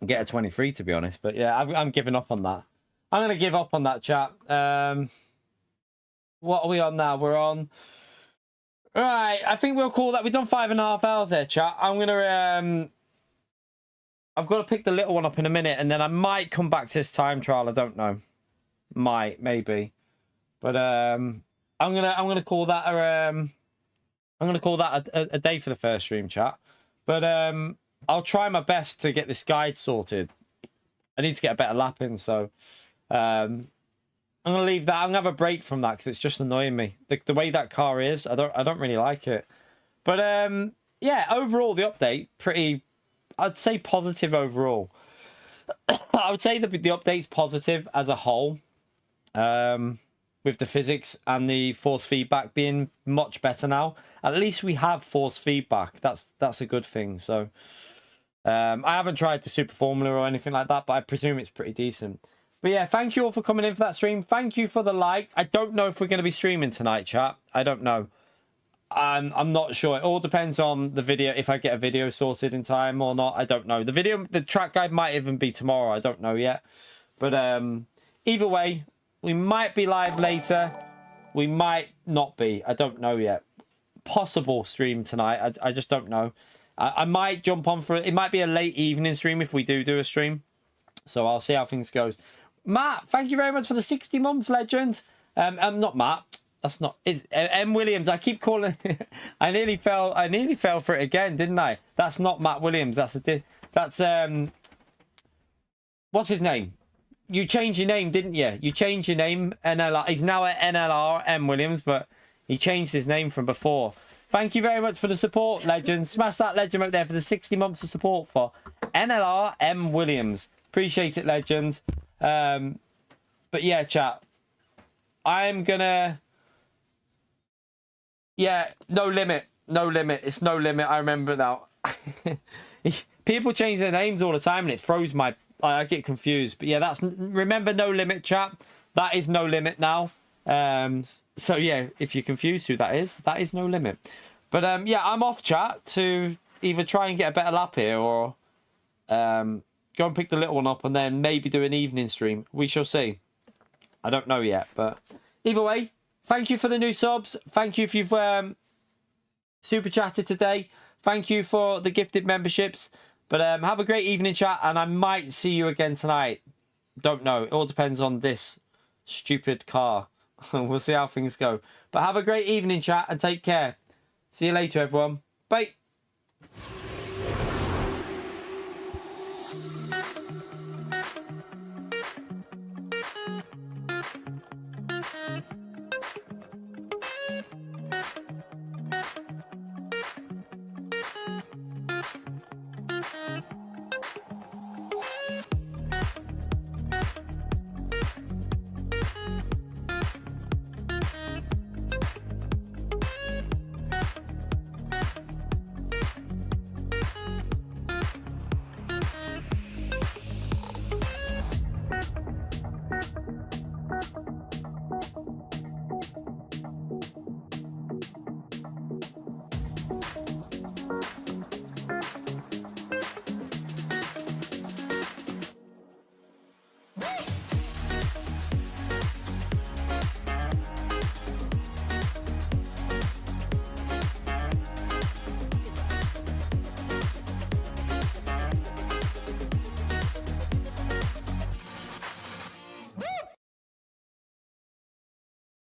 get a 23, to be honest. But yeah, I'm giving up on that. I'm gonna give up on that, chat. What are we on now? We're on. Right, I think we'll call that. We've done 5.5 hours there, chat. I'm I've got to pick the little one up in a minute, and then I might come back to this time trial. I don't know. Maybe. But I'm gonna call that a day for the first stream chat. But I'll try my best to get this guide sorted. I need to get a better lap in, so I'm gonna leave that. I'm gonna have a break from that because it's just annoying me. The way that car is, I don't really like it. But yeah, overall the update pretty, I'd say positive overall. I would say the update's positive as a whole. With the physics and the force feedback being much better now. At least we have force feedback. That's a good thing. So I haven't tried the Super Formula or anything like that, but I presume it's pretty decent. But yeah, thank you all for coming in for that stream. Thank you for the like. I don't know if we're going to be streaming tonight, chat. I don't know. I'm not sure. It all depends on the video, if I get a video sorted in time or not. I don't know. The track guide might even be tomorrow. I don't know yet. But either way, we might be live later. We might not be. I don't know yet. Possible stream tonight. I just don't know. I might jump on for it. It might be a late evening stream if we do a stream. So I'll see how things goes. Matt, thank you very much for the 60 months, legend. Not Matt. That's not. It's M Williams. I keep calling. I nearly fell for it again, didn't I? That's not Matt Williams. That's what's his name? You changed your name, didn't you? You changed your name. NLR. He's now at NLR M Williams, but he changed his name from before. Thank you very much for the support, legend. Smash that legend up there for the 60 months of support for NLR M Williams. Appreciate it, legend. But yeah, chat. I'm gonna. Yeah, no limit. No limit. It's no limit. I remember now. People change their names all the time and it throws my... I get confused. But yeah, remember no limit, chat. That is no limit now. So yeah, if you're confused who that is no limit. But yeah, I'm off, chat, to either try and get a better lap here or go and pick the little one up and then maybe do an evening stream. We shall see. I don't know yet, but either way, thank you for the new subs. Thank you if you've super chatted today. Thank you for the gifted memberships. But have a great evening, chat, and I might see you again tonight. Don't know. It all depends on this stupid car. We'll see how things go. But have a great evening, chat, and take care. See you later, everyone. Bye.